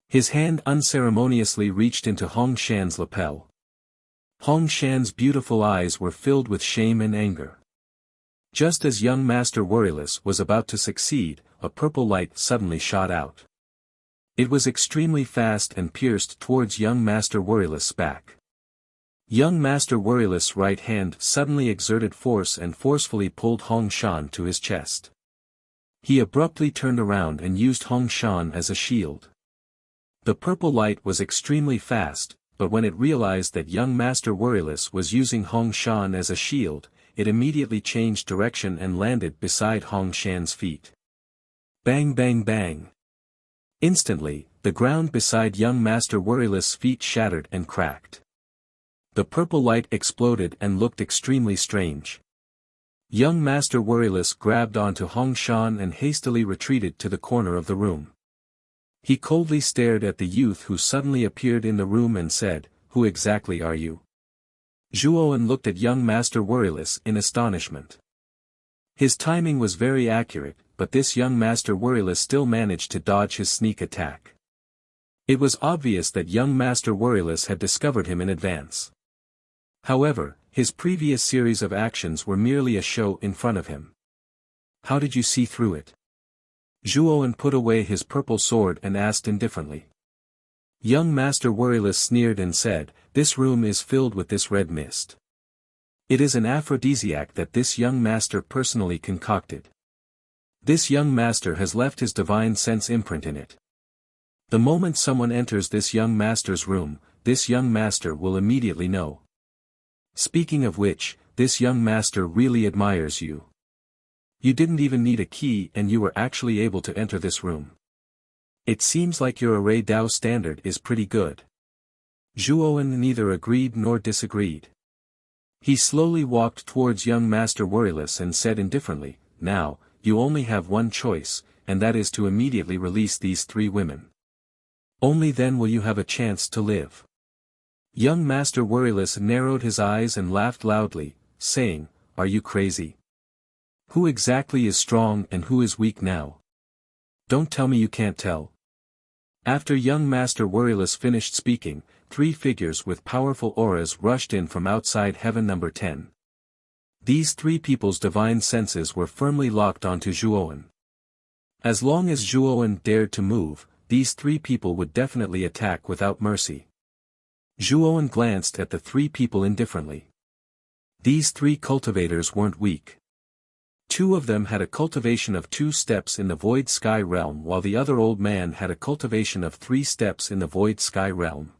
His hand unceremoniously reached into Hong Shan's lapel. Hong Shan's beautiful eyes were filled with shame and anger. Just as young Master Worryless was about to succeed, a purple light suddenly shot out. It was extremely fast and pierced towards young Master Worryless' back. Young Master Worryless' right hand suddenly exerted force and forcefully pulled Hong Shan to his chest. He abruptly turned around and used Hong Shan as a shield. The purple light was extremely fast, but when it realized that young Master Worryless was using Hong Shan as a shield, it immediately changed direction and landed beside Hong Shan's feet. Bang bang bang. Instantly, the ground beside young Master Worryless' feet shattered and cracked. The purple light exploded and looked extremely strange. Young Master Worryless grabbed onto Hong Shan and hastily retreated to the corner of the room. He coldly stared at the youth who suddenly appeared in the room and said, "Who exactly are you?" Zhuowen looked at young Master Worryless in astonishment. His timing was very accurate, but this young Master Worryless still managed to dodge his sneak attack. It was obvious that young Master Worryless had discovered him in advance. However, his previous series of actions were merely a show in front of him. How did you see through it? Zhuowen put away his purple sword and asked indifferently. Young Master Worryless sneered and said, "This room is filled with this red mist. It is an aphrodisiac that this young master personally concocted. This young master has left his divine sense imprint in it. The moment someone enters this young master's room, this young master will immediately know. Speaking of which, this young master really admires you. You didn't even need a key and you were actually able to enter this room. It seems like your array Dao standard is pretty good." Zhuowen neither agreed nor disagreed. He slowly walked towards young Master Worryless and said indifferently, "Now, you only have one choice, and that is to immediately release these 3 women. Only then will you have a chance to live." Young Master Worryless narrowed his eyes and laughed loudly, saying, "Are you crazy? Who exactly is strong and who is weak now? Don't tell me you can't tell." After young Master Worryless finished speaking, 3 figures with powerful auras rushed in from outside heaven number 10. These 3 people's divine senses were firmly locked onto Zhuowen. As long as Zhuowen dared to move, these three people would definitely attack without mercy. Zhuowen glanced at the three people indifferently. These three cultivators weren't weak. Two of them had a cultivation of 2 steps in the Void Sky Realm while the other old man had a cultivation of 3 steps in the Void Sky Realm.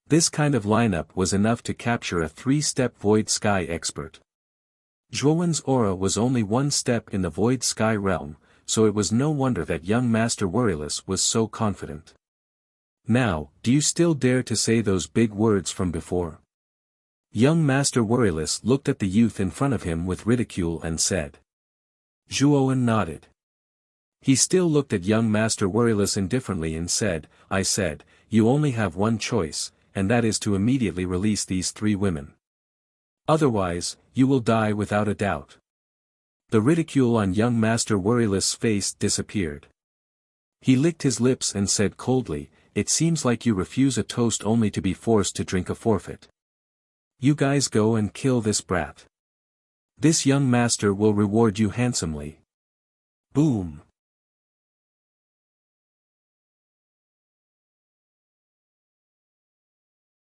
This kind of lineup was enough to capture a 3-step Void Sky expert. Zhuowen's aura was only 1 step in the Void Sky Realm, so it was no wonder that young Master Worryless was so confident. Now, do you still dare to say those big words from before? Young Master Worryless looked at the youth in front of him with ridicule and said. Zhuowen nodded. He still looked at young Master Worryless indifferently and said, I said, you only have one choice, and that is to immediately release these 3 women. Otherwise, you will die without a doubt. The ridicule on young Master Worryless' face disappeared. He licked his lips and said coldly, it seems like you refuse a toast only to be forced to drink a forfeit. You guys go and kill this brat. This young master will reward you handsomely. Boom.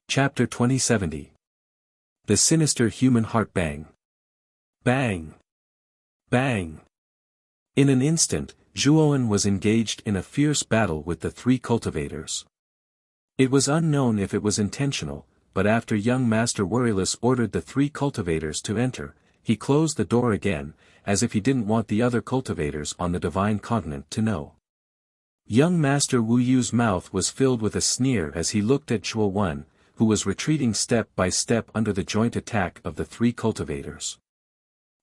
Chapter 2070. The Sinister Human Heart Bang. Bang. Bang. In an instant, Zhuowen was engaged in a fierce battle with the 3 cultivators. It was unknown if it was intentional, but after young Master Worryless ordered the 3 cultivators to enter, he closed the door again, as if he didn't want the other cultivators on the Divine Continent to know. Young Master Wu Yu's mouth was filled with a sneer as he looked at Zhuowen, who was retreating step by step under the joint attack of the 3 cultivators.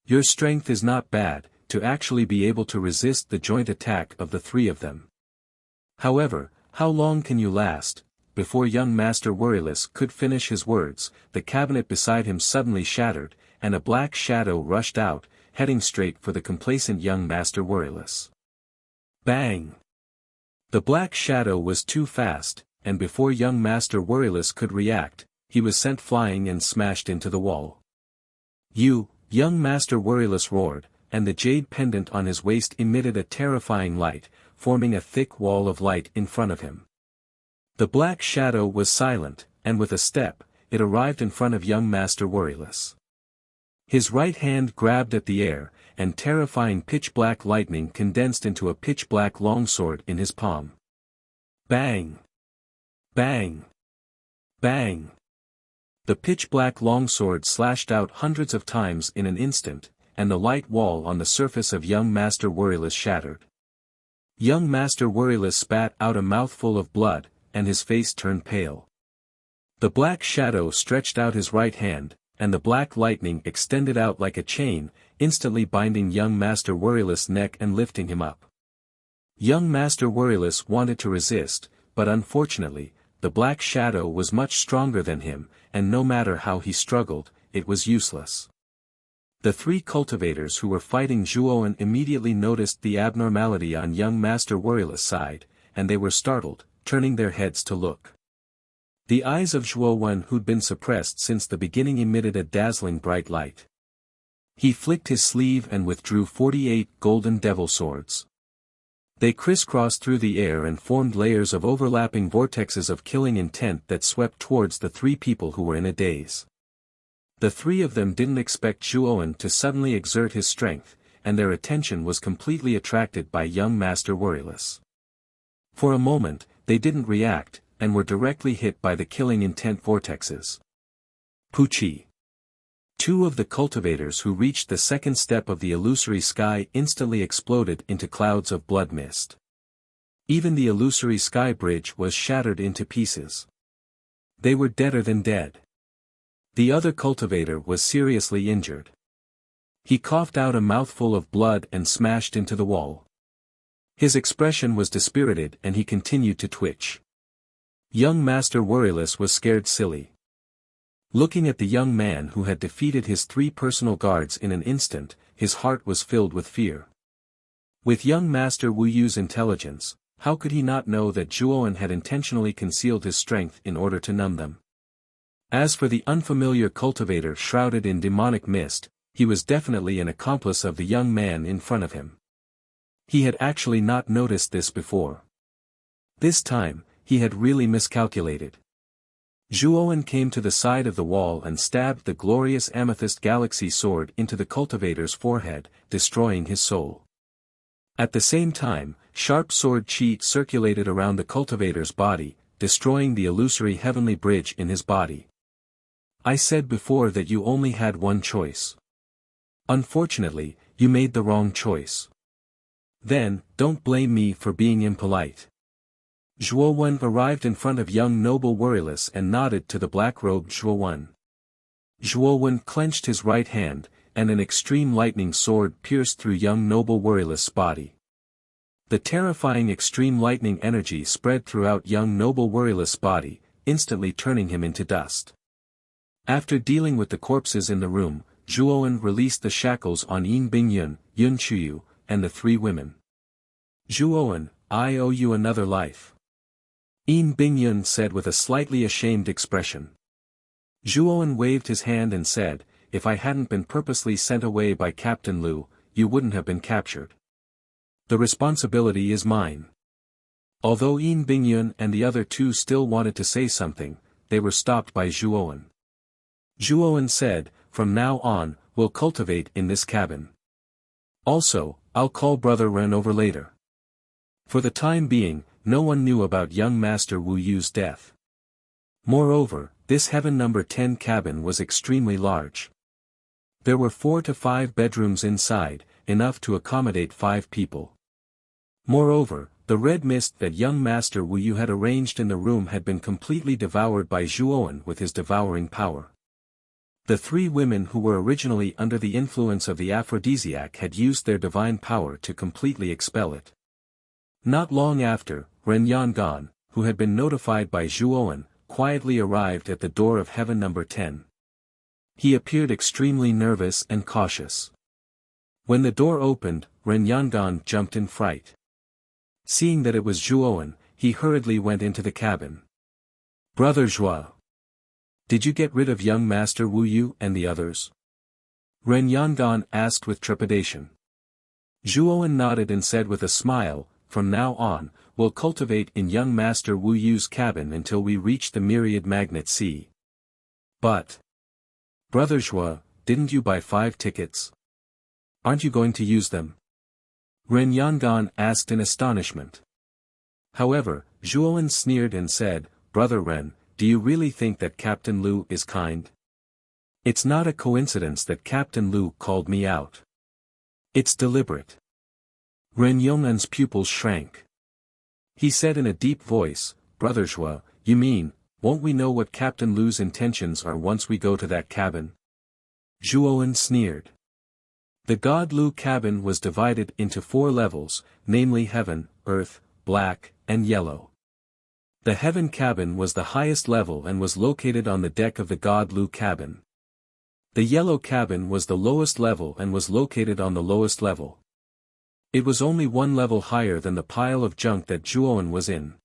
Your strength is not bad, to actually be able to resist the joint attack of the 3 of them. However, how long can you last? Before young Master Worryless could finish his words, the cabinet beside him suddenly shattered, and a black shadow rushed out, heading straight for the complacent young Master Worryless. Bang! The black shadow was too fast, and before young Master Worryless could react, he was sent flying and smashed into the wall. You, young Master Worryless roared, and the jade pendant on his waist emitted a terrifying light, forming a thick wall of light in front of him. The black shadow was silent, and with a step, it arrived in front of young Master Worryless. His right hand grabbed at the air, and terrifying pitch-black lightning condensed into a pitch-black longsword in his palm. Bang! Bang! Bang! The pitch-black longsword slashed out hundreds of times in an instant, and the light wall on the surface of young Master Worryless shattered. Young Master Worryless spat out a mouthful of blood, and his face turned pale. The black shadow stretched out his right hand, and the black lightning extended out like a chain, instantly binding young Master Worryless' neck and lifting him up. Young Master Worryless wanted to resist, but unfortunately, the black shadow was much stronger than him, and no matter how he struggled, it was useless. The 3 cultivators who were fighting Zhuowen immediately noticed the abnormality on young Master Worryless' side, and they were startled, turning their heads to look. The eyes of Zhuowen who'd been suppressed since the beginning emitted a dazzling bright light. He flicked his sleeve and withdrew 48 golden devil swords. They crisscrossed through the air and formed layers of overlapping vortexes of killing intent that swept towards the 3 people who were in a daze. The 3 of them didn't expect Zhuowen to suddenly exert his strength, and their attention was completely attracted by young Master Worryless. For a moment, they didn't react, and were directly hit by the killing intent vortexes. Pucci. 2 of the cultivators who reached the 2nd step of the illusory sky instantly exploded into clouds of blood mist. Even the illusory sky bridge was shattered into pieces. They were deader than dead. The other cultivator was seriously injured. He coughed out a mouthful of blood and smashed into the wall. His expression was dispirited and he continued to twitch. Young Master Worryless was scared silly. Looking at the young man who had defeated his 3 personal guards in an instant, his heart was filled with fear. With young Master Wu Yu's intelligence, how could he not know that Zhuowen had intentionally concealed his strength in order to numb them? As for the unfamiliar cultivator shrouded in demonic mist, he was definitely an accomplice of the young man in front of him. He had actually not noticed this before. This time, he had really miscalculated. Zhuowen came to the side of the wall and stabbed the glorious amethyst galaxy sword into the cultivator's forehead, destroying his soul. At the same time, sharp sword qi circulated around the cultivator's body, destroying the illusory heavenly bridge in his body. I said before that you only had one choice. Unfortunately, you made the wrong choice. Then, don't blame me for being impolite. Zhuowen arrived in front of young noble Worryless and nodded to the black-robed Zhuowen. Zhuowen clenched his right hand, and an extreme lightning sword pierced through young noble Worryless' body. The terrifying extreme lightning energy spread throughout young noble Worryless' body, instantly turning him into dust. After dealing with the corpses in the room, Zhuowen released the shackles on Yin Bingyun, Yun Chuyu, and the three women. Zhuowen, I owe you another life. Yin Bingyun said with a slightly ashamed expression. Zhuowen waved his hand and said, if I hadn't been purposely sent away by Captain Lu, you wouldn't have been captured. The responsibility is mine. Although Yin Bingyun and the other two still wanted to say something, they were stopped by Zhuowen. Zhuowen said, from now on, we'll cultivate in this cabin. Also, I'll call Brother Ren over later. For the time being, no one knew about young Master Wu Yu's death. Moreover, this Heaven No. 10 cabin was extremely large. There were 4 to 5 bedrooms inside, enough to accommodate 5 people. Moreover, the red mist that young Master Wu Yu had arranged in the room had been completely devoured by Zhuowen with his devouring power. The 3 women who were originally under the influence of the aphrodisiac had used their divine power to completely expel it. Not long after, Ren Yangan, who had been notified by Zhuowen, quietly arrived at the door of Heaven No. 10. He appeared extremely nervous and cautious. When the door opened, Ren Yangan jumped in fright. Seeing that it was Zhuowen, he hurriedly went into the cabin. Brother Zhuo, did you get rid of young Master Wu Yu and the others? Ren Yangan asked with trepidation. Zhuowen nodded and said with a smile, from now on, we'll cultivate in young Master Wu Yu's cabin until we reach the myriad magnet sea. But, Brother Zhuo, didn't you buy 5 tickets? Aren't you going to use them? Ren Yangan asked in astonishment. However, Zhuowen sneered and said, Brother Ren, do you really think that Captain Lu is kind? It's not a coincidence that Captain Lu called me out. It's deliberate. Ren Yong'an's pupils shrank. He said in a deep voice, Brother Zhuo, you mean, won't we know what Captain Lu's intentions are once we go to that cabin? Zhuowen sneered. The God Lu cabin was divided into 4 levels, namely Heaven, Earth, Black, and Yellow. The Heaven cabin was the highest level and was located on the deck of the God Lu cabin. The Yellow cabin was the lowest level and was located on the lowest level. It was only 1 level higher than the pile of junk that Zhuowen was in.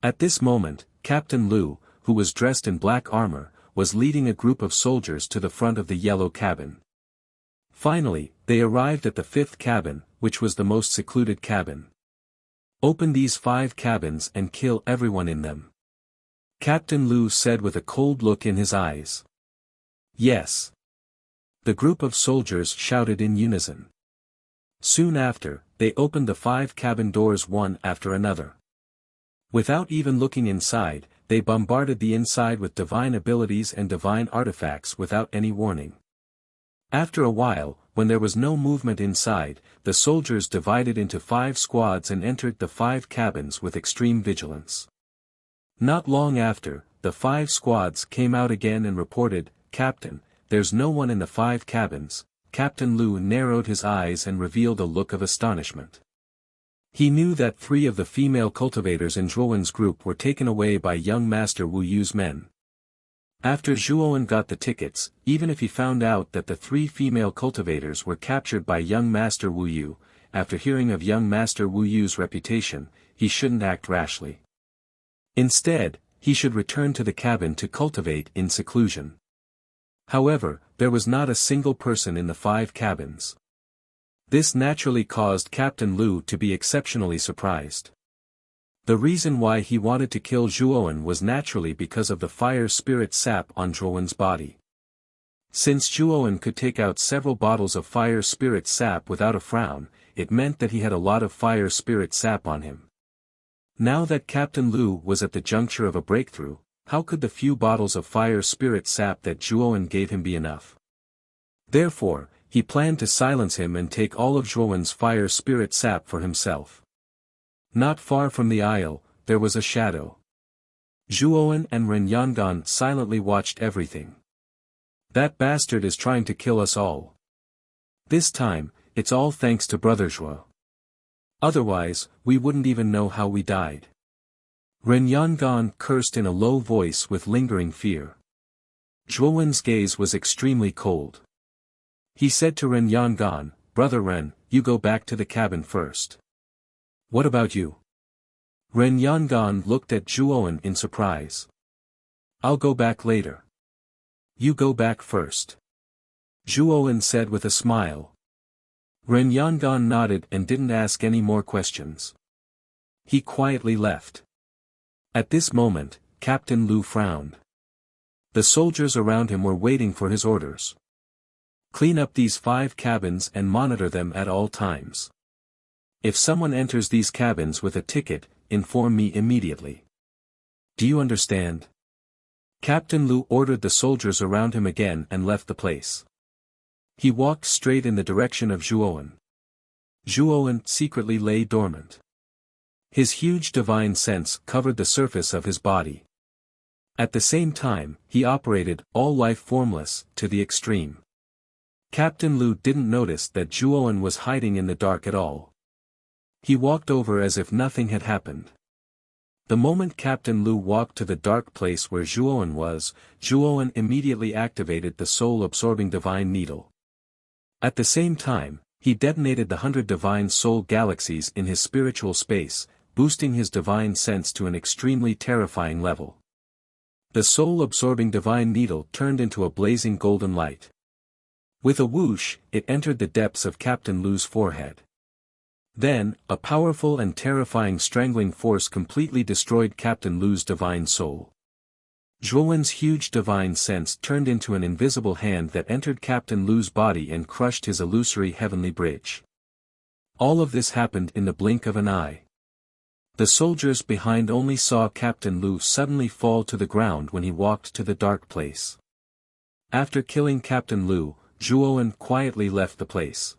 At this moment, Captain Lu, who was dressed in black armor, was leading a group of soldiers to the front of the Yellow cabin. Finally, they arrived at the 5th cabin, which was the most secluded cabin. Open these 5 cabins and kill everyone in them. Captain Lu said with a cold look in his eyes. Yes. The group of soldiers shouted in unison. Soon after, they opened the 5 cabin doors one after another. Without even looking inside, they bombarded the inside with divine abilities and divine artifacts without any warning. After a while, when there was no movement inside, the soldiers divided into 5 squads and entered the 5 cabins with extreme vigilance. Not long after, the 5 squads came out again and reported, Captain, there's no one in the 5 cabins. Captain Lu narrowed his eyes and revealed a look of astonishment. He knew that 3 of the female cultivators in Zhuowen's group were taken away by young Master Wu Yu's men. After Zhuowen got the tickets, even if he found out that the 3 female cultivators were captured by young Master Wu Yu, after hearing of young Master Wu Yu's reputation, he shouldn't act rashly. Instead, he should return to the cabin to cultivate in seclusion. However, there was not a single person in the 5 cabins. This naturally caused Captain Lu to be exceptionally surprised. The reason why he wanted to kill Zhuowen was naturally because of the fire spirit sap on Zhuowen's body. Since Zhuowen could take out several bottles of fire spirit sap without a frown, it meant that he had a lot of fire spirit sap on him. Now that Captain Lu was at the juncture of a breakthrough, how could the few bottles of fire spirit sap that Zhuowen gave him be enough? Therefore, he planned to silence him and take all of Zhuowen's fire spirit sap for himself. Not far from the isle, there was a shadow. Zhuowen and Ren Yangan silently watched everything. That bastard is trying to kill us all. This time, it's all thanks to Brother Zhuo. Otherwise, we wouldn't even know how we died. Ren Yangan cursed in a low voice with lingering fear. Zhuowen's gaze was extremely cold. He said to Ren Yangan, "Brother Ren, you go back to the cabin first." "What about you?" Ren Yangan looked at Zhuowen in surprise. "I'll go back later." "You go back first," Zhuowen said with a smile. Ren Yangan nodded and didn't ask any more questions. He quietly left. At this moment, Captain Lu frowned. The soldiers around him were waiting for his orders. "Clean up these 5 cabins and monitor them at all times. If someone enters these cabins with a ticket, inform me immediately. Do you understand?" Captain Lu ordered the soldiers around him again and left the place. He walked straight in the direction of Zhuowen. Zhuowen secretly lay dormant. His huge divine sense covered the surface of his body. At the same time, he operated, all life formless, to the extreme. Captain Lu didn't notice that Zhuowen was hiding in the dark at all. He walked over as if nothing had happened. The moment Captain Lu walked to the dark place where Zhuowen was, Zhuowen immediately activated the soul-absorbing divine needle. At the same time, he detonated the 100 divine soul galaxies in his spiritual space, boosting his divine sense to an extremely terrifying level. The soul-absorbing divine needle turned into a blazing golden light. With a whoosh, it entered the depths of Captain Lu's forehead. Then, a powerful and terrifying strangling force completely destroyed Captain Lu's divine soul. Zhuowen's huge divine sense turned into an invisible hand that entered Captain Lu's body and crushed his illusory heavenly bridge. All of this happened in the blink of an eye. The soldiers behind only saw Captain Lu suddenly fall to the ground when he walked to the dark place. After killing Captain Lu, Zhuowen quietly left the place.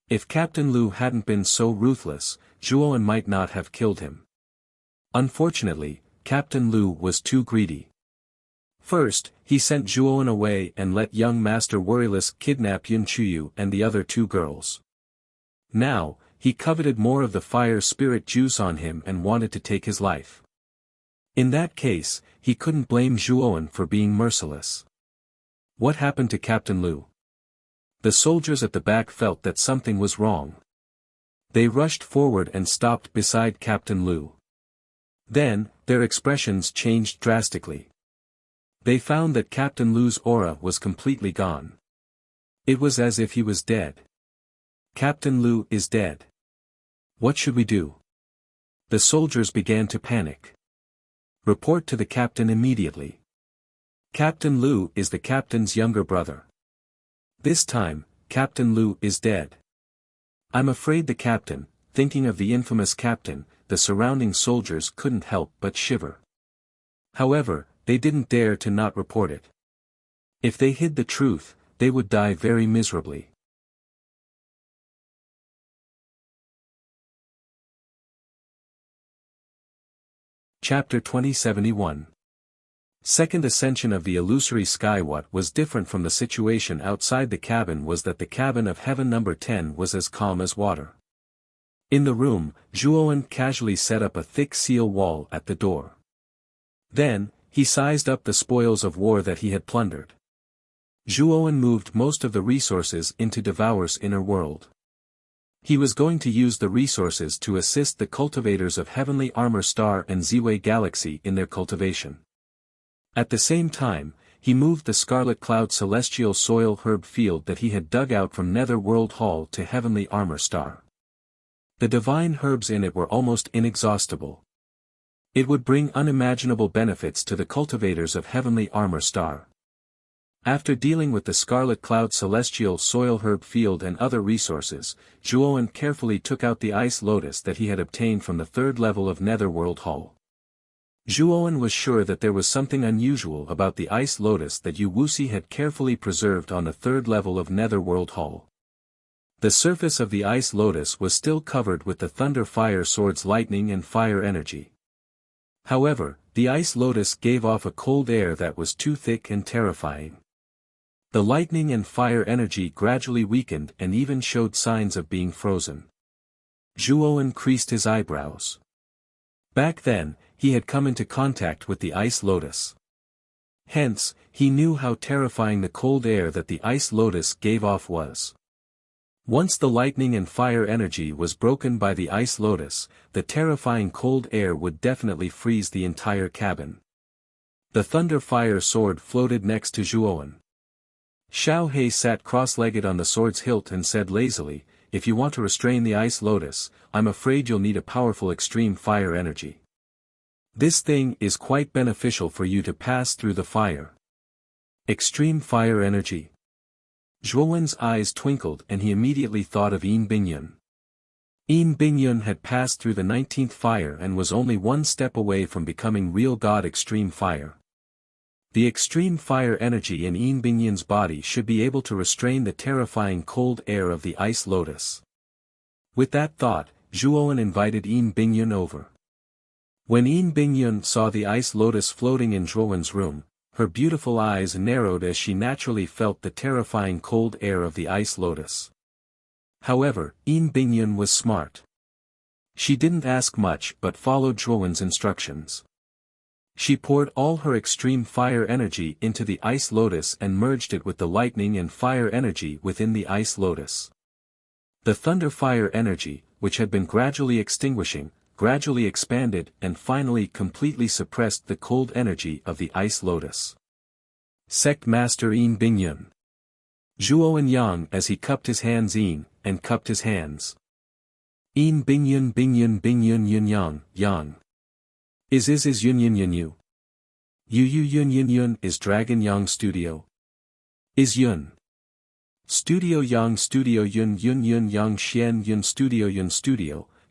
If Captain Lu hadn't been so ruthless, Zhuowen might not have killed him. Unfortunately, Captain Lu was too greedy. First, he sent Zhuowen away and let young Master Worryless kidnap Yun Chuyu and the other 2 girls. Now, he coveted more of the fire spirit juice on him and wanted to take his life. In that case, he couldn't blame Zhuowen for being merciless. What happened to Captain Lu? The soldiers at the back felt that something was wrong. They rushed forward and stopped beside Captain Lu. Then, their expressions changed drastically. They found that Captain Lu's aura was completely gone. It was as if he was dead. Captain Lu is dead. What should we do? The soldiers began to panic. Report to the captain immediately. Captain Lu is the captain's younger brother. This time, Captain Lu is dead. I'm afraid the captain, thinking of the infamous captain, the surrounding soldiers couldn't help but shiver. However, they didn't dare to not report it. If they hid the truth, they would die very miserably. Chapter 2071. Second ascension of the illusory sky. What was different from the situation outside the cabin was that the cabin of heaven number 10 was as calm as water. In the room, Zhuowen casually set up a thick seal wall at the door. Then, he sized up the spoils of war that he had plundered. Zhuowen moved most of the resources into Devour's inner world. He was going to use the resources to assist the cultivators of Heavenly Armor Star and Ziwei Galaxy in their cultivation. At the same time, he moved the Scarlet Cloud celestial soil herb field that he had dug out from Nether World Hall to Heavenly Armor Star. The divine herbs in it were almost inexhaustible. It would bring unimaginable benefits to the cultivators of Heavenly Armor Star. After dealing with the Scarlet Cloud celestial soil herb field and other resources, Zhuowen carefully took out the ice lotus that he had obtained from the 3rd level of Netherworld Hall. Zhuowen was sure that there was something unusual about the ice lotus that Wuxia had carefully preserved on the 3rd level of Netherworld Hall. The surface of the ice lotus was still covered with the thunder fire sword's lightning and fire energy. However, the ice lotus gave off a cold air that was too thick and terrifying. The lightning and fire energy gradually weakened and even showed signs of being frozen. Zhuowen creased his eyebrows. Back then, he had come into contact with the ice lotus. Hence, he knew how terrifying the cold air that the ice lotus gave off was. Once the lightning and fire energy was broken by the ice lotus, the terrifying cold air would definitely freeze the entire cabin. The thunder fire sword floated next to Zhuowen. Xiao He sat cross-legged on the sword's hilt and said lazily, "If you want to restrain the ice lotus, I'm afraid you'll need a powerful extreme fire energy. This thing is quite beneficial for you to pass through the fire." Extreme fire energy. Zhuowen's eyes twinkled and he immediately thought of Yin Bingyun. Yin Bingyun had passed through the 19th fire and was only one step away from becoming real god extreme fire. The extreme fire energy in Yin Bingyun's body should be able to restrain the terrifying cold air of the ice lotus. With that thought, Zhuowen invited Yin Bingyun over. When Yin Bingyun saw the ice lotus floating in Zhuowen's room, her beautiful eyes narrowed as she naturally felt the terrifying cold air of the ice lotus. However, Yin Bingyun was smart. She didn't ask much but followed Zhuowen's instructions. She poured all her extreme fire energy into the ice lotus and merged it with the lightning and fire energy within the ice lotus. The thunder fire energy, which had been gradually extinguishing, gradually expanded and finally completely suppressed the cold energy of the ice lotus. Sect Master Yin Bingyun. Zhuowen yang as he cupped his hands Yin, and cupped his hands. Yin Bingyun Bingyun Bingyun Yun Yang, Yang. Is Yun Yun Yun Yu. Yu Yun Yun Yun is Dragon Yang Studio. Is Yun. Studio Yang Studio Yun Yun Yun Yang Xian Yun Studio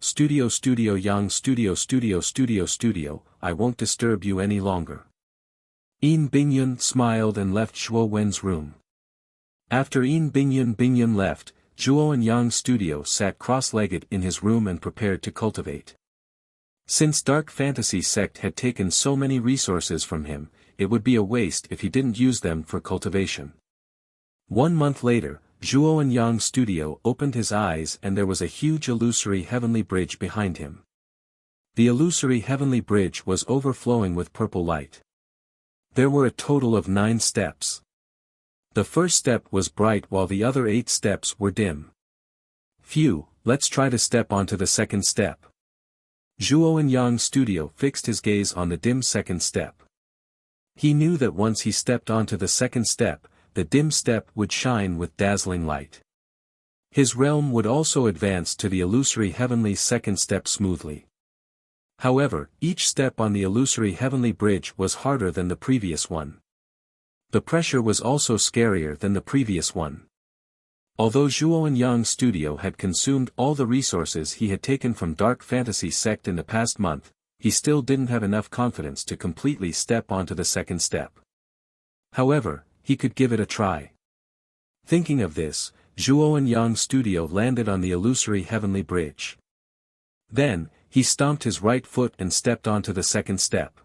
Studio Yang Studio. I won't disturb you any longer. Yin Bingyun smiled and left Zhuowen's room. After Yin Bingyun left, Zhuowen Yang Studio sat cross-legged in his room and prepared to cultivate. Since Dark Fantasy Sect had taken so many resources from him, it would be a waste if he didn't use them for cultivation. 1 month later, Zhuowen Yang Studio opened his eyes and there was a huge illusory heavenly bridge behind him. The illusory heavenly bridge was overflowing with purple light. There were a total of 9 steps. The first step was bright while the other 8 steps were dim. Phew, let's try to step onto the second step. Zhuowen Yang Studio fixed his gaze on the dim second step. He knew that once he stepped onto the second step, the dim step would shine with dazzling light. His realm would also advance to the illusory heavenly second step smoothly. However, each step on the illusory heavenly bridge was harder than the previous one. The pressure was also scarier than the previous one. Although Zhuowen Yang Studio had consumed all the resources he had taken from Dark Fantasy Sect in the past month, he still didn't have enough confidence to completely step onto the second step. However, he could give it a try. Thinking of this, Zhuowen Yang Studio landed on the illusory heavenly bridge. Then, he stomped his right foot and stepped onto the second step.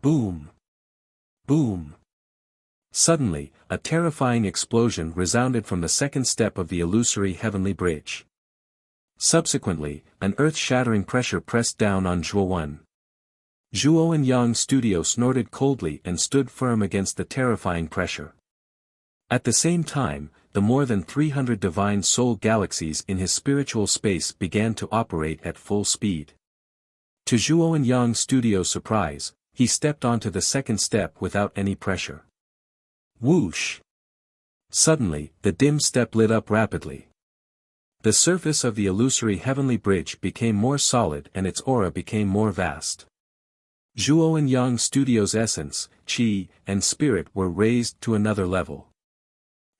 Boom! Boom! Suddenly, a terrifying explosion resounded from the second step of the illusory heavenly bridge. Subsequently, an earth-shattering pressure pressed down on Zhuowen. Zhuowen Yang Studio snorted coldly and stood firm against the terrifying pressure. At the same time, the more than 300 divine soul galaxies in his spiritual space began to operate at full speed. To Zhuowen Yang Studio's surprise, he stepped onto the second step without any pressure. Whoosh! Suddenly, the dim step lit up rapidly. The surface of the illusory heavenly bridge became more solid and its aura became more vast. Zhuo and Yang Studio's essence, qi, and spirit were raised to another level.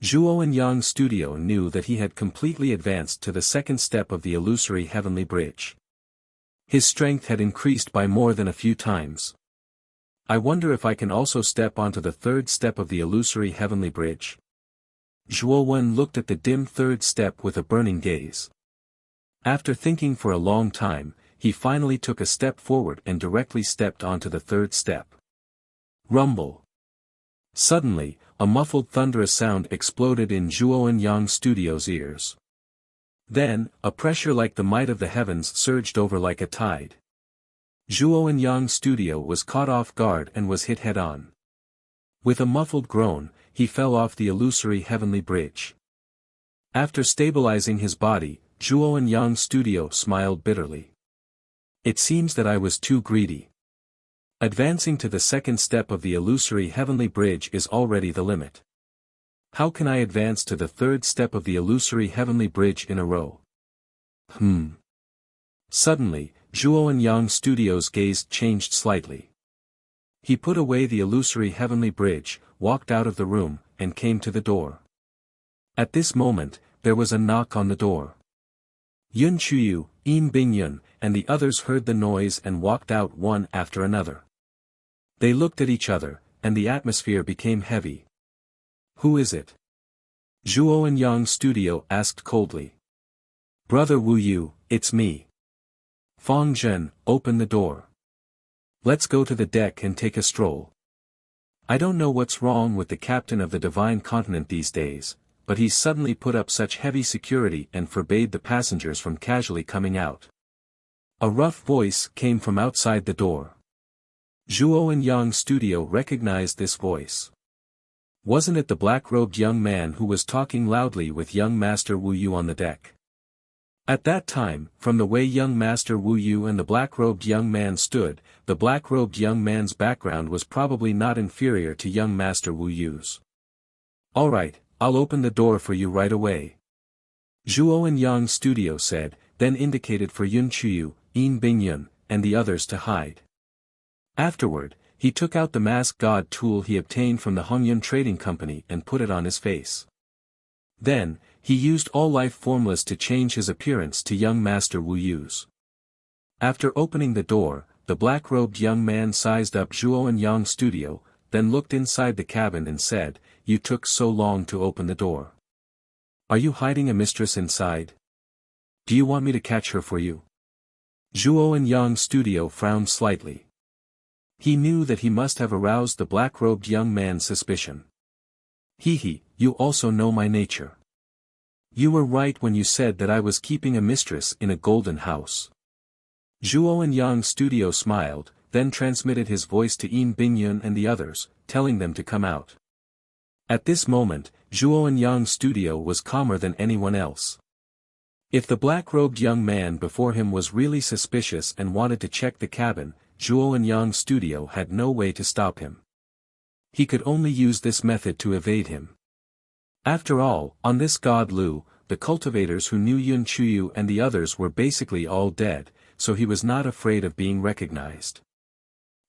Zhuo and Yang Studio knew that he had completely advanced to the second step of the illusory heavenly bridge. His strength had increased by more than a few times. I wonder if I can also step onto the third step of the illusory heavenly bridge. Zhuo Wen looked at the dim third step with a burning gaze. After thinking for a long time, he finally took a step forward and directly stepped onto the third step. Rumble. Suddenly, a muffled thunderous sound exploded in Zhuo and Yang Studio's ears. Then, a pressure like the might of the heavens surged over like a tide. Zhuo and Yang Studio was caught off guard and was hit head-on. With a muffled groan, he fell off the illusory heavenly bridge. After stabilizing his body, Zhuo and Yang Studio smiled bitterly. It seems that I was too greedy. Advancing to the second step of the illusory heavenly bridge is already the limit. How can I advance to the third step of the illusory heavenly bridge in a row? Suddenly, Zhuo and Yang Studio's gaze changed slightly. He put away the illusory heavenly bridge, walked out of the room, and came to the door. At this moment, there was a knock on the door. Yun Chuyu, Yin Bingyun, and the others heard the noise and walked out one after another. They looked at each other, and the atmosphere became heavy. Who is it? Zhuo and Yang Studio asked coldly. Brother Wu Yu, it's me. Fang Zhen, open the door. Let's go to the deck and take a stroll. I don't know what's wrong with the captain of the Divine Continent these days, but he's suddenly put up such heavy security and forbade the passengers from casually coming out. A rough voice came from outside the door. Zhuo and Yang Studio recognized this voice. Wasn't it the black-robed young man who was talking loudly with young Master Wu Yu on the deck? At that time, from the way young Master Wu Yu and the black-robed young man stood, the black-robed young man's background was probably not inferior to young Master Wu Yu's. Alright, I'll open the door for you right away. Zhuo and Yang Studio said, then indicated for Yun Chuyu, Yin Bingyun, and the others to hide. Afterward, he took out the mask god tool he obtained from the Hongyun Trading Company and put it on his face. Then, he used all life formless to change his appearance to young Master Wu Yu's. After opening the door, the black-robed young man sized up Zhuo and Yang Studio, then looked inside the cabin and said, You took so long to open the door. Are you hiding a mistress inside? Do you want me to catch her for you? Zhuo and Yang Studio frowned slightly. He knew that he must have aroused the black-robed young man's suspicion. You also know my nature. You were right when you said that I was keeping a mistress in a golden house. Zhuo and Yang Studio smiled, then transmitted his voice to Yin Bingyun and the others, telling them to come out. At this moment, Zhuo and Yang Studio was calmer than anyone else. If the black-robed young man before him was really suspicious and wanted to check the cabin, Zhuo and Yang Studio had no way to stop him. He could only use this method to evade him. After all, on this God Lu, the cultivators who knew Yun Chuyu and the others were basically all dead, so he was not afraid of being recognized.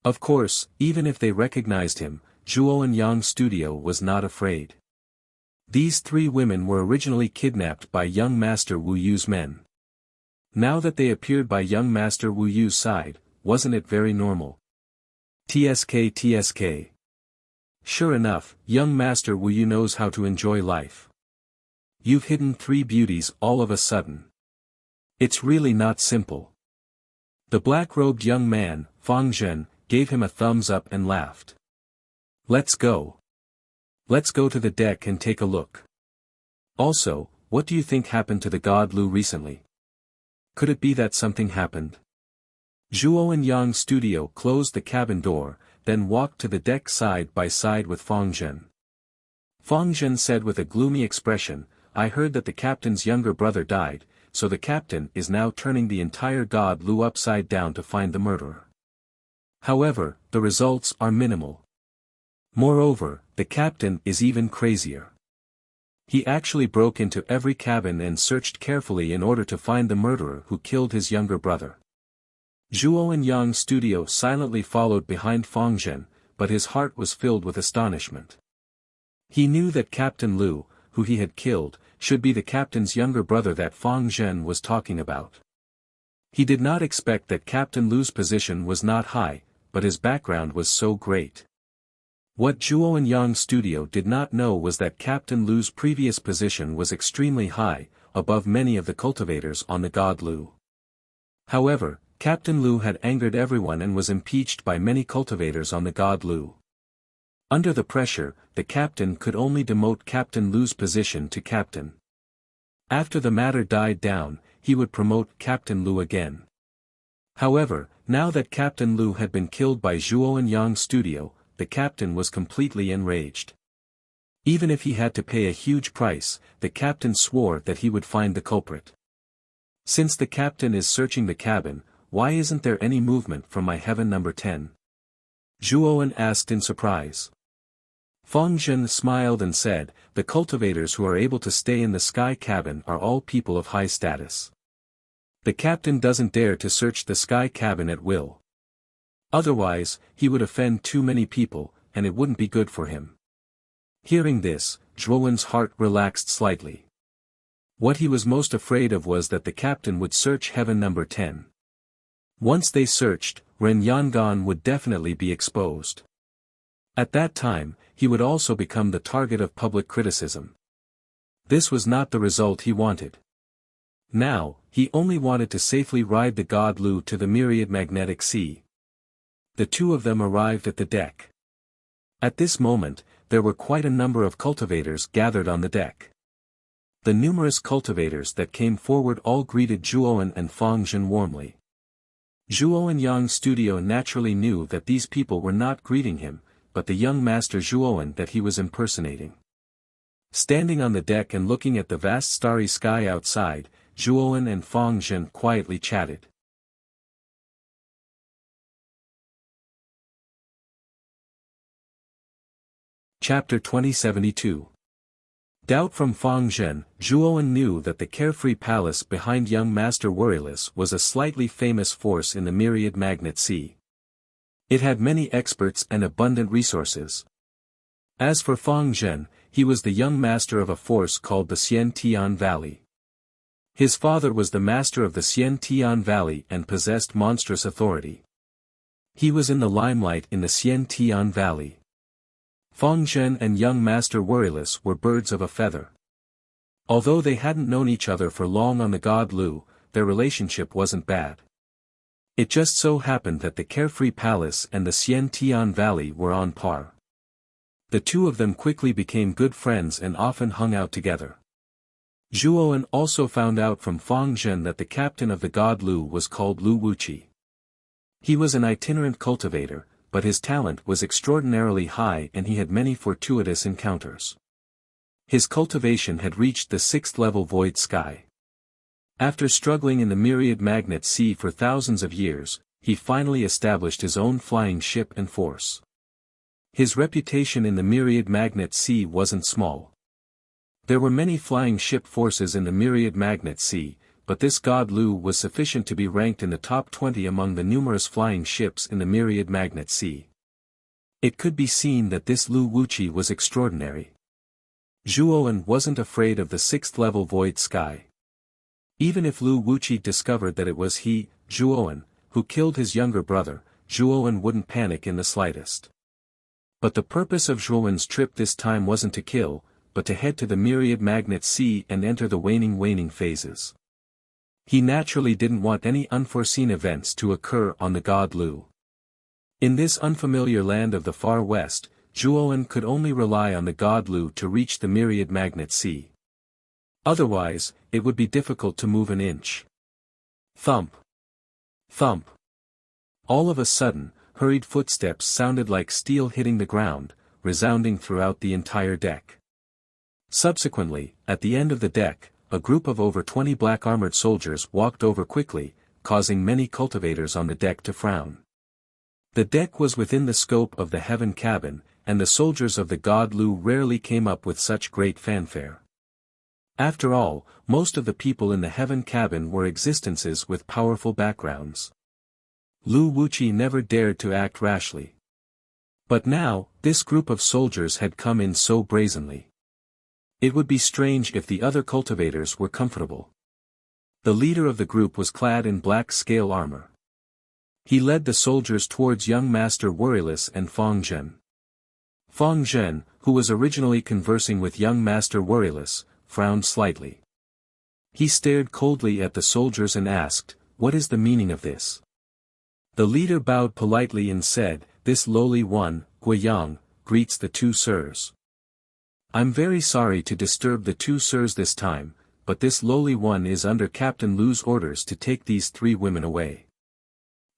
Of course, even if they recognized him, Zhuo and Yang Studio was not afraid. These three women were originally kidnapped by young Master Wu Yu's men. Now that they appeared by young Master Wu Yu's side, wasn't it very normal? TSK. Sure enough, young Master Wu Yu knows how to enjoy life. You've hidden three beauties all of a sudden. It's really not simple. The black-robed young man, Fang Zhen, gave him a thumbs up and laughed. Let's go. Let's go to the deck and take a look. Also, what do you think happened to the God Lu recently? Could it be that something happened? Zhuo and Yang Studio closed the cabin door, then walked to the deck side by side with Fang Zhen. Fang Zhen said with a gloomy expression, I heard that the captain's younger brother died, so the captain is now turning the entire God Lu upside down to find the murderer. However, the results are minimal. Moreover, the captain is even crazier. He actually broke into every cabin and searched carefully in order to find the murderer who killed his younger brother. Zhuo and Yang Studio silently followed behind Fang Zhen, but his heart was filled with astonishment. He knew that Captain Lu, who he had killed, should be the captain's younger brother that Fang Zhen was talking about. He did not expect that Captain Lu's position was not high, but his background was so great. What Zhuo and Yang Studio did not know was that Captain Lu's previous position was extremely high, above many of the cultivators on the god Lu. However, Captain Lu had angered everyone and was impeached by many cultivators on the god Lu. Under the pressure, the captain could only demote Captain Lu's position to captain. After the matter died down, he would promote Captain Lu again. However, now that Captain Lu had been killed by Zhuo and Yang Studio, the captain was completely enraged. Even if he had to pay a huge price, the captain swore that he would find the culprit. Since the captain is searching the cabin, why isn't there any movement from my heaven number 10? Zhuoan asked in surprise. Fang Zhen smiled and said, the cultivators who are able to stay in the sky cabin are all people of high status. The captain doesn't dare to search the sky cabin at will. Otherwise, he would offend too many people, and it wouldn't be good for him. Hearing this, Zhuowen's heart relaxed slightly. What he was most afraid of was that the captain would search heaven number 10. Once they searched, Ren Yangan would definitely be exposed. At that time, he would also become the target of public criticism. This was not the result he wanted. Now, he only wanted to safely ride the god Lu to the myriad magnetic sea. The two of them arrived at the deck. At this moment, there were quite a number of cultivators gathered on the deck. The numerous cultivators that came forward all greeted Zhuoan and Fang Zhen warmly. Zhuo and Yang Studio naturally knew that these people were not greeting him, but the young master Zhuoan that he was impersonating. Standing on the deck and looking at the vast starry sky outside, Zhuoan and Fang Zhen quietly chatted. Chapter 2072. Doubt from Fang Zhen. Zhuoan knew that the carefree palace behind young Master Worryless was a slightly famous force in the myriad magnet sea. It had many experts and abundant resources. As for Fang Zhen, he was the young master of a force called the Xian Tian Valley. His father was the master of the Xian Tian Valley and possessed monstrous authority. He was in the limelight in the Xian Tian Valley. Fang Zhen and young Master Worryless were birds of a feather. Although they hadn't known each other for long on the god Lu, their relationship wasn't bad. It just so happened that the carefree palace and the Xian Tian Valley were on par. The two of them quickly became good friends and often hung out together. Zhuoan also found out from Fang Zhen that the captain of the god Lu was called Lu Wuxia. He was an itinerant cultivator, but his talent was extraordinarily high and he had many fortuitous encounters. His cultivation had reached the 6th level void sky. After struggling in the myriad magnet sea for thousands of years, he finally established his own flying ship and force. His reputation in the myriad magnet sea wasn't small. There were many flying ship forces in the myriad magnet sea, but this god Lu was sufficient to be ranked in the top 20 among the numerous flying ships in the myriad magnet sea. It could be seen that this Lu Wuxia was extraordinary. Zhuoan wasn't afraid of the 6th level void sky. Even if Lu Wuxia discovered that it was he, Zhuoan, who killed his younger brother, Zhuoan wouldn't panic in the slightest. But the purpose of Zhuoan's trip this time wasn't to kill, but to head to the myriad magnet sea and enter the waning phases. He naturally didn't want any unforeseen events to occur on the god Lu. In this unfamiliar land of the far west, Zhuoan could only rely on the god Lu to reach the myriad magnet sea. Otherwise, it would be difficult to move an inch. Thump. Thump. All of a sudden, hurried footsteps sounded like steel hitting the ground, resounding throughout the entire deck. Subsequently, at the end of the deck, a group of over 20 black-armored soldiers walked over quickly, causing many cultivators on the deck to frown. The deck was within the scope of the heaven cabin, and the soldiers of the god Lu rarely came up with such great fanfare. After all, most of the people in the heaven cabin were existences with powerful backgrounds. Lu Wuqi never dared to act rashly. But now, this group of soldiers had come in so brazenly. It would be strange if the other cultivators were comfortable. The leader of the group was clad in black scale armor. He led the soldiers towards young Master Worryless and Feng Zhen. Feng Zhen, who was originally conversing with young Master Worryless, frowned slightly. He stared coldly at the soldiers and asked, "What is the meaning of this?" The leader bowed politely and said, "This lowly one, Guiyang, greets the two sirs. I'm very sorry to disturb the two sirs this time, but this lowly one is under Captain Lu's orders to take these 3 women away.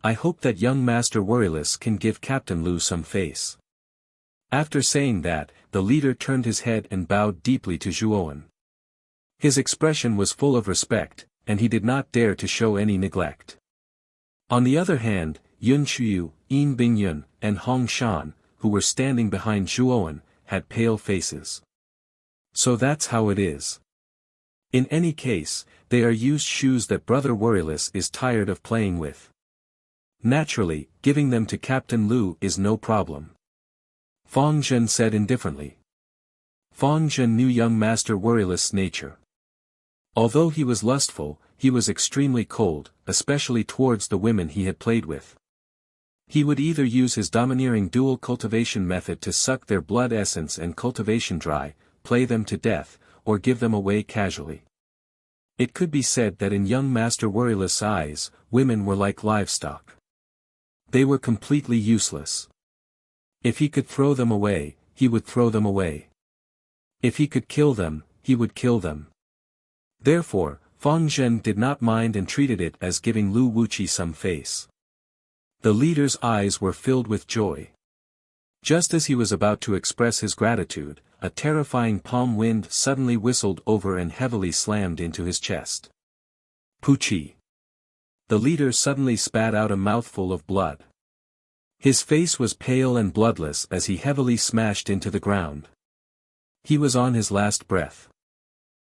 I hope that young Master Worryless can give Captain Lu some face." After saying that, the leader turned his head and bowed deeply to Zhuowen. His expression was full of respect, and he did not dare to show any neglect. On the other hand, Yun Chuyu, Yin Bingyun, and Hong Shan, who were standing behind Zhuowen, had pale faces. So that's how it is. In any case, they are used shoes that Brother Worryless is tired of playing with. Naturally, giving them to Captain Lu is no problem. Feng Zhen said indifferently. Feng Zhen knew young Master Worryless' nature. Although he was lustful, he was extremely cold, especially towards the women he had played with. He would either use his domineering dual cultivation method to suck their blood essence and cultivation dry, play them to death, or give them away casually. It could be said that in young Master Worryless' eyes, women were like livestock. They were completely useless. If he could throw them away, he would throw them away. If he could kill them, he would kill them. Therefore, Feng Zhen did not mind and treated it as giving Lu Wuqi some face. The leader's eyes were filled with joy. Just as he was about to express his gratitude, a terrifying palm wind suddenly whistled over and heavily slammed into his chest. Puchi! The leader suddenly spat out a mouthful of blood. His face was pale and bloodless as he heavily smashed into the ground. He was on his last breath.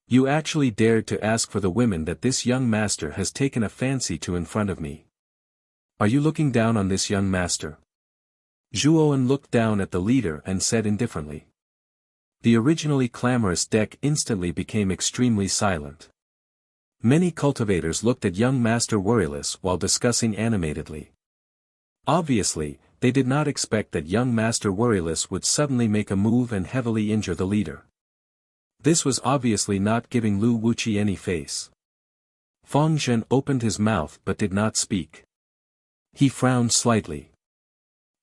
You actually dared to ask for the women that this young master has taken a fancy to in front of me. Are you looking down on this young master? Zhuowen looked down at the leader and said indifferently. The originally clamorous deck instantly became extremely silent. Many cultivators looked at young Master Worryless while discussing animatedly. Obviously, they did not expect that young Master Worryless would suddenly make a move and heavily injure the leader. This was obviously not giving Lu Wuqi any face. Feng Zhen opened his mouth but did not speak. He frowned slightly.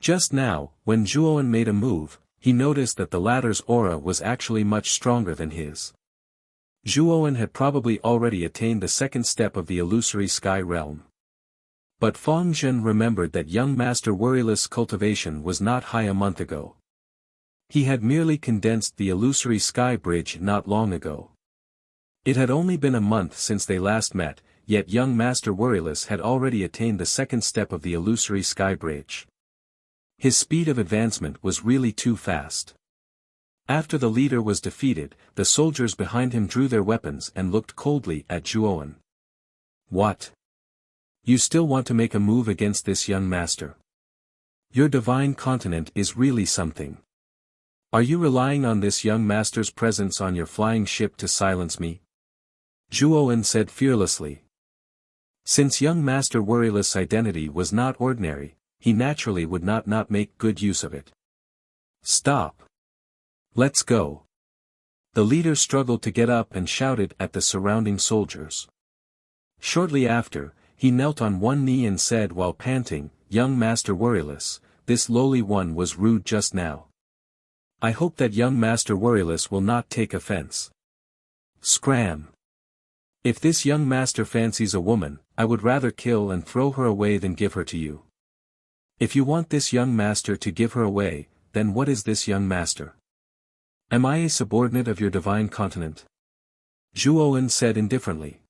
Just now, when Zhuowen made a move, he noticed that the latter's aura was actually much stronger than his. Zhuowen had probably already attained the second step of the illusory sky realm. But Feng Zhen remembered that young Master Worryless' cultivation was not high a month ago. He had merely condensed the illusory sky bridge not long ago. It had only been a month since they last met, yet young Master Worryless had already attained the second step of the illusory sky bridge. His speed of advancement was really too fast. After the leader was defeated, the soldiers behind him drew their weapons and looked coldly at Zhuowen. What? You still want to make a move against this young master? Your divine continent is really something. Are you relying on this young master's presence on your flying ship to silence me? Zhuowen said fearlessly. Since young Master Worryless' identity was not ordinary, he naturally would not make good use of it. Stop. Let's go. The leader struggled to get up and shouted at the surrounding soldiers. Shortly after, he knelt on one knee and said while panting, Young Master Worryless, this lowly one was rude just now. I hope that young Master Worryless will not take offense. Scram. If this young master fancies a woman, I would rather kill and throw her away than give her to you. If you want this young master to give her away, then what is this young master? Am I a subordinate of your divine continent? Zhuowen said indifferently.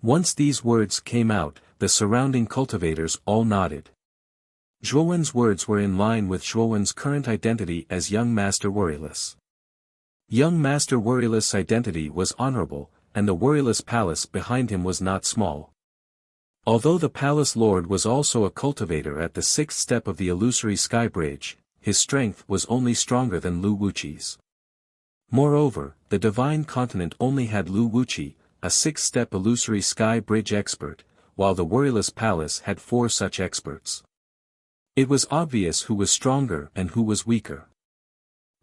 Once these words came out, the surrounding cultivators all nodded. Zhuowen's words were in line with Zhuowen's current identity as Young Master Worryless. Young Master Worryless' identity was honorable, and the Worryless Palace behind him was not small. Although the Palace Lord was also a cultivator at the 6th step of the illusory sky bridge, his strength was only stronger than Lu Wuqi's. Moreover, the Divine Continent only had Lu Wuqi, a 6th step illusory sky bridge expert, while the Worryless Palace had 4 such experts. It was obvious who was stronger and who was weaker.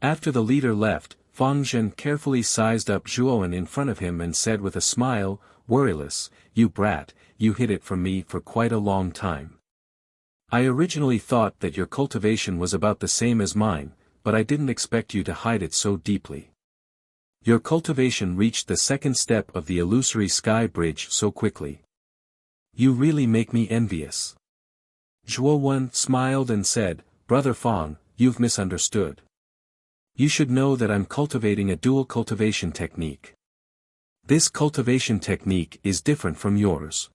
After the leader left, Fang Zhen carefully sized up Zhuowen in front of him and said with a smile, "Worryless, you brat, you hid it from me for quite a long time. I originally thought that your cultivation was about the same as mine, but I didn't expect you to hide it so deeply. Your cultivation reached the 2nd step of the illusory sky bridge so quickly. You really make me envious." Zhuowen smiled and said, "Brother Fang, you've misunderstood. You should know that I'm cultivating a dual cultivation technique. This cultivation technique is different from yours.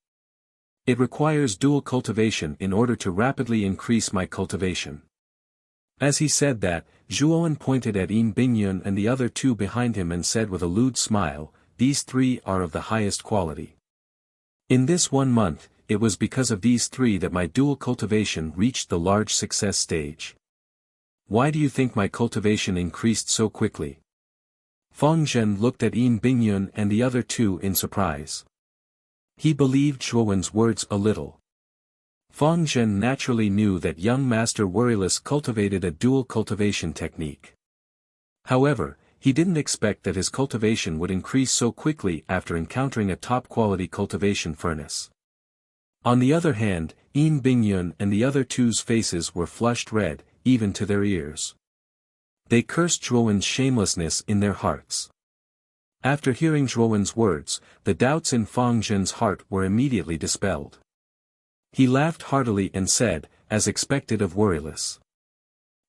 It requires dual cultivation in order to rapidly increase my cultivation." As he said that, Zhuowen pointed at Yin Bingyun and the other 2 behind him and said with a lewd smile, "These 3 are of the highest quality. In this 1 month, it was because of these 3 that my dual cultivation reached the large success stage. Why do you think my cultivation increased so quickly?" Fang Zhen looked at Yin Bingyun and the other 2 in surprise. He believed Zhuowen's words a little. Fang Zhen naturally knew that young Master Worryless cultivated a dual cultivation technique. However, he didn't expect that his cultivation would increase so quickly after encountering a top-quality cultivation furnace. On the other hand, Yin Bingyun and the other 2's faces were flushed red, even to their ears. They cursed Zhuowen's shamelessness in their hearts. After hearing Zhuowen's words, the doubts in Fang Zhen's heart were immediately dispelled. He laughed heartily and said, as expected of Worryless,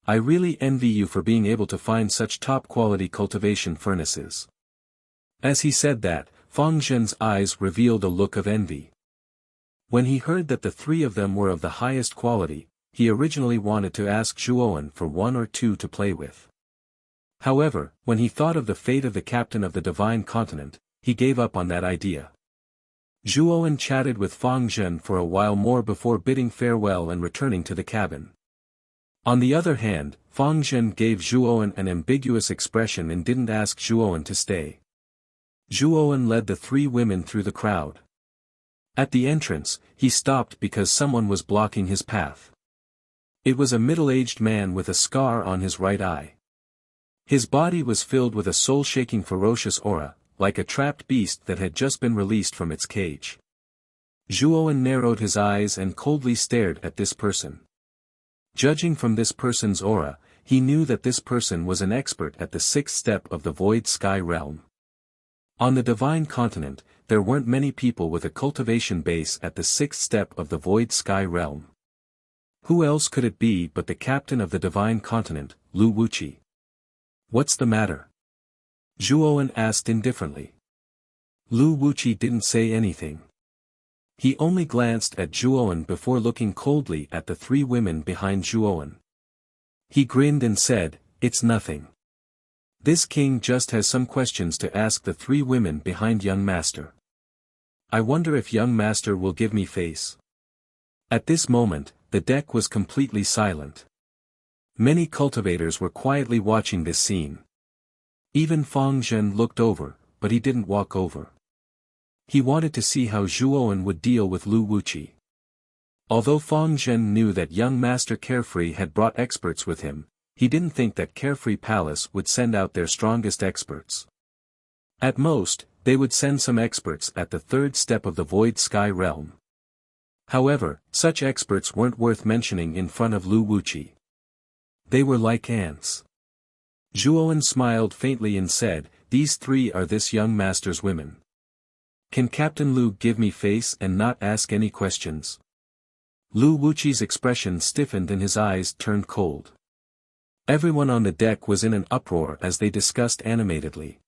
"I really envy you for being able to find such top-quality cultivation furnaces." As he said that, Fang Zhen's eyes revealed a look of envy. When he heard that the 3 of them were of the highest quality, he originally wanted to ask Zhuowen for 1 or 2 to play with. However, when he thought of the fate of the captain of the Divine Continent, he gave up on that idea. Zhuowen chatted with Fang Zhen for a while more before bidding farewell and returning to the cabin. On the other hand, Fang Zhen gave Zhuowen an ambiguous expression and didn't ask Zhuowen to stay. Zhuowen led the 3 women through the crowd. At the entrance, he stopped because someone was blocking his path. It was a middle-aged man with a scar on his right eye. His body was filled with a soul-shaking ferocious aura, like a trapped beast that had just been released from its cage. Zhuowen narrowed his eyes and coldly stared at this person. Judging from this person's aura, he knew that this person was an expert at the 6th step of the Void Sky Realm. On the Divine Continent, there weren't many people with a cultivation base at the 6th step of the Void Sky Realm. Who else could it be but the captain of the Divine Continent, Lu Wuqi? "What's the matter?" Zhuowen asked indifferently. Lu Wuqi didn't say anything. He only glanced at Zhuowen before looking coldly at the 3 women behind Zhuowen. He grinned and said, "It's nothing. This king just has some questions to ask the 3 women behind young master. I wonder if young master will give me face." At this moment, the deck was completely silent. Many cultivators were quietly watching this scene. Even Fang Zhen looked over, but he didn't walk over. He wanted to see how Zhuowen would deal with Lu Wuqi. Although Fang Zhen knew that young Master Carefree had brought experts with him, he didn't think that Carefree Palace would send out their strongest experts. At most, they would send some experts at the 3rd step of the Void Sky Realm. However, such experts weren't worth mentioning in front of Lu Wuqi. They were like ants. Zhuowen smiled faintly and said, "These 3 are this young master's women. Can Captain Lu give me face and not ask any questions?" Lu Wuqi's expression stiffened and his eyes turned cold. Everyone on the deck was in an uproar as they discussed animatedly.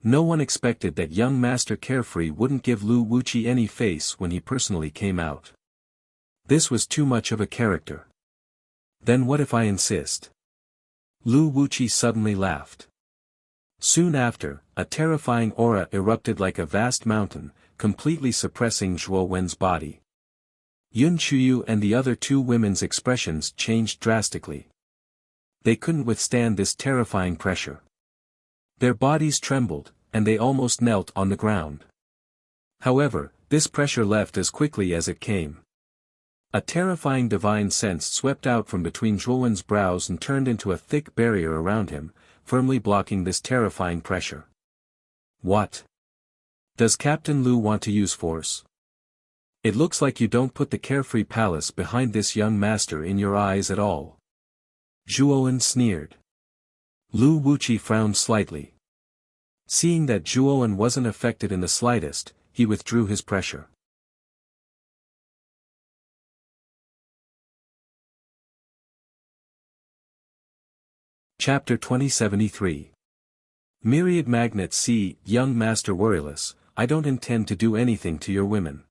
No one expected that young Master Carefree wouldn't give Lu Wuqi any face when he personally came out. This was too much of a character. Then what if I insist? Lu Wuqi suddenly laughed. Soon after, a terrifying aura erupted like a vast mountain, completely suppressing Zhuo Wen's body. Yun Chuyu and the other two women's expressions changed drastically. They couldn't withstand this terrifying pressure. Their bodies trembled, and they almost knelt on the ground. However, this pressure left as quickly as it came. A terrifying divine sense swept out from between Zhuo Wen's brows and turned into a thick barrier around him, firmly blocking this terrifying pressure. What? Does Captain Lu want to use force? It looks like you don't put the carefree palace behind this young master in your eyes at all. Zhuo Wen sneered. Lu Wuqi frowned slightly. Seeing that Zhuo Wen wasn't affected in the slightest, he withdrew his pressure. Chapter 2073. Myriad Magnet C. Young Master Worryless, I don't intend to do anything to your women.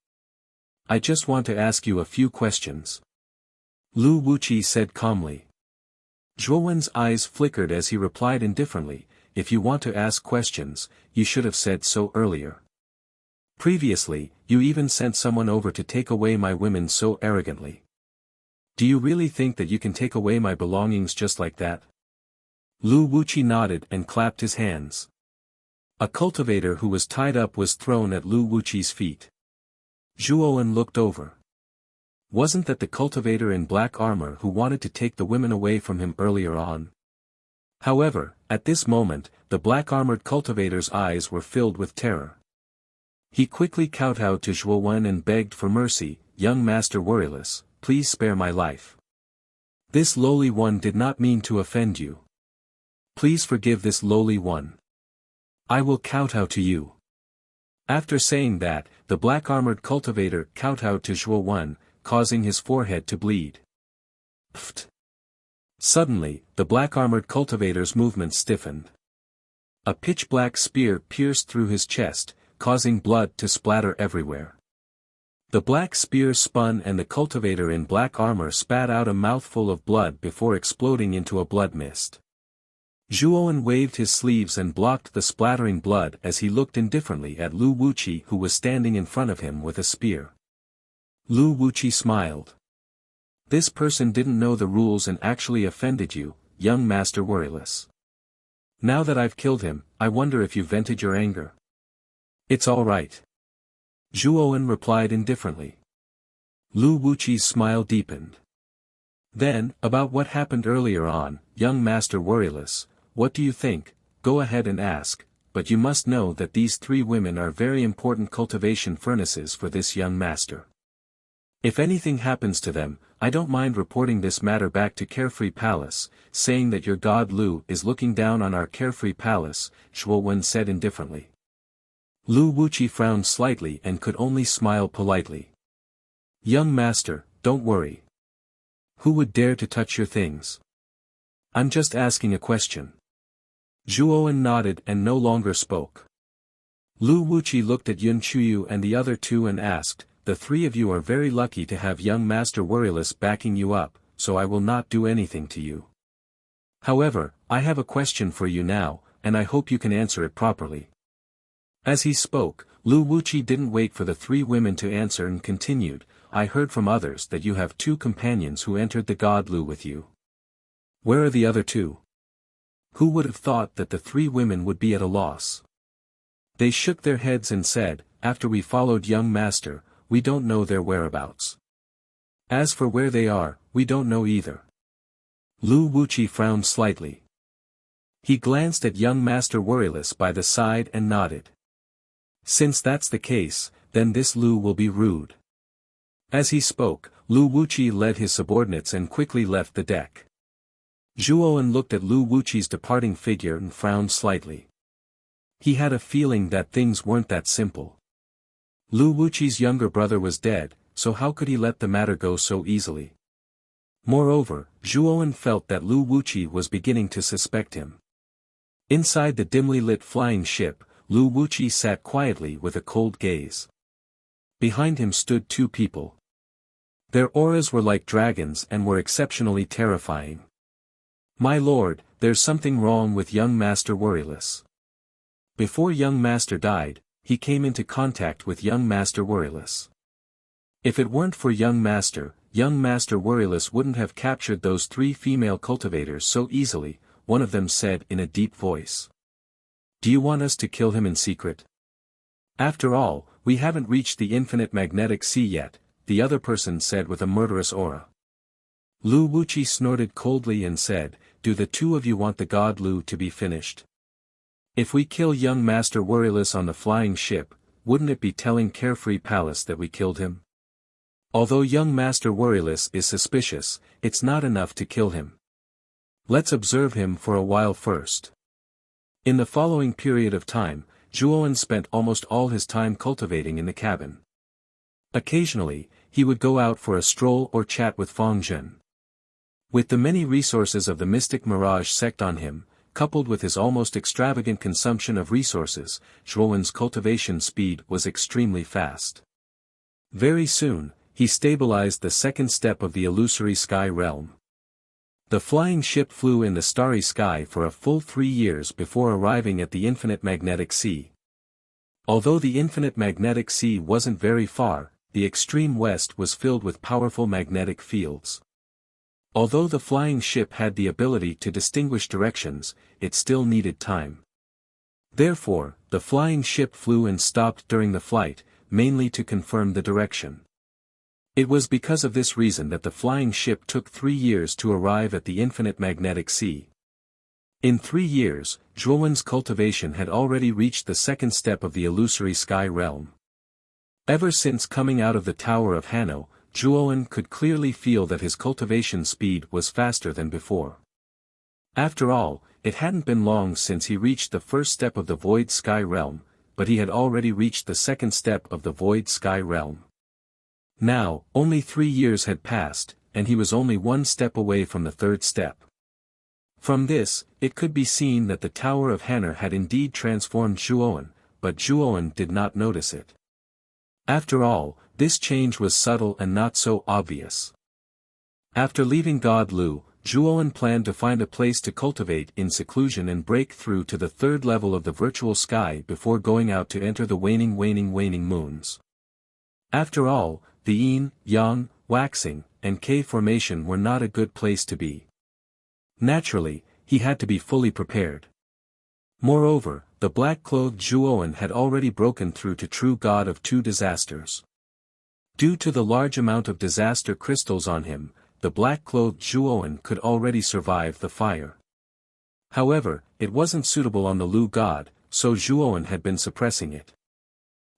I just want to ask you a few questions. Lu Wuqi said calmly. Zhuo Wen's eyes flickered as he replied indifferently, if you want to ask questions, you should have said so earlier. Previously, you even sent someone over to take away my women so arrogantly. Do you really think that you can take away my belongings just like that? Lu Wuqi nodded and clapped his hands. A cultivator who was tied up was thrown at Lu Wuqi's feet. Zhuo Wen looked over. Wasn't that the cultivator in black armor who wanted to take the women away from him earlier on? However, at this moment, the black-armored cultivator's eyes were filled with terror. He quickly kowtowed to Zhuo Wen and begged for mercy, young Master Worryless, please spare my life. This lowly one did not mean to offend you. Please forgive this lowly one. I will kowtow to you. After saying that, the black-armored cultivator kowtowed to Zhuo Wen, causing his forehead to bleed. Pfft. Suddenly, the black-armored cultivator's movement stiffened. A pitch-black spear pierced through his chest, causing blood to splatter everywhere. The black spear spun and the cultivator in black armor spat out a mouthful of blood before exploding into a blood mist. Zhuo Wen waved his sleeves and blocked the splattering blood as he looked indifferently at Lu Wuqi who was standing in front of him with a spear. Lu Wuqi smiled. This person didn't know the rules and actually offended you, young Master Worryless. Now that I've killed him, I wonder if you vented your anger. It's all right. Zhuo Wen replied indifferently. Lu Wuqi's smile deepened. Then, about what happened earlier on, young Master Worryless, what do you think? Go ahead and ask, but you must know that these three women are very important cultivation furnaces for this young master. If anything happens to them, I don't mind reporting this matter back to Carefree Palace, saying that your god Lu is looking down on our Carefree Palace, Zhuo Wen said indifferently. Lu Wuqi frowned slightly and could only smile politely. Young master, don't worry. Who would dare to touch your things? I'm just asking a question. Zhuo Wen nodded and no longer spoke. Lu Wuqi looked at Yun Chuyu and the other two and asked, the three of you are very lucky to have young Master Worryless backing you up, so I will not do anything to you. However, I have a question for you now, and I hope you can answer it properly. As he spoke, Lu Wuqi didn't wait for the three women to answer and continued, I heard from others that you have two companions who entered the god Lu with you. Where are the other two? Who would have thought that the three women would be at a loss? They shook their heads and said, after we followed young master, we don't know their whereabouts. As for where they are, we don't know either. Lu Wuqi frowned slightly. He glanced at young Master Worryless by the side and nodded. Since that's the case, then this Lu will be rude. As he spoke, Lu Wuqi led his subordinates and quickly left the deck. Zhuo Wen looked at Lu Wuqi's departing figure and frowned slightly. He had a feeling that things weren't that simple. Lu Wuqi's younger brother was dead, so how could he let the matter go so easily? Moreover, Zhuo Wen felt that Lu Wuqi was beginning to suspect him. Inside the dimly lit flying ship, Lu Wuqi sat quietly with a cold gaze. Behind him stood two people. Their auras were like dragons and were exceptionally terrifying. My lord, there's something wrong with young Master Worryless. Before young Master died, he came into contact with young Master Worryless. If it weren't for young Master Worryless wouldn't have captured those 3 female cultivators so easily, one of them said in a deep voice. Do you want us to kill him in secret? After all, we haven't reached the infinite magnetic sea yet, the other person said with a murderous aura. Lu Wuxi snorted coldly and said, do the 2 of you want the god Lu to be finished? If we kill young Master Worryless on the flying ship, wouldn't it be telling Carefree Palace that we killed him? Although young Master Worryless is suspicious, it's not enough to kill him. Let's observe him for a while first. In the following period of time, Zhuowen spent almost all his time cultivating in the cabin. Occasionally, he would go out for a stroll or chat with Feng Zhen. With the many resources of the Mystic Mirage sect on him, coupled with his almost extravagant consumption of resources, Zhuowen's cultivation speed was extremely fast. Very soon, he stabilized the second step of the illusory sky realm. The flying ship flew in the starry sky for a full 3 years before arriving at the infinite magnetic sea. Although the infinite magnetic sea wasn't very far, the extreme west was filled with powerful magnetic fields. Although the flying ship had the ability to distinguish directions, it still needed time. Therefore, the flying ship flew and stopped during the flight, mainly to confirm the direction. It was because of this reason that the flying ship took 3 years to arrive at the infinite magnetic sea. In 3 years, Zhuowen's cultivation had already reached the second step of the illusory sky realm. Ever since coming out of the Tower of Hanno, Zhuowen could clearly feel that his cultivation speed was faster than before. After all, it hadn't been long since he reached the first step of the Void Sky Realm, but he had already reached the second step of the Void Sky Realm. Now, only 3 years had passed, and he was only 1 step away from the third step. From this, it could be seen that the Tower of Hanno had indeed transformed Zhuowen, but Zhuowen did not notice it. After all, this change was subtle and not so obvious. After leaving God Lu, Zhuowen planned to find a place to cultivate in seclusion and break through to the 3rd level of the virtual sky before going out to enter the waning moons. After all, the yin, yang, waxing, and K formation were not a good place to be. Naturally, he had to be fully prepared. Moreover, the black-clothed Zhuowen had already broken through to true god of 2 disasters. Due to the large amount of disaster crystals on him, the black-clothed Zhuowen could already survive the fire. However, it wasn't suitable on the Lu god, so Zhuowen had been suppressing it.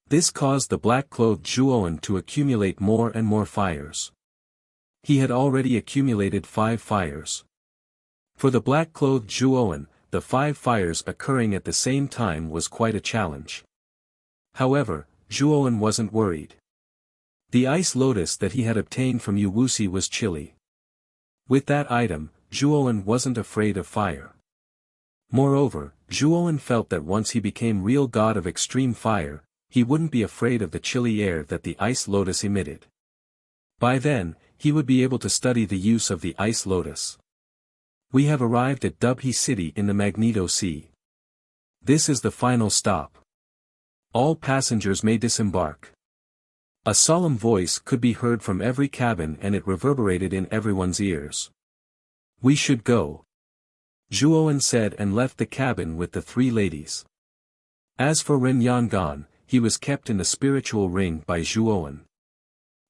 This caused the black-clothed Zhuowen to accumulate more and more fires. He had already accumulated 5 fires. For the black-clothed Zhuowen, the 5 fires occurring at the same time was quite a challenge. However, Zhuowen wasn't worried. The ice lotus that he had obtained from Wuxia was chilly. With that item, Zhuowen wasn't afraid of fire. Moreover, Zhuowen felt that once he became real god of extreme fire, he wouldn't be afraid of the chilly air that the ice lotus emitted. By then, he would be able to study the use of the ice lotus. We have arrived at Dubhe City in the Magneto Sea. This is the final stop. All passengers may disembark. A solemn voice could be heard from every cabin and it reverberated in everyone's ears. We should go. Zhuowen said and left the cabin with the 3 ladies. As for Ren Yangan, he was kept in the spiritual ring by Zhuowen.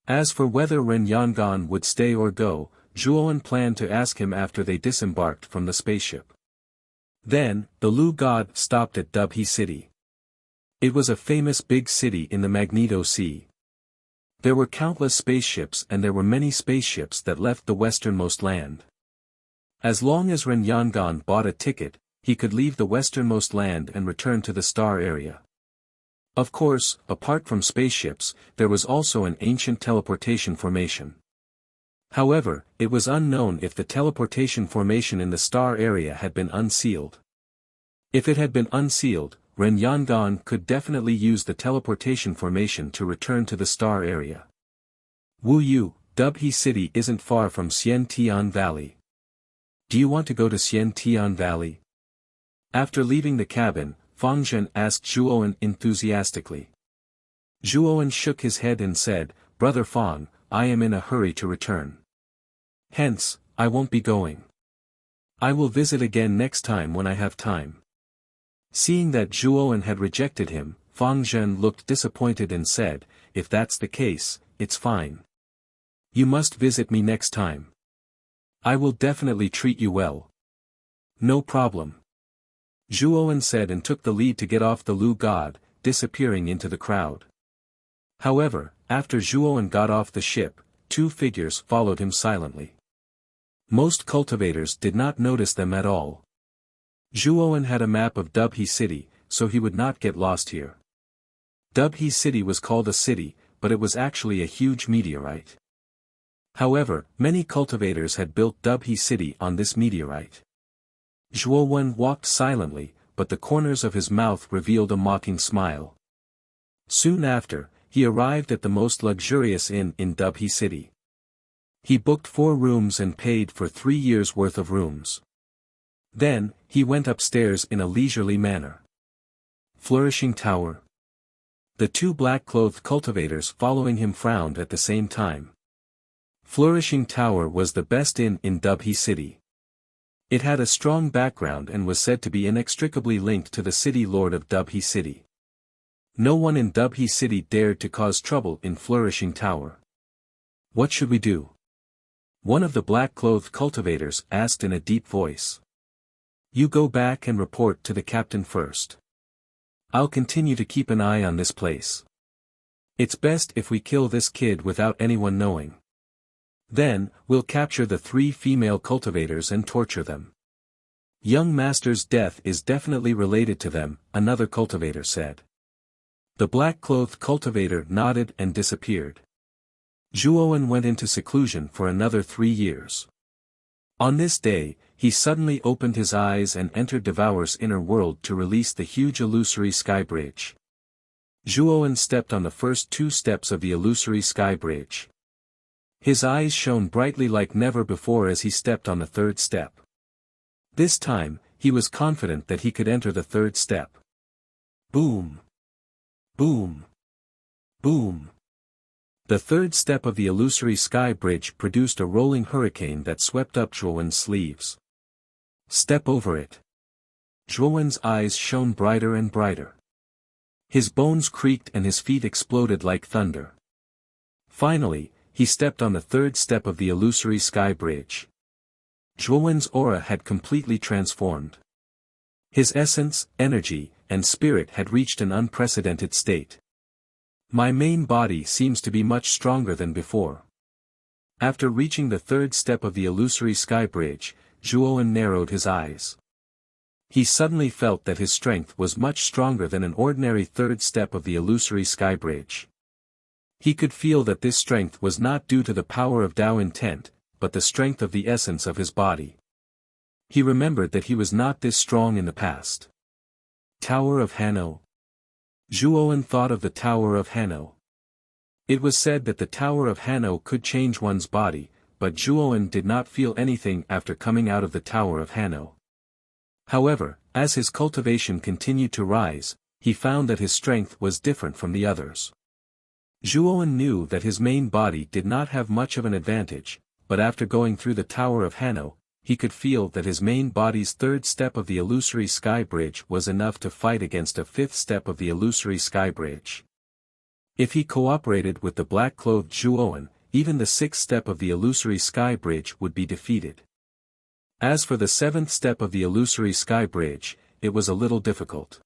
As for whether Ren Yangan would stay or go, Zhuowen planned to ask him after they disembarked from the spaceship. Then, the Lu god stopped at Dubhe City. It was a famous big city in the Magneto Sea. There were countless spaceships and there were many spaceships that left the westernmost land. As long as Ren Yangan bought a ticket, he could leave the westernmost land and return to the star area. Of course, apart from spaceships, there was also an ancient teleportation formation. However, it was unknown if the teleportation formation in the star area had been unsealed. If it had been unsealed, Ren Yangan could definitely use the teleportation formation to return to the star area. Wu Yu, Dubhe City isn't far from Xiantian Valley. Do you want to go to Xiantian Valley? After leaving the cabin, Fang Zhen asked Zhuowen enthusiastically. Zhuowen shook his head and said, "Brother Fang, I am in a hurry to return. Hence, I won't be going. I will visit again next time when I have time." Seeing that Zhuowen had rejected him, Fang Zhen looked disappointed and said, "If that's the case, it's fine. You must visit me next time. I will definitely treat you well." "No problem," Zhuowen said and took the lead to get off the Lu God, disappearing into the crowd. However, after Zhuowen got off the ship, two figures followed him silently. Most cultivators did not notice them at all. Zhuowen had a map of Dubhe City, so he would not get lost here. Dubhe City was called a city, but it was actually a huge meteorite. However, many cultivators had built Dubhe City on this meteorite. Zhuowen walked silently, but the corners of his mouth revealed a mocking smile. Soon after, he arrived at the most luxurious inn in Dubhe City. He booked 4 rooms and paid for 3 years' worth of rooms. Then, he went upstairs in a leisurely manner. Flourishing Tower. The two black-clothed cultivators following him frowned at the same time. Flourishing Tower was the best inn in Dubhe City. It had a strong background and was said to be inextricably linked to the city lord of Dubhe City. No one in Dubhe City dared to cause trouble in Flourishing Tower. "What should we do?" one of the black-clothed cultivators asked in a deep voice. "You go back and report to the captain first. I'll continue to keep an eye on this place. It's best if we kill this kid without anyone knowing. Then, we'll capture the 3 female cultivators and torture them. Young master's death is definitely related to them," another cultivator said. The black-clothed cultivator nodded and disappeared. Zhuowen went into seclusion for another 3 years. On this day, he suddenly opened his eyes and entered Devourer's inner world to release the huge illusory sky bridge. Zhuowen stepped on the first 2 steps of the illusory sky bridge. His eyes shone brightly like never before as he stepped on the 3rd step. This time, he was confident that he could enter the 3rd step. Boom! Boom! Boom! The 3rd step of the illusory sky bridge produced a rolling hurricane that swept up Zhuowen's sleeves. "Step over it." Zhuowen's eyes shone brighter and brighter. His bones creaked and his feet exploded like thunder. Finally, he stepped on the 3rd step of the illusory sky bridge. Zhuowen's aura had completely transformed. His essence, energy, and spirit had reached an unprecedented state. "My main body seems to be much stronger than before." After reaching the 3rd step of the illusory sky bridge, Zhuowen narrowed his eyes. He suddenly felt that his strength was much stronger than an ordinary 3rd step of the illusory sky bridge. He could feel that this strength was not due to the power of Tao intent, but the strength of the essence of his body. He remembered that he was not this strong in the past. Tower of Hanno. Zhuowen thought of the Tower of Hanno. It was said that the Tower of Hanno could change one's body, but Zhuowen did not feel anything after coming out of the Tower of Hanno. However, as his cultivation continued to rise, he found that his strength was different from the others. Zhuowen knew that his main body did not have much of an advantage, but after going through the Tower of Hanno, he could feel that his main body's 3rd step of the illusory sky bridge was enough to fight against a 5th step of the illusory sky bridge. If he cooperated with the black-clothed Zhuowen, even the 6th step of the illusory sky bridge would be defeated. As for the 7th step of the illusory sky bridge, it was a little difficult.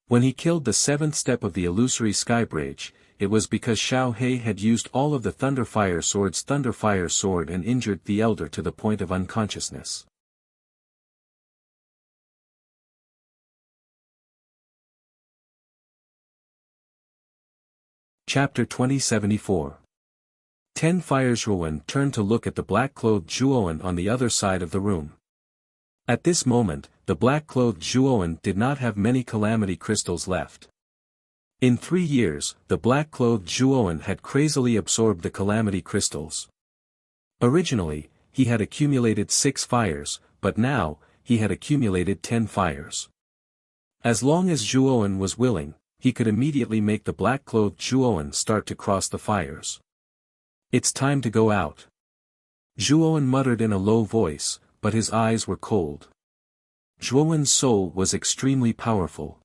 When he killed the 7th step of the illusory sky bridge, it was because Xiao He had used all of the Thunderfire Sword and injured the elder to the point of unconsciousness. Chapter 2074. 10 Fires. Zhuowen turned to look at the black-clothed Zhuowen on the other side of the room. At this moment, the black-clothed Zhuowen did not have many calamity crystals left. In 3 years, the black-clothed Zhuowen had crazily absorbed the calamity crystals. Originally, he had accumulated 6 fires, but now, he had accumulated 10 fires. As long as Zhuowen was willing, he could immediately make the black-clothed Zhuowen start to cross the fires. It's time to go out. Zhuowen muttered in a low voice, but his eyes were cold. Zhuowen's soul was extremely powerful.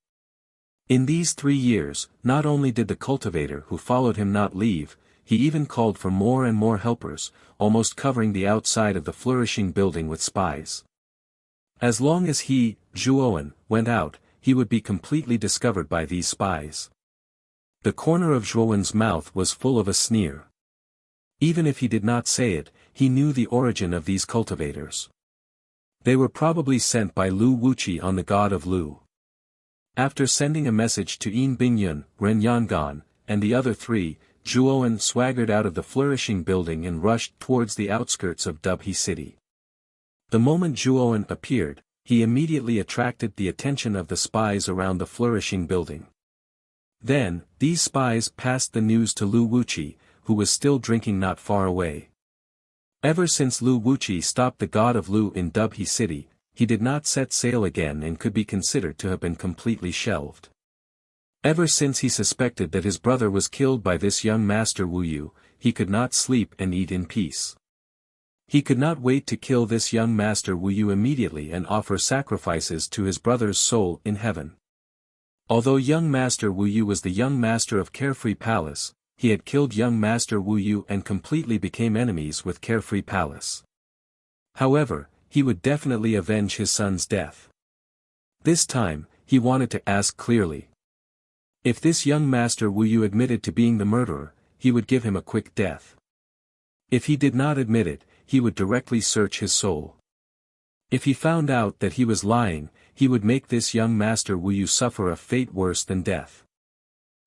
In these 3 years, not only did the cultivator who followed him not leave, he even called for more and more helpers, almost covering the outside of the flourishing building with spies. As long as he, Zhuowen, went out, he would be completely discovered by these spies. The corner of Zhuowen's mouth was full of a sneer. Even if he did not say it, he knew the origin of these cultivators. They were probably sent by Lu Wuqi on the god of Lu. After sending a message to Yin Bingyun, Ren Yangan, and the other 3, Zhuowen swaggered out of the flourishing building and rushed towards the outskirts of Dubhe city. The moment Zhuowen appeared, he immediately attracted the attention of the spies around the flourishing building. Then, these spies passed the news to Lu Wuqi, who was still drinking not far away. Ever since Lu Wuqi stopped the god of Lu in Dubhe city, he did not set sail again and could be considered to have been completely shelved. Ever since he suspected that his brother was killed by this young master Wu Yu, he could not sleep and eat in peace. He could not wait to kill this young master Wu Yu immediately and offer sacrifices to his brother's soul in heaven. Although young master Wu Yu was the young master of Carefree Palace, he had killed young master Wu Yu and completely became enemies with Carefree Palace. However, he would definitely avenge his son's death. This time, he wanted to ask clearly. If this young master Wu Yu admitted to being the murderer, he would give him a quick death. If he did not admit it, he would directly search his soul. If he found out that he was lying, he would make this young master Wu Yu suffer a fate worse than death.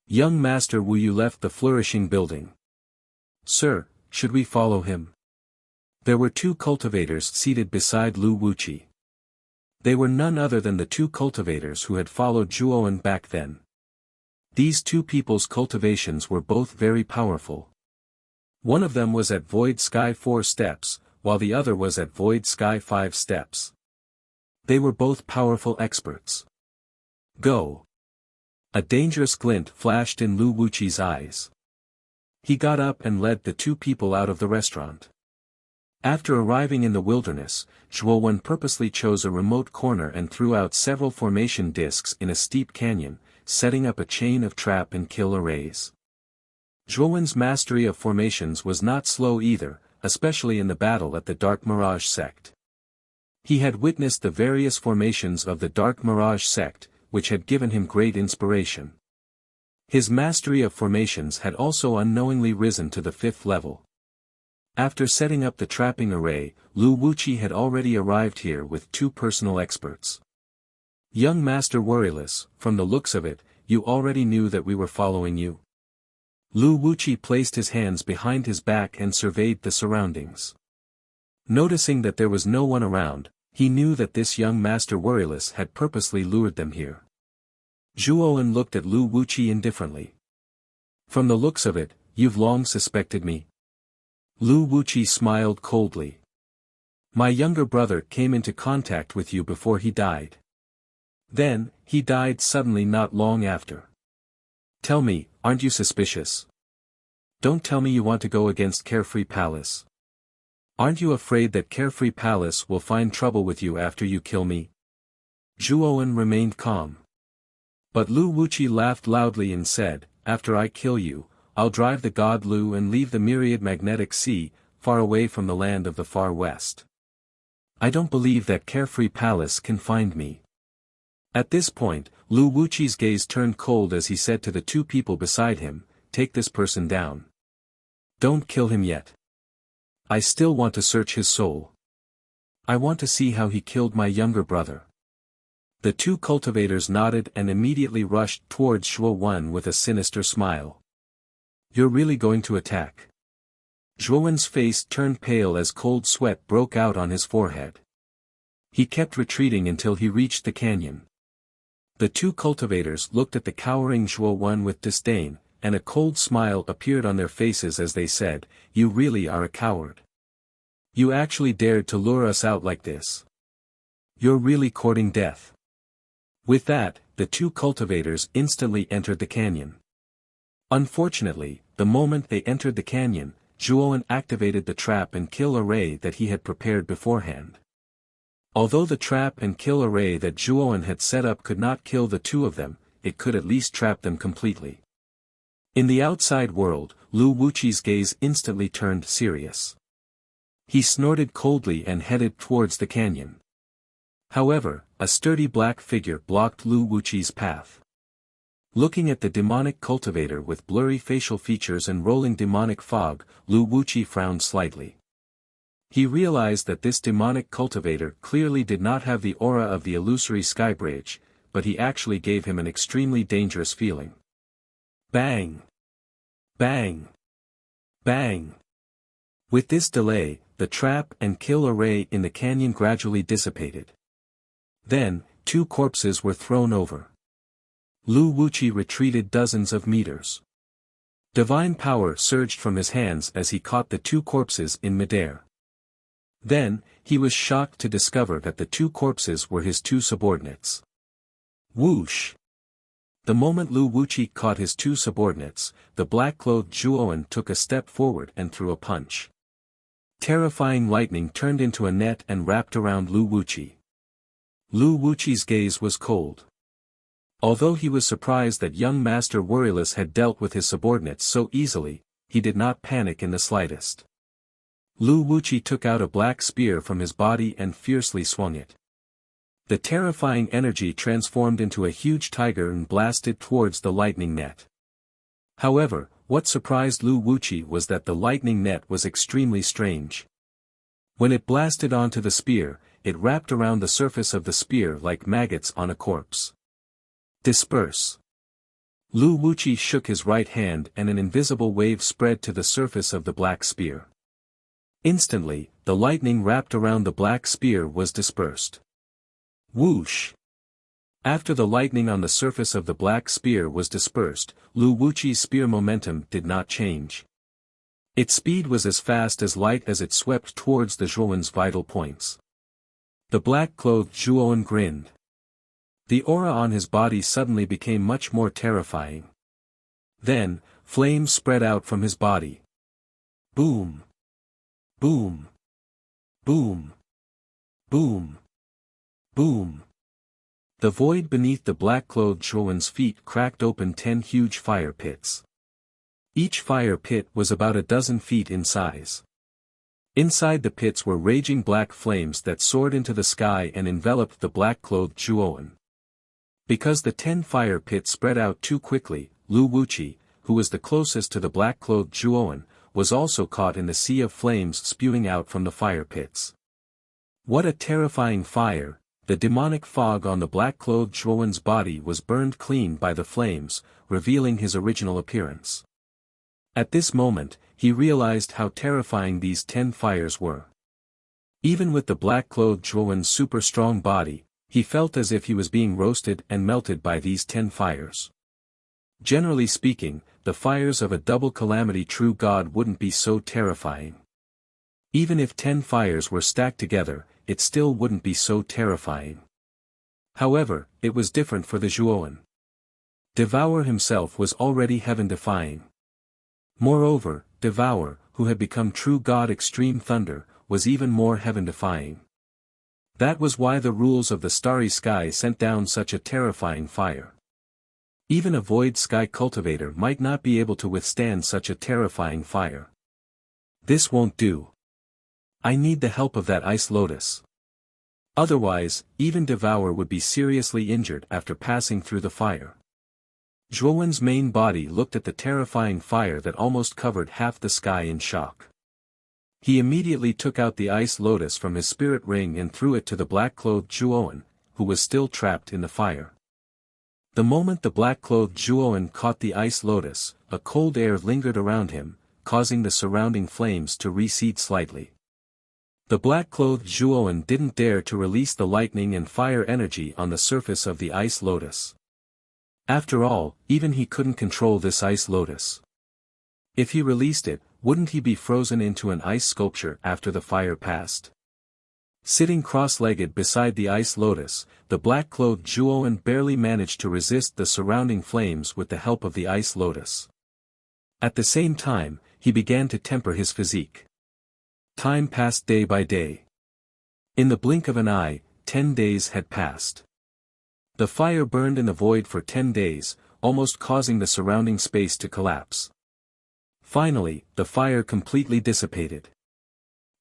Young master Wu Yu left the flourishing building. Sir, should we follow him? There were 2 cultivators seated beside Lu Wuqi. They were none other than the 2 cultivators who had followed Zhuowen back then. These 2 people's cultivations were both very powerful. One of them was at Void Sky 4 steps, while the other was at Void Sky 5 steps. They were both powerful experts. Go! A dangerous glint flashed in Lu Wuqi's eyes. He got up and led the 2 people out of the restaurant. After arriving in the wilderness, Zhuowen purposely chose a remote corner and threw out several formation discs in a steep canyon, setting up a chain of trap and kill arrays. Zhuowen's mastery of formations was not slow either, especially in the battle at the Dark Mirage sect. He had witnessed the various formations of the Dark Mirage sect, which had given him great inspiration. His mastery of formations had also unknowingly risen to the 5th level. After setting up the trapping array, Lu Wuqi had already arrived here with 2 personal experts. Young Master Worryless, from the looks of it, you already knew that we were following you. Lu Wuqi placed his hands behind his back and surveyed the surroundings. Noticing that there was no one around, he knew that this young Master Worryless had purposely lured them here. Zhuowen looked at Lu Wuqi indifferently. From the looks of it, you've long suspected me. Lu Wuqi smiled coldly. My younger brother came into contact with you before he died. Then, he died suddenly not long after. Tell me, aren't you suspicious? Don't tell me you want to go against Carefree Palace. Aren't you afraid that Carefree Palace will find trouble with you after you kill me? Zhuowen remained calm. But Lu Wuqi laughed loudly and said, after I kill you, I'll drive the god Lu and leave the myriad magnetic sea, far away from the land of the far west. I don't believe that Carefree Palace can find me. At this point, Lu Wuqi's gaze turned cold as he said to the 2 people beside him, take this person down. Don't kill him yet. I still want to search his soul. I want to see how he killed my younger brother. The 2 cultivators nodded and immediately rushed towards Zhuowen with a sinister smile. You're really going to attack? Zhuowen's face turned pale as cold sweat broke out on his forehead. He kept retreating until he reached the canyon. The two cultivators looked at the cowering Zhuo with disdain, and a cold smile appeared on their faces as they said, "You really are a coward. You actually dared to lure us out like this. You're really courting death." With that, the two cultivators instantly entered the canyon. Unfortunately, the moment they entered the canyon, Zhuo activated the trap and kill array that he had prepared beforehand. Although the trap and kill array that Zhuo had set up could not kill the two of them, it could at least trap them completely. In the outside world, Lu Wuqi's gaze instantly turned serious. He snorted coldly and headed towards the canyon. However, a sturdy black figure blocked Lu Wuqi's path. Looking at the demonic cultivator with blurry facial features and rolling demonic fog, Lu Wuqi frowned slightly. He realized that this demonic cultivator clearly did not have the aura of the illusory skybridge, but he actually gave him an extremely dangerous feeling. Bang! Bang! Bang! With this delay, the trap and kill array in the canyon gradually dissipated. Then, two corpses were thrown over. Lu Wuqi retreated dozens of meters. Divine power surged from his hands as he caught the two corpses in midair. Then, he was shocked to discover that the two corpses were his two subordinates. Whoosh! The moment Lu Wuqi caught his two subordinates, the black-clothed Zhuo took a step forward and threw a punch. Terrifying lightning turned into a net and wrapped around Lu Wuqi. Lu Wuqi's gaze was cold. Although he was surprised that young Master Worryless had dealt with his subordinates so easily, he did not panic in the slightest. Lu Wuqi took out a black spear from his body and fiercely swung it. The terrifying energy transformed into a huge tiger and blasted towards the lightning net. However, what surprised Lu Wuqi was that the lightning net was extremely strange. When it blasted onto the spear, it wrapped around the surface of the spear like maggots on a corpse. Disperse! Lu Wuqi shook his right hand and an invisible wave spread to the surface of the black spear. Instantly, the lightning wrapped around the black spear was dispersed. Whoosh! After the lightning on the surface of the black spear was dispersed, Lu Wuqi's spear momentum did not change. Its speed was as fast as light as it swept towards the Zhuo's vital points. The black-clothed Zhuo grinned. The aura on his body suddenly became much more terrifying. Then, flames spread out from his body. Boom! Boom! Boom! Boom! Boom! The void beneath the black-clothed Zhuo's feet cracked open 10 huge fire pits. Each fire pit was about a dozen feet in size. Inside the pits were raging black flames that soared into the sky and enveloped the black-clothed Zhuo. Because the 10 fire pits spread out too quickly, Lu Wuqi, who was the closest to the black-clothed Zhuo, was also caught in the sea of flames spewing out from the fire pits. What a terrifying fire! The demonic fog on the black-clothed Zhuo's body was burned clean by the flames, revealing his original appearance. At this moment, he realized how terrifying these 10 fires were. Even with the black-clothed Zhuo's super-strong body, he felt as if he was being roasted and melted by these 10 fires. Generally speaking, the fires of a double calamity true god wouldn't be so terrifying. Even if 10 fires were stacked together, it still wouldn't be so terrifying. However, it was different for the Zhuo. Devour himself was already heaven-defying. Moreover, Devour, who had become true god Extreme Thunder, was even more heaven-defying. That was why the rules of the starry sky sent down such a terrifying fire. Even a void sky cultivator might not be able to withstand such a terrifying fire. This won't do. I need the help of that ice lotus. Otherwise, even Devour would be seriously injured after passing through the fire. Zhuo's main body looked at the terrifying fire that almost covered half the sky in shock. He immediately took out the ice lotus from his spirit ring and threw it to the black-clothed Zhuo, who was still trapped in the fire. The moment the black-clothed Zhuo caught the ice lotus, a cold air lingered around him, causing the surrounding flames to recede slightly. The black-clothed Zhuowen didn't dare to release the lightning and fire energy on the surface of the ice lotus. After all, even he couldn't control this ice lotus. If he released it, wouldn't he be frozen into an ice sculpture after the fire passed? Sitting cross-legged beside the ice lotus, the black-clothed Zhuowen barely managed to resist the surrounding flames with the help of the ice lotus. At the same time, he began to temper his physique. Time passed day by day. In the blink of an eye, 10 days had passed. The fire burned in the void for 10 days, almost causing the surrounding space to collapse. Finally, the fire completely dissipated.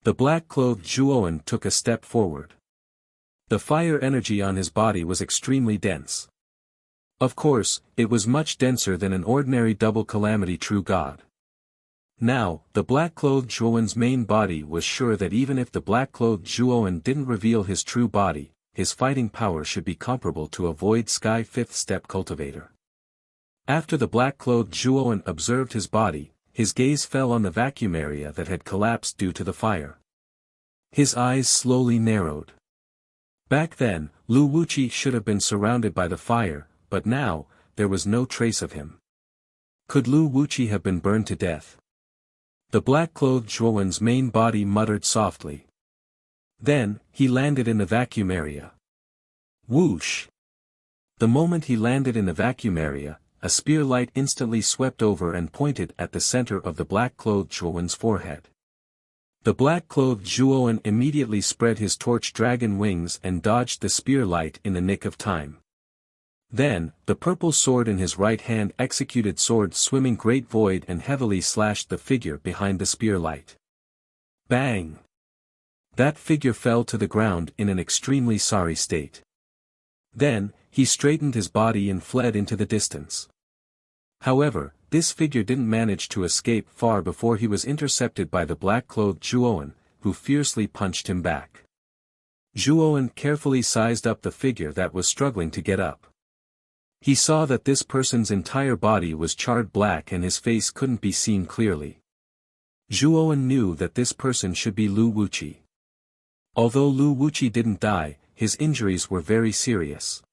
The black-clothed Zhuowen took a step forward. The fire energy on his body was extremely dense. Of course, it was much denser than an ordinary double calamity true god. Now, the black-clothed Zhuowen's main body was sure that even if the black-clothed Zhuowen didn't reveal his true body, his fighting power should be comparable to a void sky fifth-step cultivator. After the black-clothed Zhuowen observed his body, his gaze fell on the vacuum area that had collapsed due to the fire. His eyes slowly narrowed. Back then, Lu Wuqi should have been surrounded by the fire, but now, there was no trace of him. Could Lu Wuqi have been burned to death? The black-clothed Zhuowen's main body muttered softly. Then, he landed in the vacuum area. Whoosh! The moment he landed in the vacuum area, a spear light instantly swept over and pointed at the center of the black-clothed Zhuowen's forehead. The black-clothed Zhuowen immediately spread his torch dragon wings and dodged the spear light in the nick of time. Then, the purple sword in his right hand executed sword swimming great void and heavily slashed the figure behind the spear light. Bang! That figure fell to the ground in an extremely sorry state. Then, he straightened his body and fled into the distance. However, this figure didn't manage to escape far before he was intercepted by the black-clothed Zhuowen, who fiercely punched him back. Zhuowen carefully sized up the figure that was struggling to get up. He saw that this person's entire body was charred black and his face couldn't be seen clearly. Zhuowen knew that this person should be Lu Wuqi. Although Lu Wuqi didn't die, his injuries were very serious.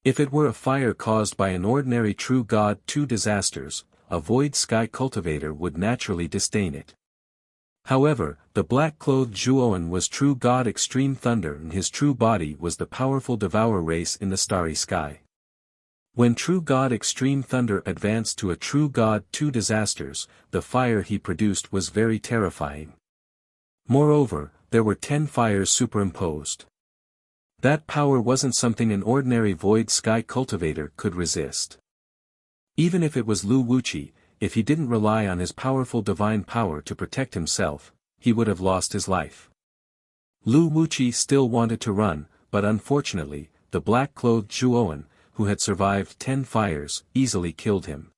If it were a fire caused by an ordinary true god, two disasters, a void sky cultivator would naturally disdain it. However, the black-clothed Zhuowen was true god extreme thunder and his true body was the powerful devourer race in the starry sky. When true god extreme thunder advanced to a true god two disasters, the fire he produced was very terrifying. Moreover, there were 10 fires superimposed. That power wasn't something an ordinary void sky cultivator could resist. Even if it was Lu Wuqi, if he didn't rely on his powerful divine power to protect himself, he would have lost his life. Lu Wuqi still wanted to run, but unfortunately, the black-clothed Zhuowen, who had survived 10 fires, easily killed him.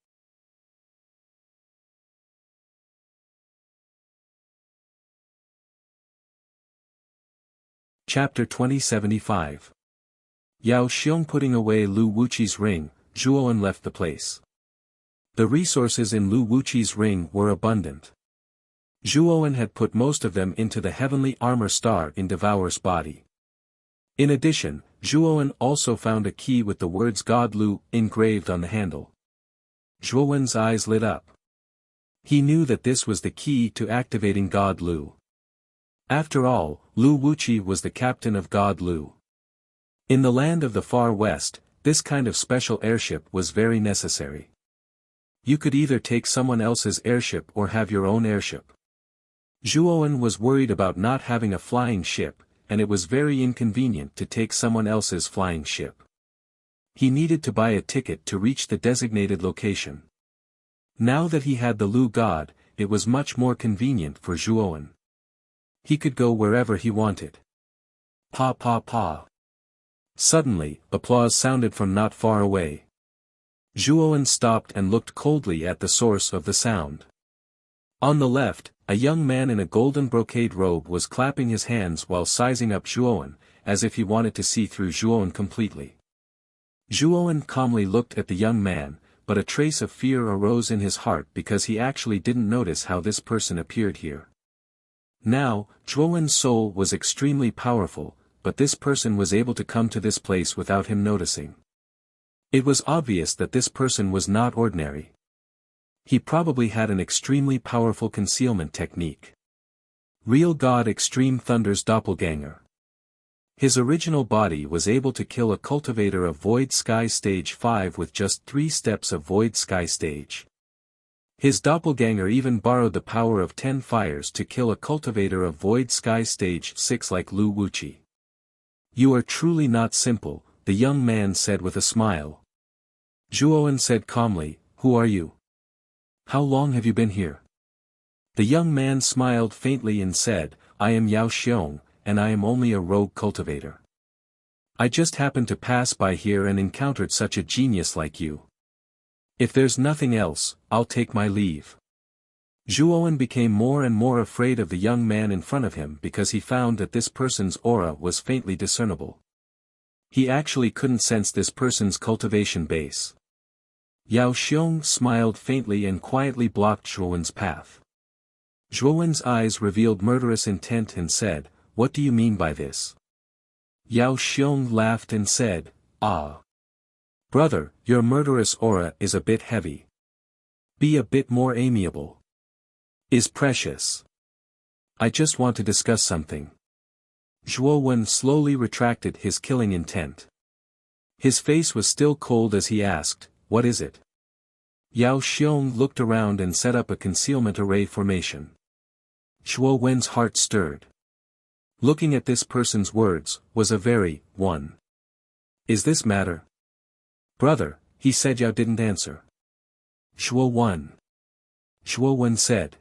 Chapter 2075. Yao Xiong putting away Lu Wuqi's ring, Zhuowen left the place. The resources in Lu Wuqi's ring were abundant. Zhuowen had put most of them into the heavenly armor star in Devourer's body. In addition, Zhuowen also found a key with the words God Lu engraved on the handle. Zhuowen's eyes lit up. He knew that this was the key to activating God Lu. After all, Lu Wuqi was the captain of God Lu. In the land of the far west, this kind of special airship was very necessary. You could either take someone else's airship or have your own airship. Zhuowen was worried about not having a flying ship, and it was very inconvenient to take someone else's flying ship. He needed to buy a ticket to reach the designated location. Now that he had the Lu God, it was much more convenient for Zhuowen. He could go wherever he wanted. Pa pa pa. Suddenly, applause sounded from not far away. Zhuowen stopped and looked coldly at the source of the sound. On the left, a young man in a golden brocade robe was clapping his hands while sizing up Zhuowen, as if he wanted to see through Zhuowen completely. Zhuowen calmly looked at the young man, but a trace of fear arose in his heart because he actually didn't notice how this person appeared here. Now, Zhuowen's soul was extremely powerful, but this person was able to come to this place without him noticing. It was obvious that this person was not ordinary. He probably had an extremely powerful concealment technique. Real God Extreme Thunder's doppelganger. His original body was able to kill a cultivator of Void Sky Stage 5 with just 3 steps of Void Sky Stage. His doppelganger even borrowed the power of 10 fires to kill a cultivator of Void Sky Stage 6 like Lu Wuqi. You are truly not simple, the young man said with a smile. Zhuowen said calmly, who are you? How long have you been here? The young man smiled faintly and said, I am Yao Xiong, and I am only a rogue cultivator. I just happened to pass by here and encountered such a genius like you. If there's nothing else, I'll take my leave. Zhuowen became more and more afraid of the young man in front of him because he found that this person's aura was faintly discernible. He actually couldn't sense this person's cultivation base. Yao Xiong smiled faintly and quietly blocked Zhuowen's path. Zhuowen's eyes revealed murderous intent and said, what do you mean by this? Yao Xiong laughed and said, ah. Brother, your murderous aura is a bit heavy. Be a bit more amiable. Is precious. I just want to discuss something. Zhuowen slowly retracted his killing intent. His face was still cold as he asked, what is it? Yao Xiong looked around and set up a concealment array formation. Zhuowen's heart stirred. Looking at this person's words, was a very, one. Is this matter? Brother, he said. Yao didn't answer. Zhuowen. Zhuowen said.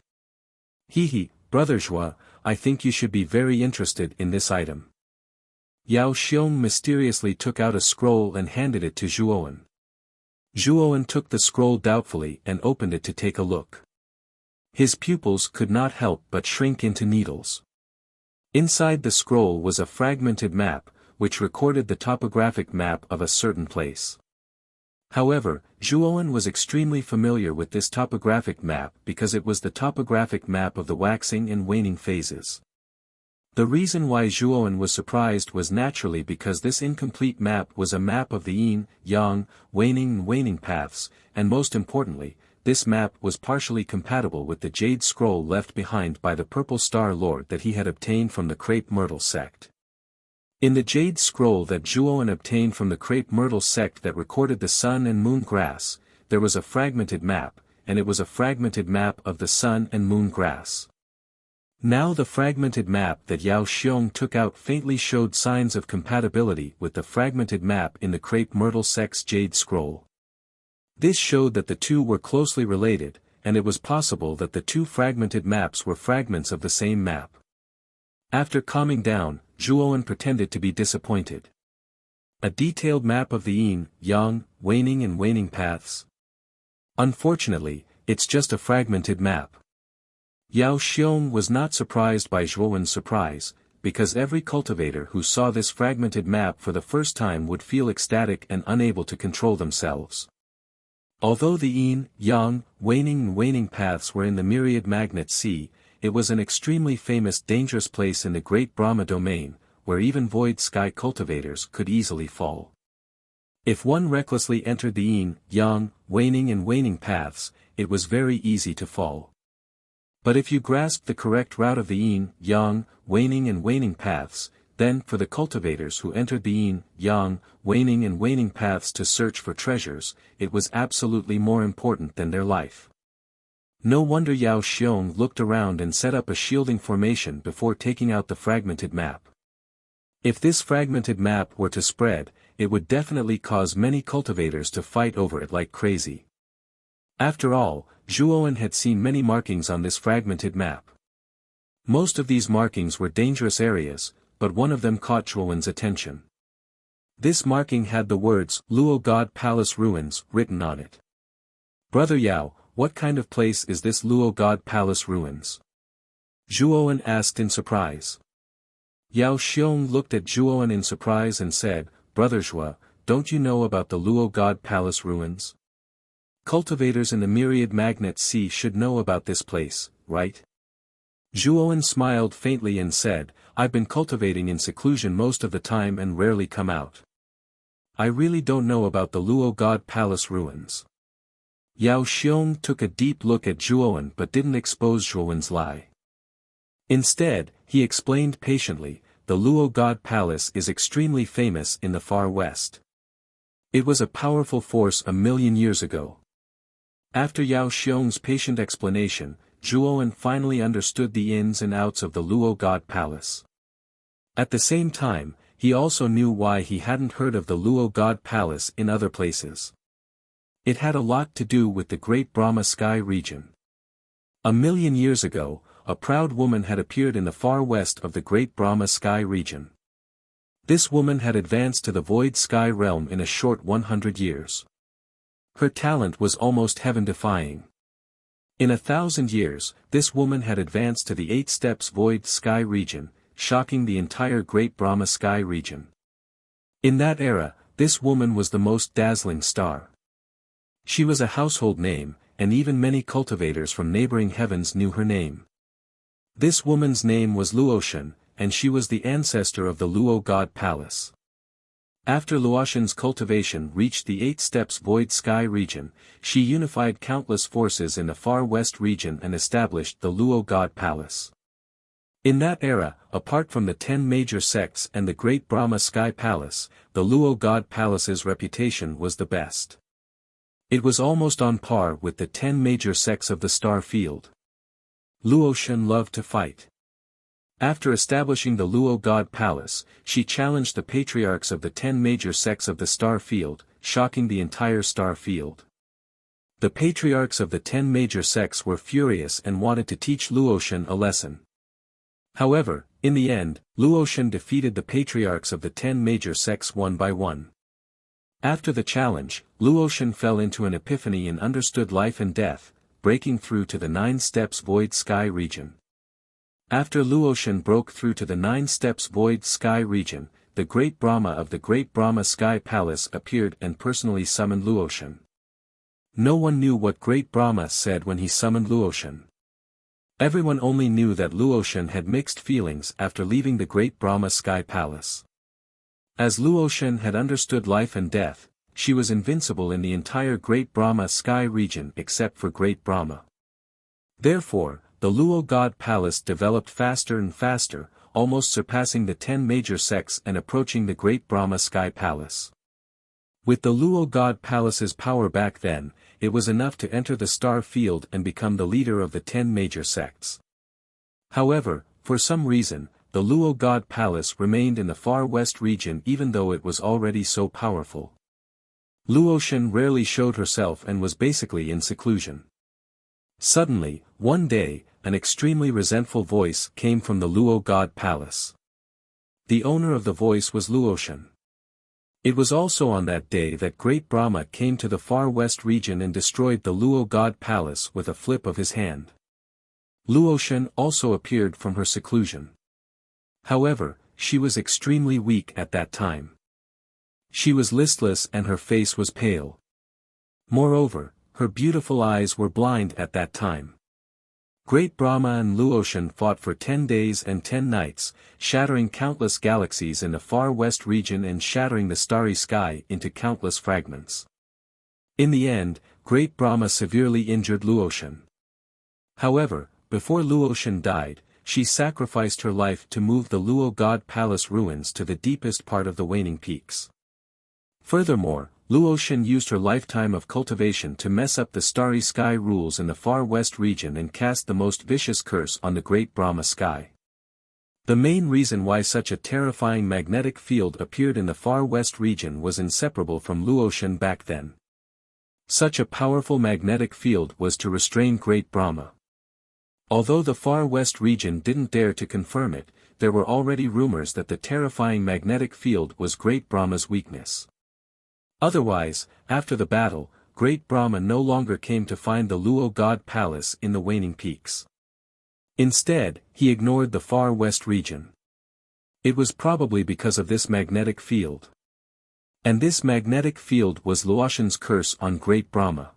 Brother Zhua, I think you should be very interested in this item. Yao Xiong mysteriously took out a scroll and handed it to Zhuowen. Zhuowen took the scroll doubtfully and opened it to take a look. His pupils could not help but shrink into needles. Inside the scroll was a fragmented map, which recorded the topographic map of a certain place. However, Zhuowen was extremely familiar with this topographic map because it was the topographic map of the waxing and waning phases. The reason why Zhuowen was surprised was naturally because this incomplete map was a map of the yin, yang, waning and waning paths, and most importantly, this map was partially compatible with the Jade Scroll left behind by the Purple Star Lord that he had obtained from the Crepe Myrtle sect. In the Jade Scroll that Zhuowen obtained from the Crepe Myrtle sect that recorded the Sun and Moon Grass, there was a fragmented map, and it was a fragmented map of the Sun and Moon Grass. Now the fragmented map that Yao Xiong took out faintly showed signs of compatibility with the fragmented map in the Crepe Myrtle sect's Jade Scroll. This showed that the two were closely related, and it was possible that the two fragmented maps were fragments of the same map. After calming down, Zhuowen pretended to be disappointed. A detailed map of the yin, yang, waning and waning paths? Unfortunately, it's just a fragmented map. Yao Xiong was not surprised by Zhuowen's surprise, because every cultivator who saw this fragmented map for the first time would feel ecstatic and unable to control themselves. Although the yin, yang, waning and waning paths were in the Myriad Magnet Sea, it was an extremely famous dangerous place in the Great Brahma domain, where even void sky cultivators could easily fall. If one recklessly entered the yin, yang, waning and waning paths, it was very easy to fall. But if you grasped the correct route of the yin, yang, waning and waning paths, then for the cultivators who entered the yin, yang, waning and waning paths to search for treasures, it was absolutely more important than their life. No wonder Yao Xiong looked around and set up a shielding formation before taking out the fragmented map. If this fragmented map were to spread, it would definitely cause many cultivators to fight over it like crazy. After all, Zhuowen had seen many markings on this fragmented map. Most of these markings were dangerous areas, but one of them caught Zhuowen's attention. This marking had the words, Luo God Palace Ruins, written on it. Brother Yao, what kind of place is this Luo God Palace Ruins? Zhuowen asked in surprise. Yao Xiong looked at Zhuowen in surprise and said, Brother Zhua, don't you know about the Luo God Palace Ruins? Cultivators in the Myriad Magnet Sea should know about this place, right? Zhuowen smiled faintly and said, "I've been cultivating in seclusion most of the time and rarely come out. I really don't know about the Luo God Palace ruins." Yao Xiong took a deep look at Zhuowen but didn't expose Zhuowen's lie. Instead, he explained patiently, "The Luo God Palace is extremely famous in the far west. It was a powerful force 1,000,000 years ago." After Yao Xiong's patient explanation, Zhuowen finally understood the ins and outs of the Luo God Palace. At the same time, he also knew why he hadn't heard of the Luo God Palace in other places. It had a lot to do with the Great Brahma Sky region. 1,000,000 years ago, a proud woman had appeared in the far west of the Great Brahma Sky region. This woman had advanced to the Void Sky realm in a short 100 years. Her talent was almost heaven-defying. In 1,000 years, this woman had advanced to the 8 steps Void Sky region, shocking the entire Great Brahma Sky region. In that era, this woman was the most dazzling star. She was a household name, and even many cultivators from neighboring heavens knew her name. This woman's name was Luotian, and she was the ancestor of the Luo God Palace. After Luotian's cultivation reached the 8 steps Void Sky region, she unified countless forces in the far west region and established the Luo God Palace. In that era, apart from the 10 major sects and the Great Brahma Sky Palace, the Luo God Palace's reputation was the best. It was almost on par with the 10 major sects of the star field. Luotian loved to fight. After establishing the Luo God Palace, she challenged the patriarchs of the 10 major sects of the star field, shocking the entire star field. The patriarchs of the 10 major sects were furious and wanted to teach Luotian a lesson. However, in the end, Luotian defeated the patriarchs of the 10 major sects one by one. After the challenge, Luotian fell into an epiphany and understood life and death, breaking through to the 9 steps Void Sky region. After Luotian broke through to the 9 steps Void Sky region, the Great Brahma of the Great Brahma Sky Palace appeared and personally summoned Luotian. No one knew what Great Brahma said when he summoned Luotian. Everyone only knew that Luotian had mixed feelings after leaving the Great Brahma Sky Palace. As Luotian had understood life and death, she was invincible in the entire Great Brahma Sky region except for Great Brahma. Therefore, the Luo God Palace developed faster and faster, almost surpassing the 10 major sects and approaching the Great Brahma Sky Palace. With the Luo God Palace's power back then, it was enough to enter the star field and become the leader of the 10 major sects. However, for some reason, the Luo God Palace remained in the far west region even though it was already so powerful. Luotian rarely showed herself and was basically in seclusion. Suddenly, one day, an extremely resentful voice came from the Luo God Palace. The owner of the voice was Luotian. It was also on that day that Great Brahma came to the far west region and destroyed the Luo God Palace with a flip of his hand. Luotian also appeared from her seclusion. However, she was extremely weak at that time. She was listless and her face was pale. Moreover, her beautiful eyes were blind at that time. Great Brahma and Luotian fought for 10 days and 10 nights, shattering countless galaxies in the far west region and shattering the starry sky into countless fragments. In the end, Great Brahma severely injured Luotian. However, before Luotian died, she sacrificed her life to move the Luo God Palace ruins to the deepest part of the waning peaks. Furthermore, Luotian used her lifetime of cultivation to mess up the starry sky rules in the far west region and cast the most vicious curse on the Great Brahma sky. The main reason why such a terrifying magnetic field appeared in the far west region was inseparable from Luotian back then. Such a powerful magnetic field was to restrain Great Brahma. Although the far west region didn't dare to confirm it, there were already rumors that the terrifying magnetic field was Great Brahma's weakness. Otherwise, after the battle, Great Brahma no longer came to find the Luo God Palace in the waning peaks. Instead, he ignored the far west region. It was probably because of this magnetic field. And this magnetic field was Luotian's curse on Great Brahma.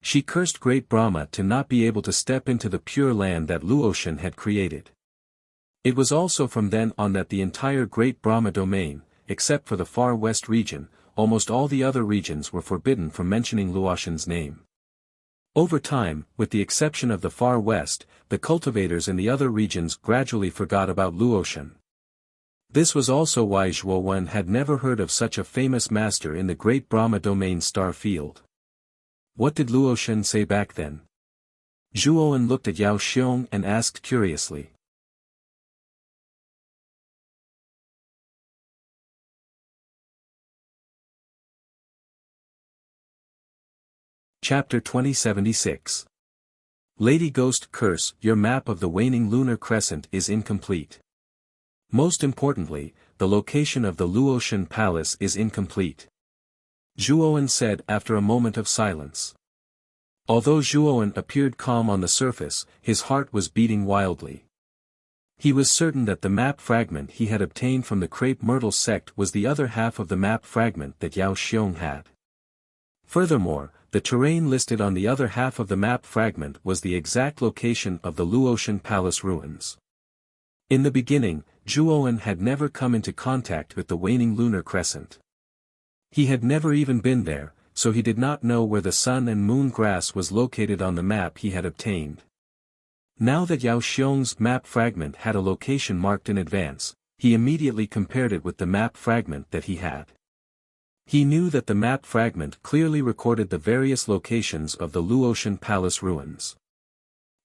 She cursed great Brahma to not be able to step into the pure land that Luotian had created. It was also from then on that the entire great Brahma domain, except for the far west region, almost all the other regions were forbidden from mentioning Luotian's name. Over time, with the exception of the far west, the cultivators in the other regions gradually forgot about Luotian. This was also why Zhuowen had never heard of such a famous master in the great Brahma domain star field. What did Luotian say back then? Zhuowen looked at Yao Xiong and asked curiously. Chapter 2076. Lady Ghost Curse, your map of the waning lunar crescent is incomplete. Most importantly, the location of the Luotian palace is incomplete. Zhuowen said after a moment of silence. Although Zhuowen appeared calm on the surface, his heart was beating wildly. He was certain that the map fragment he had obtained from the Crepe Myrtle sect was the other half of the map fragment that Yao Xiong had. Furthermore, the terrain listed on the other half of the map fragment was the exact location of the Luotian palace ruins. In the beginning, Zhuowen had never come into contact with the waning lunar crescent. He had never even been there, so he did not know where the sun and moon grass was located on the map he had obtained. Now that Yao Xiong's map fragment had a location marked in advance, he immediately compared it with the map fragment that he had. He knew that the map fragment clearly recorded the various locations of the Luotian palace ruins.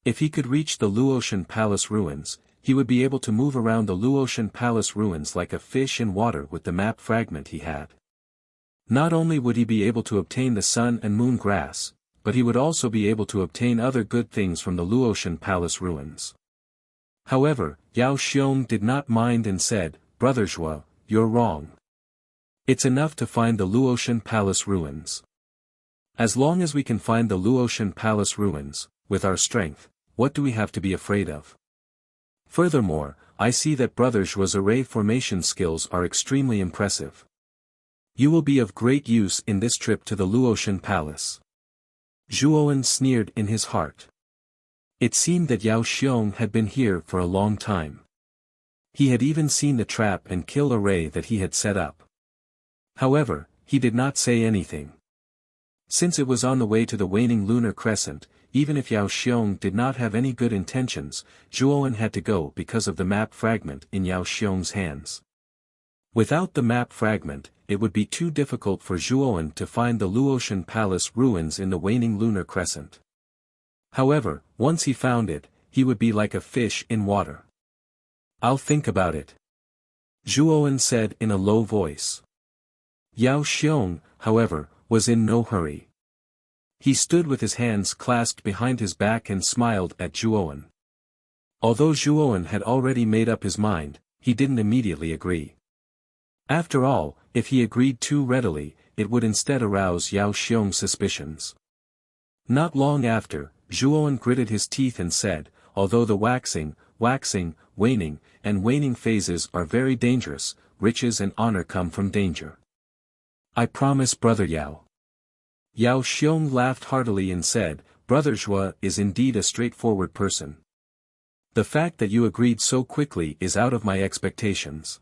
If he could reach the Luotian palace ruins, he would be able to move around the Luotian palace ruins like a fish in water with the map fragment he had. Not only would he be able to obtain the sun and moon grass, but he would also be able to obtain other good things from the Luotian palace ruins. However, Yao Xiong did not mind and said, "Brother Zhuo, you're wrong. It's enough to find the Luotian palace ruins. As long as we can find the Luotian palace ruins, with our strength, what do we have to be afraid of? Furthermore, I see that Brother Zhuo's array formation skills are extremely impressive. You will be of great use in this trip to the Luotian palace." Zhuowen sneered in his heart. It seemed that Yao Xiong had been here for a long time. He had even seen the trap and kill array that he had set up. However, he did not say anything. Since it was on the way to the waning lunar crescent, even if Yao Xiong did not have any good intentions, Zhuowen had to go because of the map fragment in Yao Xiong's hands. Without the map fragment, it would be too difficult for Zhuowen to find the Luotian palace ruins in the waning lunar crescent. However, once he found it, he would be like a fish in water. "I'll think about it," Zhuowen said in a low voice. Yao Xiong, however, was in no hurry. He stood with his hands clasped behind his back and smiled at Zhuowen. Although Zhuowen had already made up his mind, he didn't immediately agree. After all, if he agreed too readily, it would instead arouse Yao Xiong's suspicions. Not long after, Zhuowen gritted his teeth and said, "Although the waxing, waning, and waning phases are very dangerous, riches and honor come from danger. I promise Brother Yao." Yao Xiong laughed heartily and said, "Brother Zhuo is indeed a straightforward person. The fact that you agreed so quickly is out of my expectations.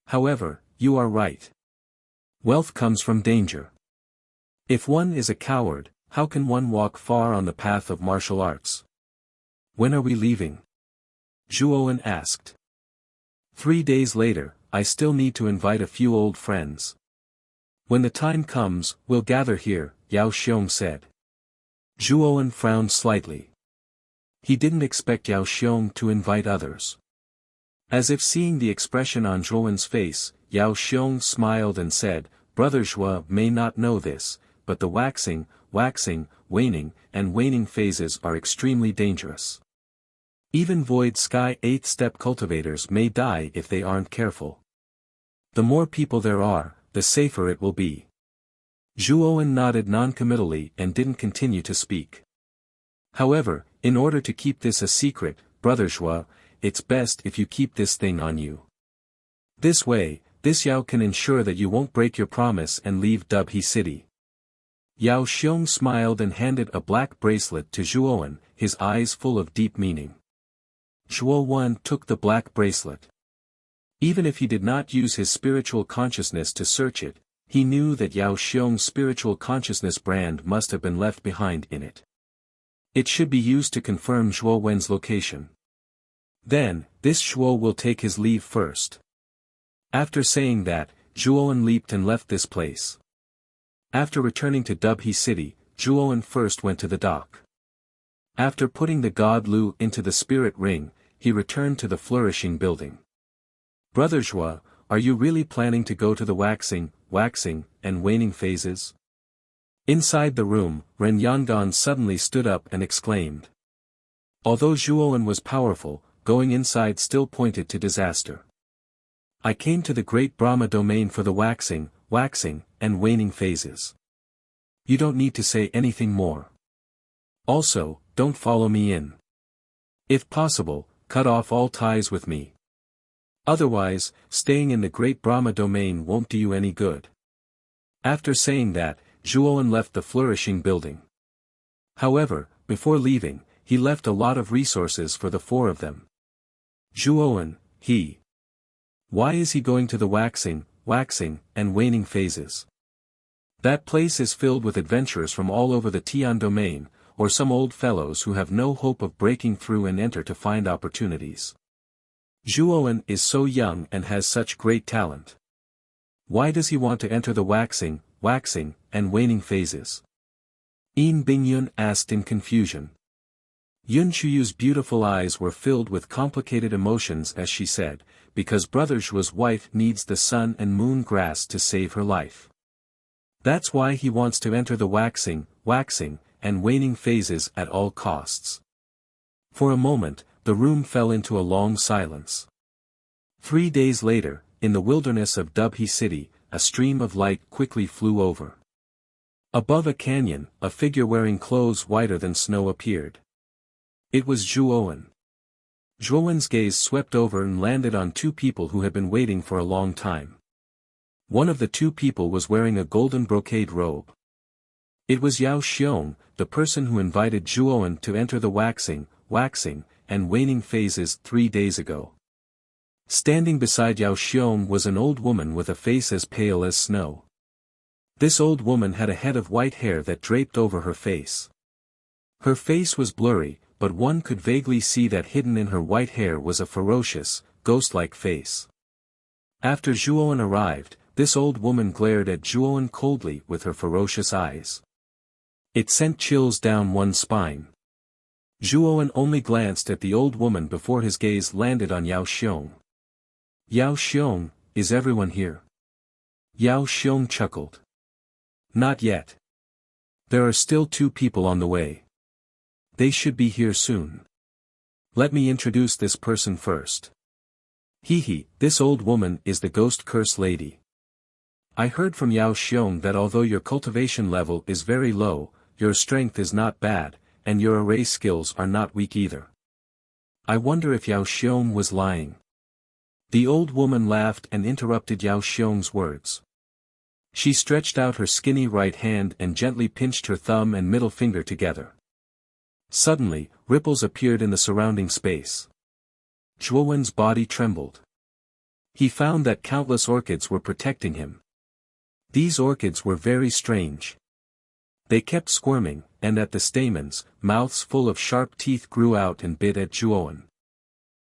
However, you are right. Wealth comes from danger. If one is a coward, how can one walk far on the path of martial arts?" "When are we leaving?" Zhuowen asked. 3 days later, I still need to invite a few old friends. When the time comes, we'll gather here, Yao Xiong said. Zhuowen frowned slightly. He didn't expect Yao Xiong to invite others. As if seeing the expression on Zhuowen's face, Yao Xiong smiled and said, "Brother Zhuo may not know this, but the waxing, waning, and waning phases are extremely dangerous. Even void sky 8th step cultivators may die if they aren't careful. The more people there are, the safer it will be." Zhuowen nodded noncommittally and didn't continue to speak. "However, in order to keep this a secret, Brother Zhuo, it's best if you keep this thing on you. This way, this Yao can ensure that you won't break your promise and leave Dubhe City." Yao Xiong smiled and handed a black bracelet to Zhuowen, his eyes full of deep meaning. Zhuowen took the black bracelet. Even if he did not use his spiritual consciousness to search it, he knew that Yao Xiong's spiritual consciousness brand must have been left behind in it. It should be used to confirm Zhuowen's location. Then, this Zhuo will take his leave first. After saying that, Zhuowen leaped and left this place. After returning to Dubhe City, Zhuowen first went to the dock. After putting the god Lu into the spirit ring, he returned to the flourishing building. Brother Zhuo, are you really planning to go to the waxing, and waning phases? Inside the room, Ren Yangon suddenly stood up and exclaimed. Although Zhuowen was powerful, going inside still pointed to disaster. I came to the great Brahma domain for the waxing, and waning phases. You don't need to say anything more. Also, don't follow me in. If possible, cut off all ties with me. Otherwise, staying in the great Brahma domain won't do you any good. After saying that, Zhuowen left the flourishing building. However, before leaving, he left a lot of resources for the four of them. Zhuowen, why is he going to the waxing, and waning phases? That place is filled with adventurers from all over the Tian domain, or some old fellows who have no hope of breaking through and enter to find opportunities. Zhuowen is so young and has such great talent. Why does he want to enter the waxing, and waning phases? Yin Bingyun asked in confusion. Yun Chuyu's beautiful eyes were filled with complicated emotions as she said, because Brother Zhuo's wife needs the sun and moon grass to save her life. That's why he wants to enter the waxing, and waning phases at all costs. For a moment, the room fell into a long silence. 3 days later, in the wilderness of Dubhe City, a stream of light quickly flew over. Above a canyon, a figure wearing clothes whiter than snow appeared. It was Zhuowen. Zhuowen's gaze swept over and landed on two people who had been waiting for a long time. One of the two people was wearing a golden brocade robe. It was Yao Xiong, the person who invited Zhuowen to enter the waxing, and waning phases 3 days ago. Standing beside Yao Xiong was an old woman with a face as pale as snow. This old woman had a head of white hair that draped over her face. Her face was blurry, but one could vaguely see that hidden in her white hair was a ferocious, ghost-like face. After Zhuowen arrived, this old woman glared at Zhuowen coldly with her ferocious eyes. It sent chills down one's spine. Zhuowen only glanced at the old woman before his gaze landed on Yao Xiong. Yao Xiong, is everyone here? Yao Xiong chuckled. Not yet. There are still 2 people on the way. They should be here soon. Let me introduce this person first. This old woman is the Ghost Curse Lady. I heard from Yao Xiong that although your cultivation level is very low, your strength is not bad, and your array skills are not weak either. I wonder if Yao Xiong was lying. The old woman laughed and interrupted Yao Xiong's words. She stretched out her skinny right hand and gently pinched her thumb and middle finger together. Suddenly, ripples appeared in the surrounding space. Zhuowen's body trembled. He found that countless orchids were protecting him. These orchids were very strange. They kept squirming, and at the stamens, mouths full of sharp teeth grew out and bit at Zhuowen.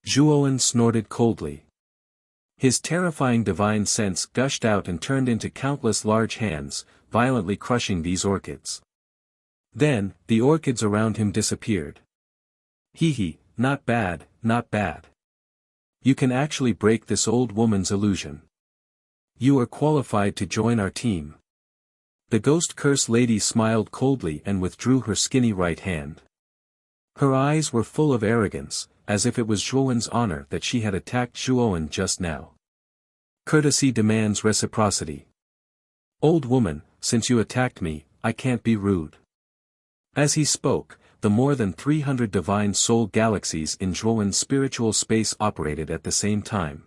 Zhuowen snorted coldly. His terrifying divine sense gushed out and turned into countless large hands, violently crushing these orchids. Then, the orchids around him disappeared. Not bad, not bad. You can actually break this old woman's illusion. You are qualified to join our team. The Ghost Curse Lady smiled coldly and withdrew her skinny right hand. Her eyes were full of arrogance, as if it was Zhuowen's honor that she had attacked Zhuowen just now. Courtesy demands reciprocity. Old woman, since you attacked me, I can't be rude. As he spoke, the more than 300 divine soul galaxies in Zhuowen's spiritual space operated at the same time.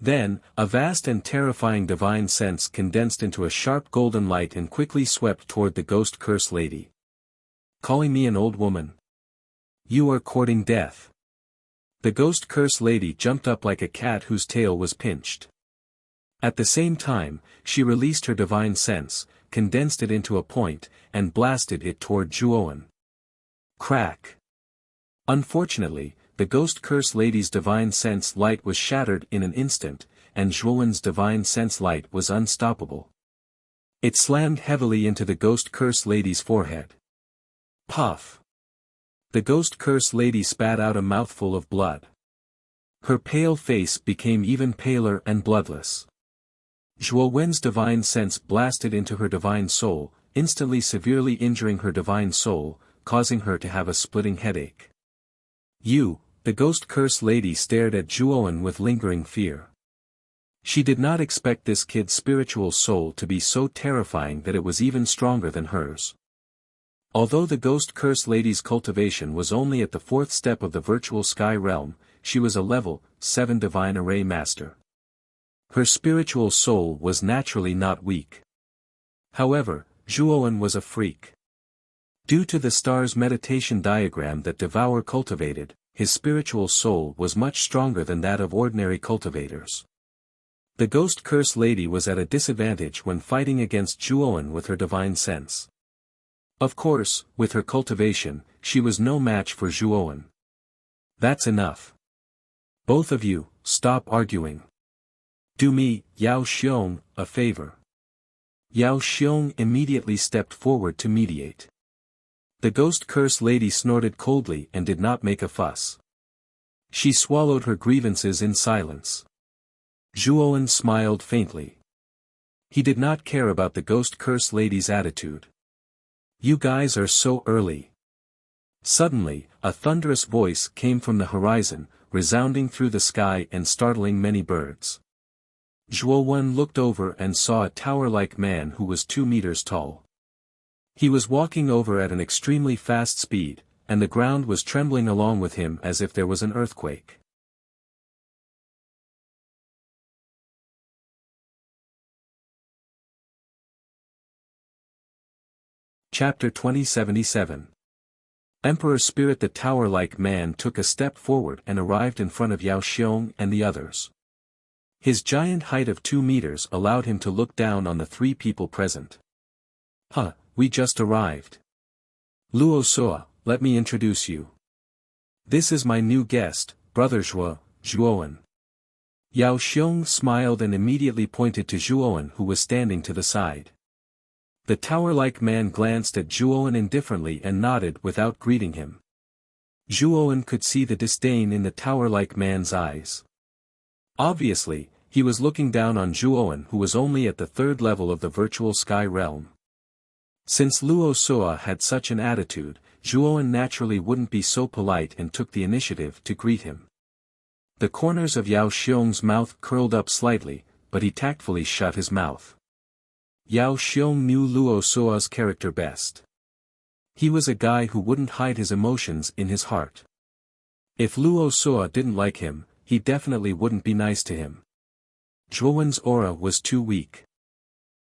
Then, a vast and terrifying divine sense condensed into a sharp golden light and quickly swept toward the ghost curse lady. Calling me an old woman? You are courting death. The ghost curse lady jumped up like a cat whose tail was pinched. At the same time, she released her divine sense, condensed it into a point, and blasted it toward Zhuowen. Crack. Unfortunately, the ghost curse lady's divine sense light was shattered in an instant, and Zhuowen's divine sense light was unstoppable. It slammed heavily into the ghost curse lady's forehead. Puff. The ghost curse lady spat out a mouthful of blood. Her pale face became even paler and bloodless. Zhuowen's divine sense blasted into her divine soul, instantly severely injuring her divine soul, causing her to have a splitting headache. The ghost curse lady stared at Zhuowen with lingering fear. She did not expect this kid's spiritual soul to be so terrifying that it was even stronger than hers. Although the ghost curse lady's cultivation was only at the 4th step of the virtual sky realm, she was a level 7 divine array master. Her spiritual soul was naturally not weak. However, Zhuowen was a freak. Due to the star's meditation diagram that Devour cultivated, his spiritual soul was much stronger than that of ordinary cultivators. The ghost curse lady was at a disadvantage when fighting against Zhuowen with her divine sense. Of course, with her cultivation, she was no match for Zhuowen. That's enough. Both of you, stop arguing. Do me, Yao Xiong, a favor. Yao Xiong immediately stepped forward to mediate. The ghost curse lady snorted coldly and did not make a fuss. She swallowed her grievances in silence. Zhuowen smiled faintly. He did not care about the ghost curse lady's attitude. You guys are so early. Suddenly, a thunderous voice came from the horizon, resounding through the sky and startling many birds. Zhuowen looked over and saw a tower-like man who was 2 meters tall. He was walking over at an extremely fast speed, and the ground was trembling along with him as if there was an earthquake. Chapter 2077. Emperor Spirit. The tower-like man took a step forward and arrived in front of Yao Xiong and the others. His giant height of 2 meters allowed him to look down on the 3 people present. We just arrived. Luo Soa, let me introduce you. This is my new guest, Brother Zhuowen. Yao Xiong smiled and immediately pointed to Zhuowen, who was standing to the side. The tower-like man glanced at Zhuowen indifferently and nodded without greeting him. Zhuowen could see the disdain in the tower-like man's eyes. Obviously, he was looking down on Zhuowen, who was only at the 3rd level of the virtual sky realm. Since Luo Soa had such an attitude, Zhuowen naturally wouldn't be so polite and took the initiative to greet him. The corners of Yao Xiong's mouth curled up slightly, but he tactfully shut his mouth. Yao Xiong knew Luo Soa's character best. He was a guy who wouldn't hide his emotions in his heart. If Luo Soa didn't like him, he definitely wouldn't be nice to him. Zhuowen's aura was too weak.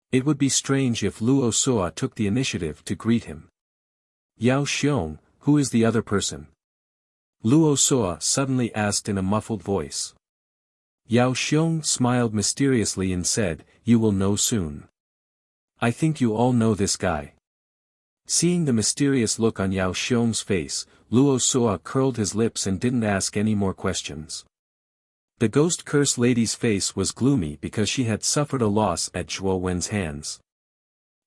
It would be strange if Luo Soa took the initiative to greet him. Yao Xiong, who is the other person? Luo Soa suddenly asked in a muffled voice. Yao Xiong smiled mysteriously and said, You will know soon. I think you all know this guy. Seeing the mysterious look on Yao Xiong's face, Luo Soa curled his lips and didn't ask any more questions. The ghost curse lady's face was gloomy because she had suffered a loss at Zhuowen's hands.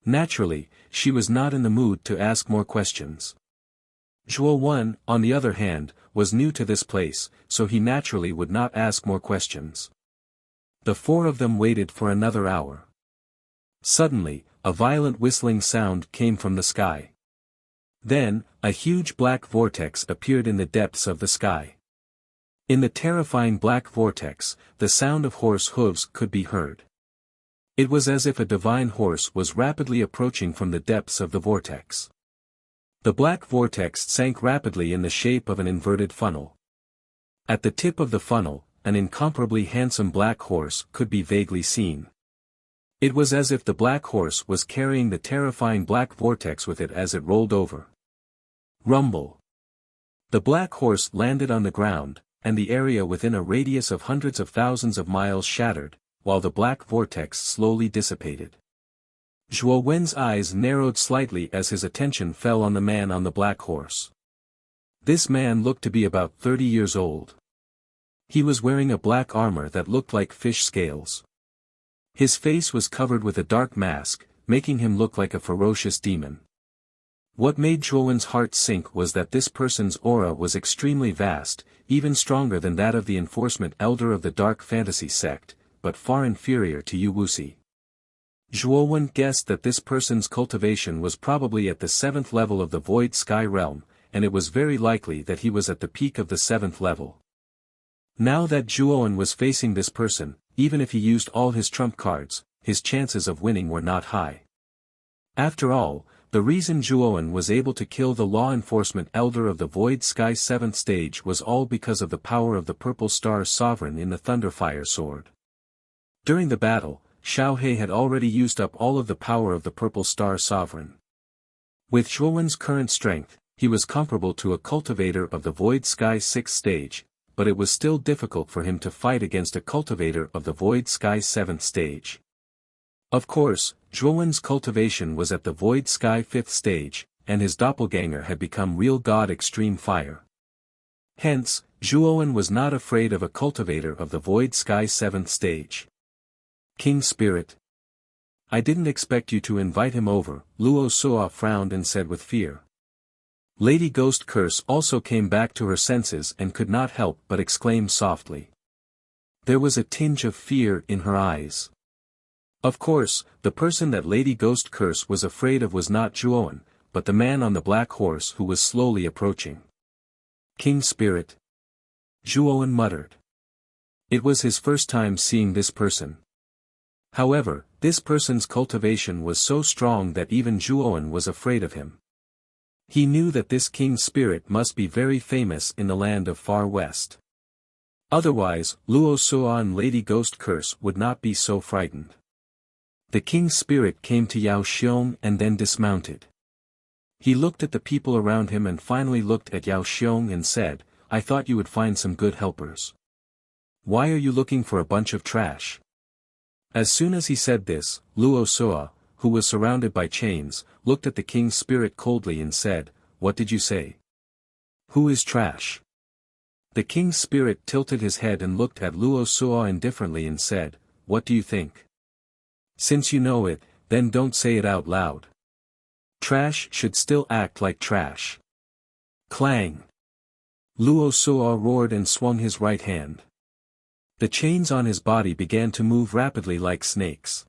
Naturally, she was not in the mood to ask more questions. Zhuowen, on the other hand, was new to this place, so he naturally would not ask more questions. The 4 of them waited for another hour. Suddenly, a violent whistling sound came from the sky. Then, a huge black vortex appeared in the depths of the sky. In the terrifying black vortex, the sound of horse hooves could be heard. It was as if a divine horse was rapidly approaching from the depths of the vortex. The black vortex sank rapidly in the shape of an inverted funnel. At the tip of the funnel, an incomparably handsome black horse could be vaguely seen. It was as if the black horse was carrying the terrifying black vortex with it as it rolled over. Rumble. The black horse landed on the ground, and the area within a radius of hundreds of thousands of miles shattered, while the black vortex slowly dissipated. Zhuo Wen's eyes narrowed slightly as his attention fell on the man on the black horse. This man looked to be about 30 years old. He was wearing a black armor that looked like fish scales. His face was covered with a dark mask, making him look like a ferocious demon. What made Zhuo Wen's heart sink was that this person's aura was extremely vast, even stronger than that of the enforcement elder of the dark fantasy sect, but far inferior to Yu Wuxi. Zhuo Wen guessed that this person's cultivation was probably at the 7th level of the Void Sky Realm, and it was very likely that he was at the peak of the 7th level. Now that Zhuo Wen was facing this person, even if he used all his trump cards, his chances of winning were not high. After all, the reason Zhuo Wen was able to kill the law enforcement elder of the Void Sky 7th stage was all because of the power of the Purple Star Sovereign in the Thunderfire Sword. During the battle, Xiao He had already used up all of the power of the Purple Star Sovereign. With Zhuo Wen's current strength, he was comparable to a cultivator of the Void Sky 6th stage, but it was still difficult for him to fight against a cultivator of the Void Sky 7th stage. Of course, Zhuo Wen's cultivation was at the Void Sky 5th stage, and his doppelganger had become Real God Extreme Fire. Hence, Zhuo Wen was not afraid of a cultivator of the Void Sky 7th stage. King Spirit. I didn't expect you to invite him over, Luo Suo frowned and said with fear. Lady Ghost Curse also came back to her senses and could not help but exclaim softly. There was a tinge of fear in her eyes. Of course, the person that Lady Ghost Curse was afraid of was not Zhuo Wen, but the man on the black horse who was slowly approaching. King Spirit. Zhuo Wen muttered. It was his first time seeing this person. However, this person's cultivation was so strong that even Zhuo Wen was afraid of him. He knew that this King Spirit must be very famous in the land of Far West. Otherwise, Luo Suo and Lady Ghost Curse would not be so frightened. The King Spirit came to Yao Xiong and then dismounted. He looked at the people around him and finally looked at Yao Xiong and said, I thought you would find some good helpers. Why are you looking for a bunch of trash? As soon as he said this, Luo Suo, who was surrounded by chains, looked at the King Spirit coldly and said, What did you say? Who is trash? The King Spirit tilted his head and looked at Luo Suo indifferently and said, What do you think? Since you know it, then don't say it out loud. Trash should still act like trash. Clang! Luo Suo roared and swung his right hand. The chains on his body began to move rapidly like snakes.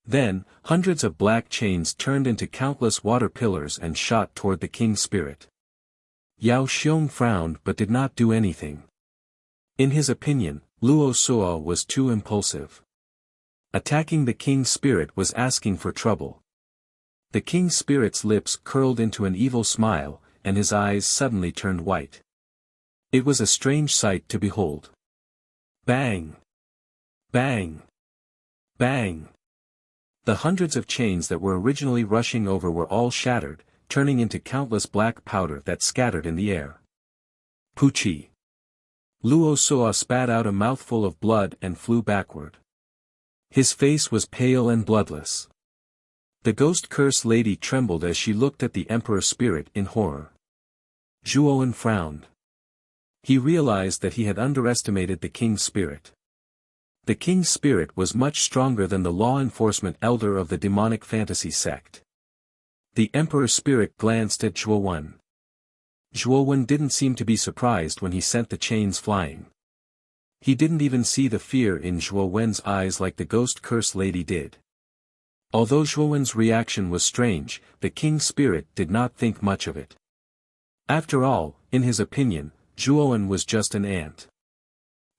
Then, hundreds of black chains turned into countless water pillars and shot toward the King Spirit. Yao Xiong frowned but did not do anything. In his opinion, Luo Suo was too impulsive. Attacking the King Spirit was asking for trouble. The King Spirit's lips curled into an evil smile, and his eyes suddenly turned white. It was a strange sight to behold. Bang! Bang! Bang! The hundreds of chains that were originally rushing over were all shattered, turning into countless black powder that scattered in the air. Puchi! Luo Suo spat out a mouthful of blood and flew backward. His face was pale and bloodless. The Ghost Curse lady trembled as she looked at the Emperor Spirit in horror. Zhuo Wen frowned. He realized that he had underestimated the King Spirit. The King Spirit was much stronger than the law enforcement elder of the demonic fantasy sect. The Emperor Spirit glanced at Zhuo Wen. Zhuo Wen didn't seem to be surprised when he sent the chains flying. He didn't even see the fear in Zhuo Wen's eyes like the Ghost Curse lady did. Although Zhuo Wen's reaction was strange, the King Spirit did not think much of it. After all, in his opinion, Zhuo Wen was just an ant.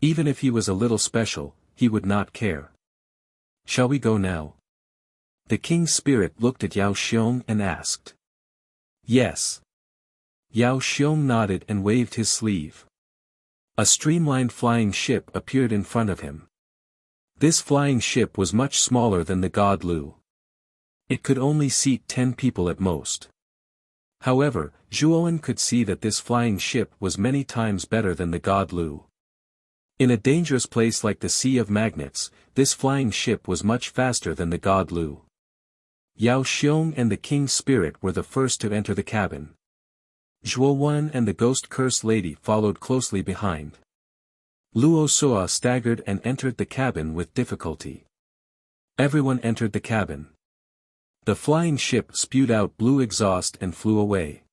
Even if he was a little special, he would not care. Shall we go now? The King Spirit looked at Yao Xiong and asked. Yes. Yao Xiong nodded and waved his sleeve. A streamlined flying ship appeared in front of him. This flying ship was much smaller than the god Lu. It could only seat 10 people at most. However, Zhuowen could see that this flying ship was many times better than the god Lu. In a dangerous place like the Sea of Magnets, this flying ship was much faster than the god Lu. Yao Xiong and the King's Spirit were the first to enter the cabin. Zhuowen and the Ghost Curse Lady followed closely behind. Luo Suo staggered and entered the cabin with difficulty. Everyone entered the cabin. The flying ship spewed out blue exhaust and flew away.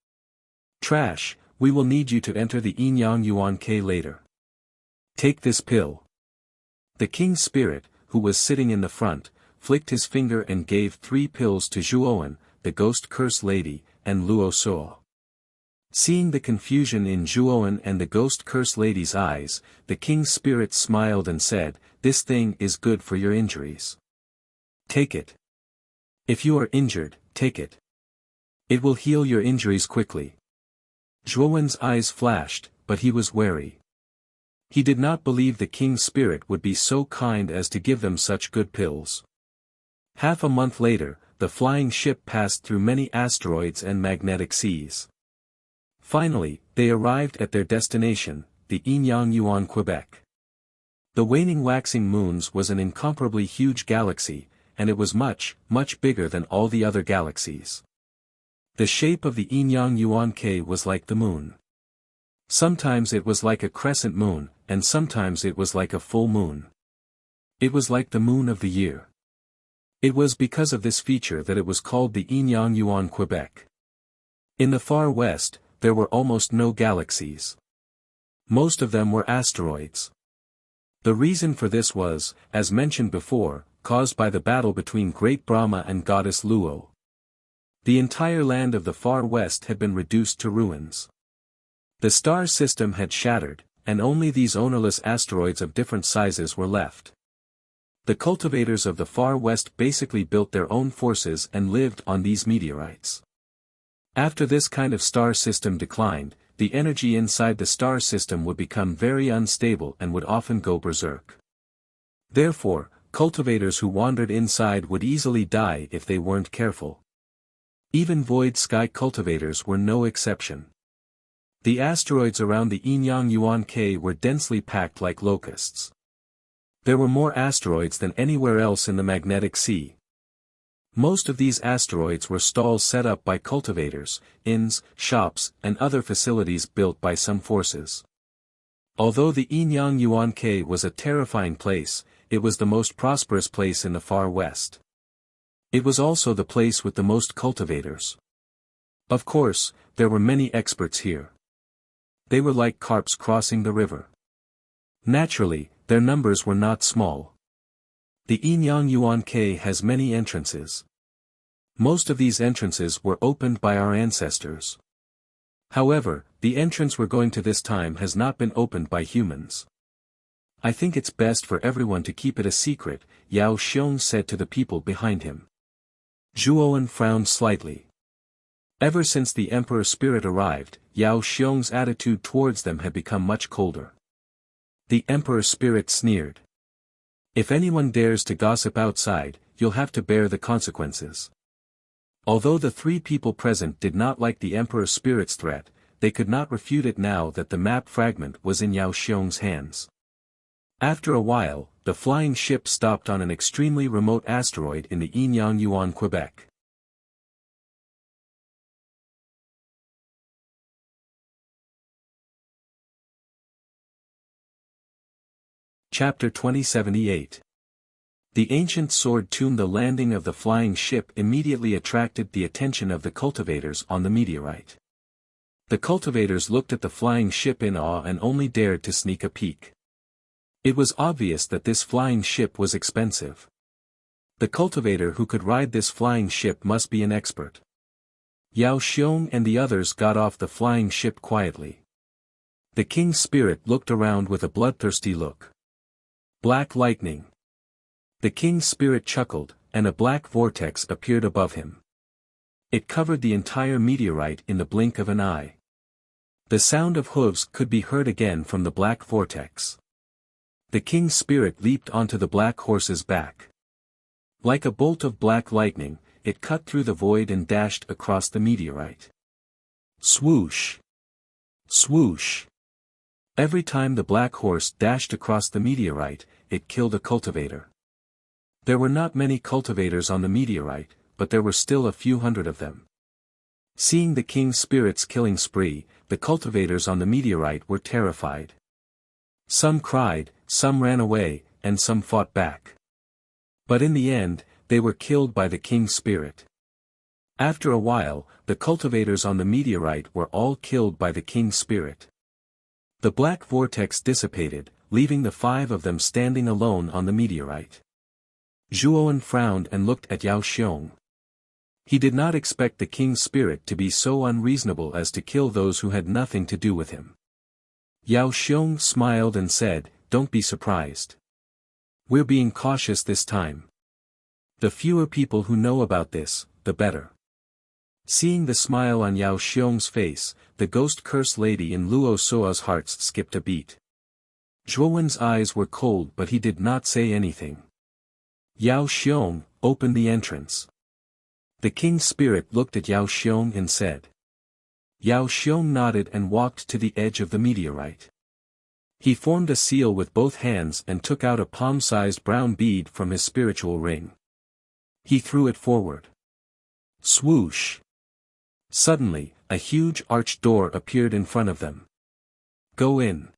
Trash, we will need you to enter the Yinyang Yuan K later. Take this pill. The King's Spirit, who was sitting in the front, flicked his finger and gave 3 pills to Zhuowen, the Ghost Curse Lady, and Luo Suo. Seeing the confusion in Zhuowen and the Ghost Curse Lady's eyes, the King's Spirit smiled and said, "This thing is good for your injuries. Take it. If you are injured, take it. It will heal your injuries quickly." Zhuowen's eyes flashed, but he was wary. He did not believe the King's Spirit would be so kind as to give them such good pills. Half a month later, the flying ship passed through many asteroids and magnetic seas. Finally, they arrived at their destination, the Yinyang Yuan Quebec. The waning waxing moons was an incomparably huge galaxy, and it was much, much bigger than all the other galaxies. The shape of the Yinyang Yuan K was like the moon. Sometimes it was like a crescent moon, and sometimes it was like a full moon. It was like the moon of the year. It was because of this feature that it was called the Yinyang Yuan Quebec. In the far west, there were almost no galaxies. Most of them were asteroids. The reason for this was, as mentioned before, caused by the battle between Great Brahma and Goddess Luo. The entire land of the far west had been reduced to ruins. The star system had shattered, and only these ownerless asteroids of different sizes were left. The cultivators of the far west basically built their own forces and lived on these meteorites. After this kind of star system declined, the energy inside the star system would become very unstable and would often go berserk. Therefore, cultivators who wandered inside would easily die if they weren't careful. Even void sky cultivators were no exception. The asteroids around the Yinyang Yuan K were densely packed like locusts. There were more asteroids than anywhere else in the magnetic sea. Most of these asteroids were stalls set up by cultivators, inns, shops, and other facilities built by some forces. Although the Yinyang Yuan K was a terrifying place, it was the most prosperous place in the far west. It was also the place with the most cultivators. Of course, there were many experts here. They were like carps crossing the river. Naturally, their numbers were not small. The Yinyang Yuan K has many entrances. Most of these entrances were opened by our ancestors. However, the entrance we're going to this time has not been opened by humans. I think it's best for everyone to keep it a secret, Yao Xiong said to the people behind him. Zhuowen frowned slightly. Ever since the Emperor Spirit arrived, Yao Xiong's attitude towards them had become much colder. The Emperor Spirit sneered. If anyone dares to gossip outside, you'll have to bear the consequences. Although the 3 people present did not like the Emperor Spirit's threat, they could not refute it now that the map fragment was in Yao Xiong's hands. After a while, the flying ship stopped on an extremely remote asteroid in the Yinyang Yuan Quebec. Chapter 2078. The ancient sword tomb. The landing of the flying ship immediately attracted the attention of the cultivators on the meteorite. The cultivators looked at the flying ship in awe and only dared to sneak a peek. It was obvious that this flying ship was expensive. The cultivator who could ride this flying ship must be an expert. Yao Xiong and the others got off the flying ship quietly. The King's Spirit looked around with a bloodthirsty look. Black lightning. The King's Spirit chuckled, and a black vortex appeared above him. It covered the entire meteorite in the blink of an eye. The sound of hooves could be heard again from the black vortex. The king's spirit leaped onto the black horse's back. Like a bolt of black lightning, it cut through the void and dashed across the meteorite. Swoosh! Swoosh! Every time the black horse dashed across the meteorite, it killed a cultivator. There were not many cultivators on the meteorite, but there were still a few hundred of them. Seeing the king's spirit's killing spree, the cultivators on the meteorite were terrified. Some cried, some ran away, and some fought back. But in the end, they were killed by the king's spirit. After a while, the cultivators on the meteorite were all killed by the king's spirit. The black vortex dissipated, leaving the 5 of them standing alone on the meteorite. Zhuowen frowned and looked at Yao Xiong. He did not expect the king's spirit to be so unreasonable as to kill those who had nothing to do with him. Yao Xiong smiled and said, "Don't be surprised. We're being cautious this time. The fewer people who know about this, the better." Seeing the smile on Yao Xiong's face, the ghost curse lady in Luo Suo's heart skipped a beat. Zhuowen's eyes were cold but he did not say anything. "Yao Xiong, open the entrance." The king's spirit looked at Yao Xiong and said. Yao Xiong nodded and walked to the edge of the meteorite. He formed a seal with both hands and took out a palm-sized brown bead from his spiritual ring. He threw it forward. Swoosh! Suddenly, a huge arched door appeared in front of them. "Go in."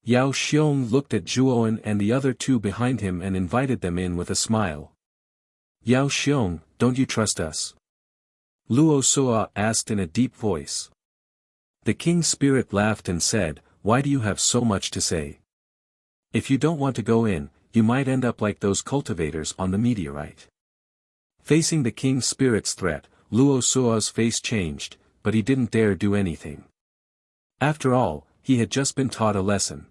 Yao Xiong looked at Zhuowen and the other 2 behind him and invited them in with a smile. "Yao Xiong, don't you trust us?" Luo Suo asked in a deep voice. The king's spirit laughed and said, "Why do you have so much to say? If you don't want to go in, you might end up like those cultivators on the meteorite." Facing the king's spirit's threat, Luo Suo's face changed, but he didn't dare do anything. After all, he had just been taught a lesson.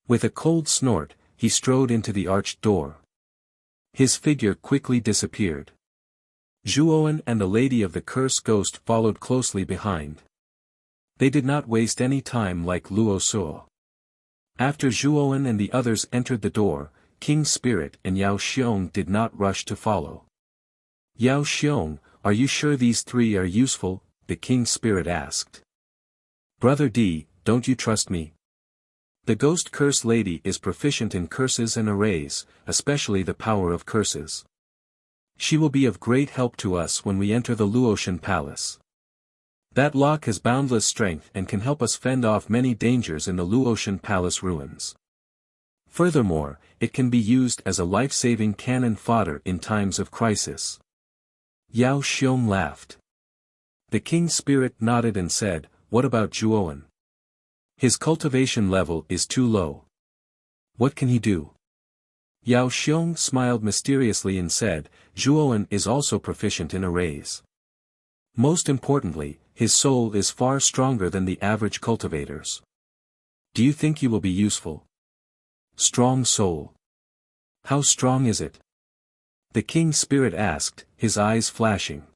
With a cold snort, he strode into the arched door. His figure quickly disappeared. Zhuowen and the lady of the curse ghost followed closely behind. They did not waste any time like Luo Suo. After Zhuowen and the others entered the door, King's Spirit and Yao Xiong did not rush to follow. "Yao Xiong, are you sure these 3 are useful?" the King's Spirit asked. "Brother D, don't you trust me? The ghost curse lady is proficient in curses and arrays, especially the power of curses. She will be of great help to us when we enter the Luotian Palace. That lock has boundless strength and can help us fend off many dangers in the Luotian Palace ruins. Furthermore, it can be used as a life-saving cannon fodder in times of crisis." Yao Xiong laughed. The King's Spirit nodded and said, "What about Zhuowen? His cultivation level is too low. What can he do?" Yao Xiong smiled mysteriously and said, "Zhuowen is also proficient in arrays. Most importantly, his soul is far stronger than the average cultivators. Do you think he will be useful?" "Strong soul. How strong is it?" the King's Spirit asked, his eyes flashing.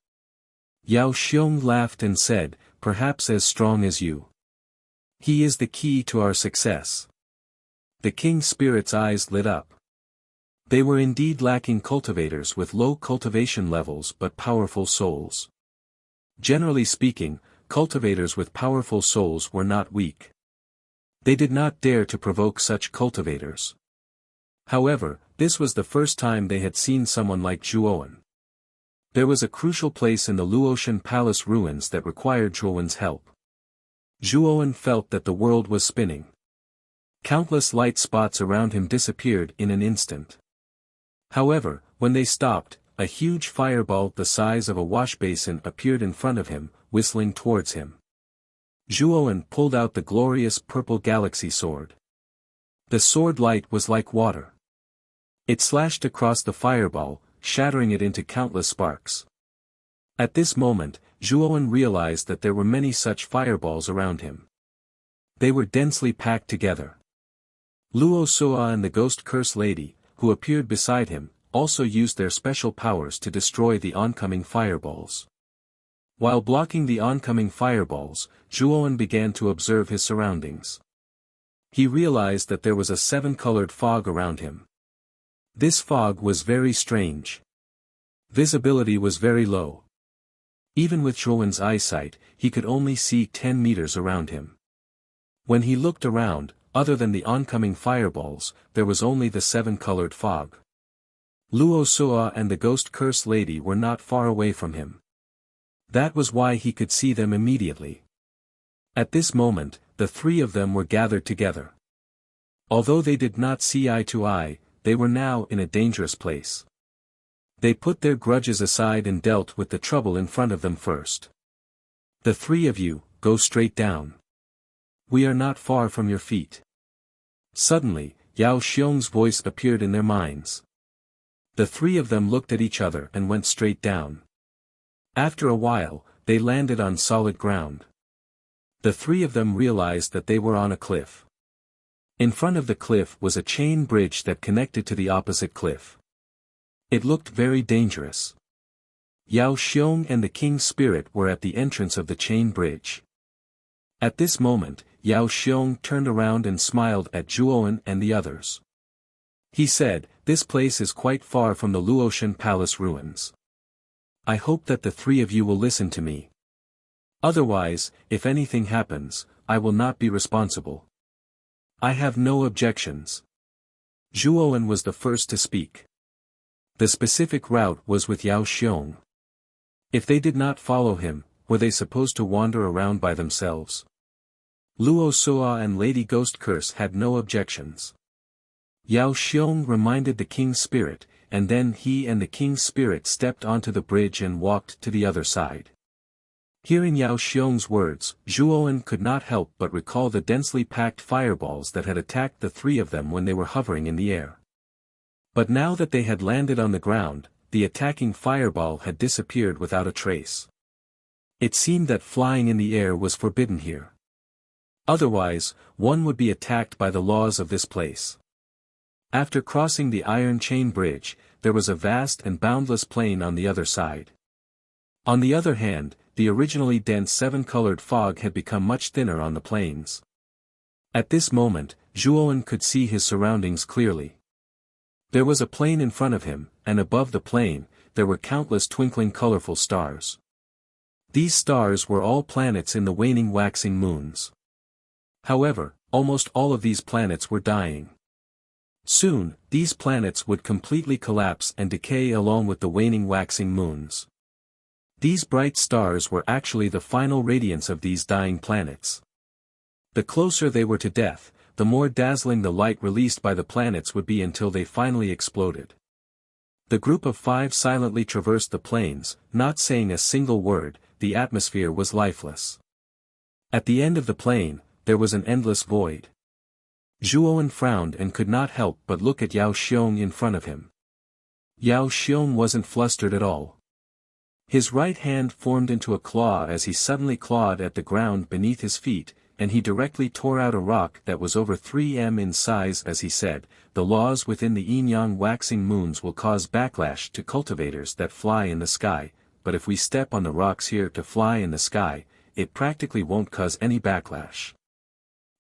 Yao Xiong laughed and said, "Perhaps as strong as you. He is the key to our success." The King's Spirit's eyes lit up. They were indeed lacking cultivators with low cultivation levels but powerful souls. Generally speaking, cultivators with powerful souls were not weak. They did not dare to provoke such cultivators. However, this was the first time they had seen someone like Zhuowen. There was a crucial place in the Luotian Palace ruins that required Zhuowen's help. Zhuowen felt that the world was spinning. Countless light spots around him disappeared in an instant. However, when they stopped, a huge fireball the size of a wash basin appeared in front of him, whistling towards him. Zhuowen pulled out the glorious purple galaxy sword. The sword light was like water. It slashed across the fireball, shattering it into countless sparks. At this moment, Zhuowen realized that there were many such fireballs around him. They were densely packed together. Luo Suo and the Ghost Curse Lady, who appeared beside him, also used their special powers to destroy the oncoming fireballs. While blocking the oncoming fireballs, Zhuowen began to observe his surroundings. He realized that there was a seven-colored fog around him. This fog was very strange. Visibility was very low. Even with Zhuowen's eyesight, he could only see 10 meters around him. When he looked around, other than the oncoming fireballs, there was only the seven-colored fog. Luo Suo and the Ghost Curse Lady were not far away from him. That was why he could see them immediately. At this moment, the three of them were gathered together. Although they did not see eye to eye, they were now in a dangerous place. They put their grudges aside and dealt with the trouble in front of them first. The three of you, go straight down. We are not far from your feet. Suddenly, Yao Xiong's voice appeared in their minds. The three of them looked at each other and went straight down. After a while, they landed on solid ground. The three of them realized that they were on a cliff. In front of the cliff was a chain bridge that connected to the opposite cliff. It looked very dangerous. Yao Xiong and the King's Spirit were at the entrance of the chain bridge. At this moment, Yao Xiong turned around and smiled at Zhuowen and the others. He said, "This place is quite far from the Luotian Palace ruins. I hope that the three of you will listen to me. Otherwise, if anything happens, I will not be responsible. I have no objections." Zhuowen was the first to speak. The specific route was with Yao Xiong. If they did not follow him, were they supposed to wander around by themselves? Luo Suo and Lady Ghost Curse had no objections. Yao Xiong reminded the King's Spirit, and then he and the King's Spirit stepped onto the bridge and walked to the other side. Hearing Yao Xiong's words, Zhuowen could not help but recall the densely packed fireballs that had attacked the three of them when they were hovering in the air. But now that they had landed on the ground, the attacking fireball had disappeared without a trace. It seemed that flying in the air was forbidden here. Otherwise, one would be attacked by the laws of this place. After crossing the iron chain bridge, there was a vast and boundless plain on the other side. On the other hand, the originally dense seven-colored fog had become much thinner on the plains. At this moment, Zhuowen could see his surroundings clearly. There was a plain in front of him, and above the plain, there were countless twinkling colorful stars. These stars were all planets in the waning waxing moons. However, almost all of these planets were dying. Soon, these planets would completely collapse and decay along with the waning waxing moons. These bright stars were actually the final radiance of these dying planets. The closer they were to death, the more dazzling the light released by the planets would be until they finally exploded. The group of five silently traversed the plains, not saying a single word. The atmosphere was lifeless. At the end of the plain, there was an endless void. Zhuowen frowned and could not help but look at Yao Xiong in front of him. Yao Xiong wasn't flustered at all. His right hand formed into a claw as he suddenly clawed at the ground beneath his feet, and he directly tore out a rock that was over 3 m in size as he said, "The laws within the yin-yang waxing moons will cause backlash to cultivators that fly in the sky, but if we step on the rocks here to fly in the sky, it practically won't cause any backlash."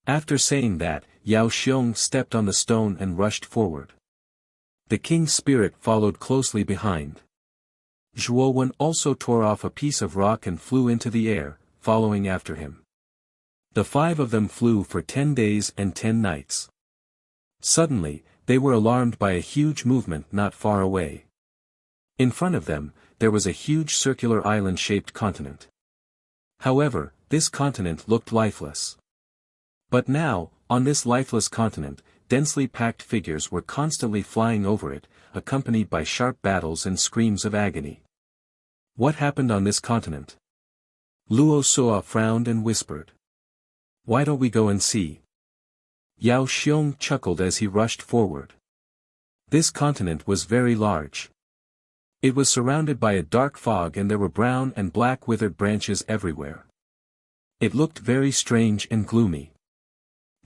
After saying that, Yao Xiong stepped on the stone and rushed forward. The King's Spirit followed closely behind. Zhuowen also tore off a piece of rock and flew into the air, following after him. The five of them flew for 10 days and 10 nights. Suddenly, they were alarmed by a huge movement not far away. In front of them, there was a huge circular island-shaped continent. However, this continent looked lifeless. But now, on this lifeless continent, densely packed figures were constantly flying over it, accompanied by sharp battles and screams of agony. What happened on this continent? Luo Suo frowned and whispered. "Why don't we go and see?" Yao Xiong chuckled as he rushed forward. This continent was very large. It was surrounded by a dark fog and there were brown and black withered branches everywhere. It looked very strange and gloomy.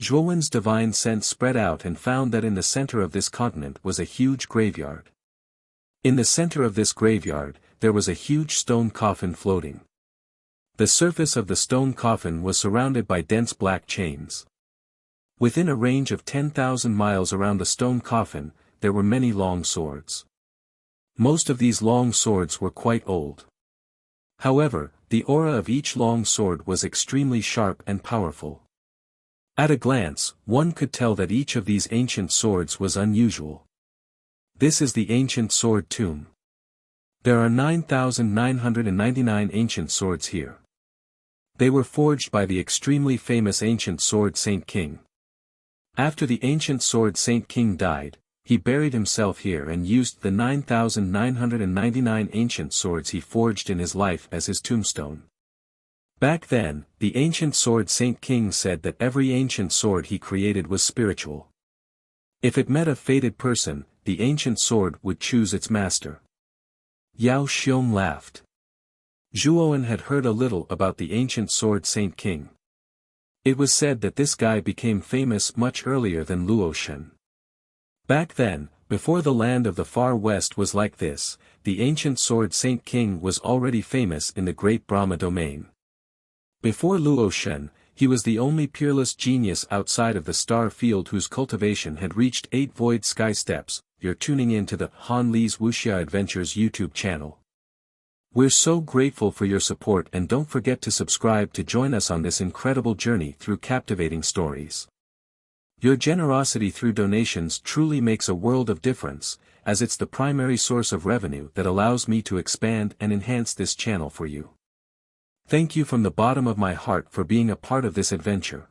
Zhuowen's divine sense spread out and found that in the center of this continent was a huge graveyard. In the center of this graveyard, there was a huge stone coffin floating. The surface of the stone coffin was surrounded by dense black chains. Within a range of 10,000 miles around the stone coffin, there were many long swords. Most of these long swords were quite old. However, the aura of each long sword was extremely sharp and powerful. At a glance, one could tell that each of these ancient swords was unusual. This is the ancient sword tomb. There are 9,999 ancient swords here. They were forged by the extremely famous ancient sword Saint King. After the ancient sword Saint King died, he buried himself here and used the 9,999 ancient swords he forged in his life as his tombstone. Back then, the ancient sword Saint King said that every ancient sword he created was spiritual. If it met a fated person, the ancient sword would choose its master. Yao Xiong laughed. Zhuowen had heard a little about the ancient sword Saint King. It was said that this guy became famous much earlier than Luo Shen. Back then, before the land of the far west was like this, the ancient sword Saint King was already famous in the great Brahma domain. Before Luo Shen, he was the only peerless genius outside of the star field whose cultivation had reached 8 void sky steps. You're tuning in to the Han Li's Wuxia Adventures YouTube channel. We're so grateful for your support, and don't forget to subscribe to join us on this incredible journey through captivating stories. Your generosity through donations truly makes a world of difference, as it's the primary source of revenue that allows me to expand and enhance this channel for you. Thank you from the bottom of my heart for being a part of this adventure.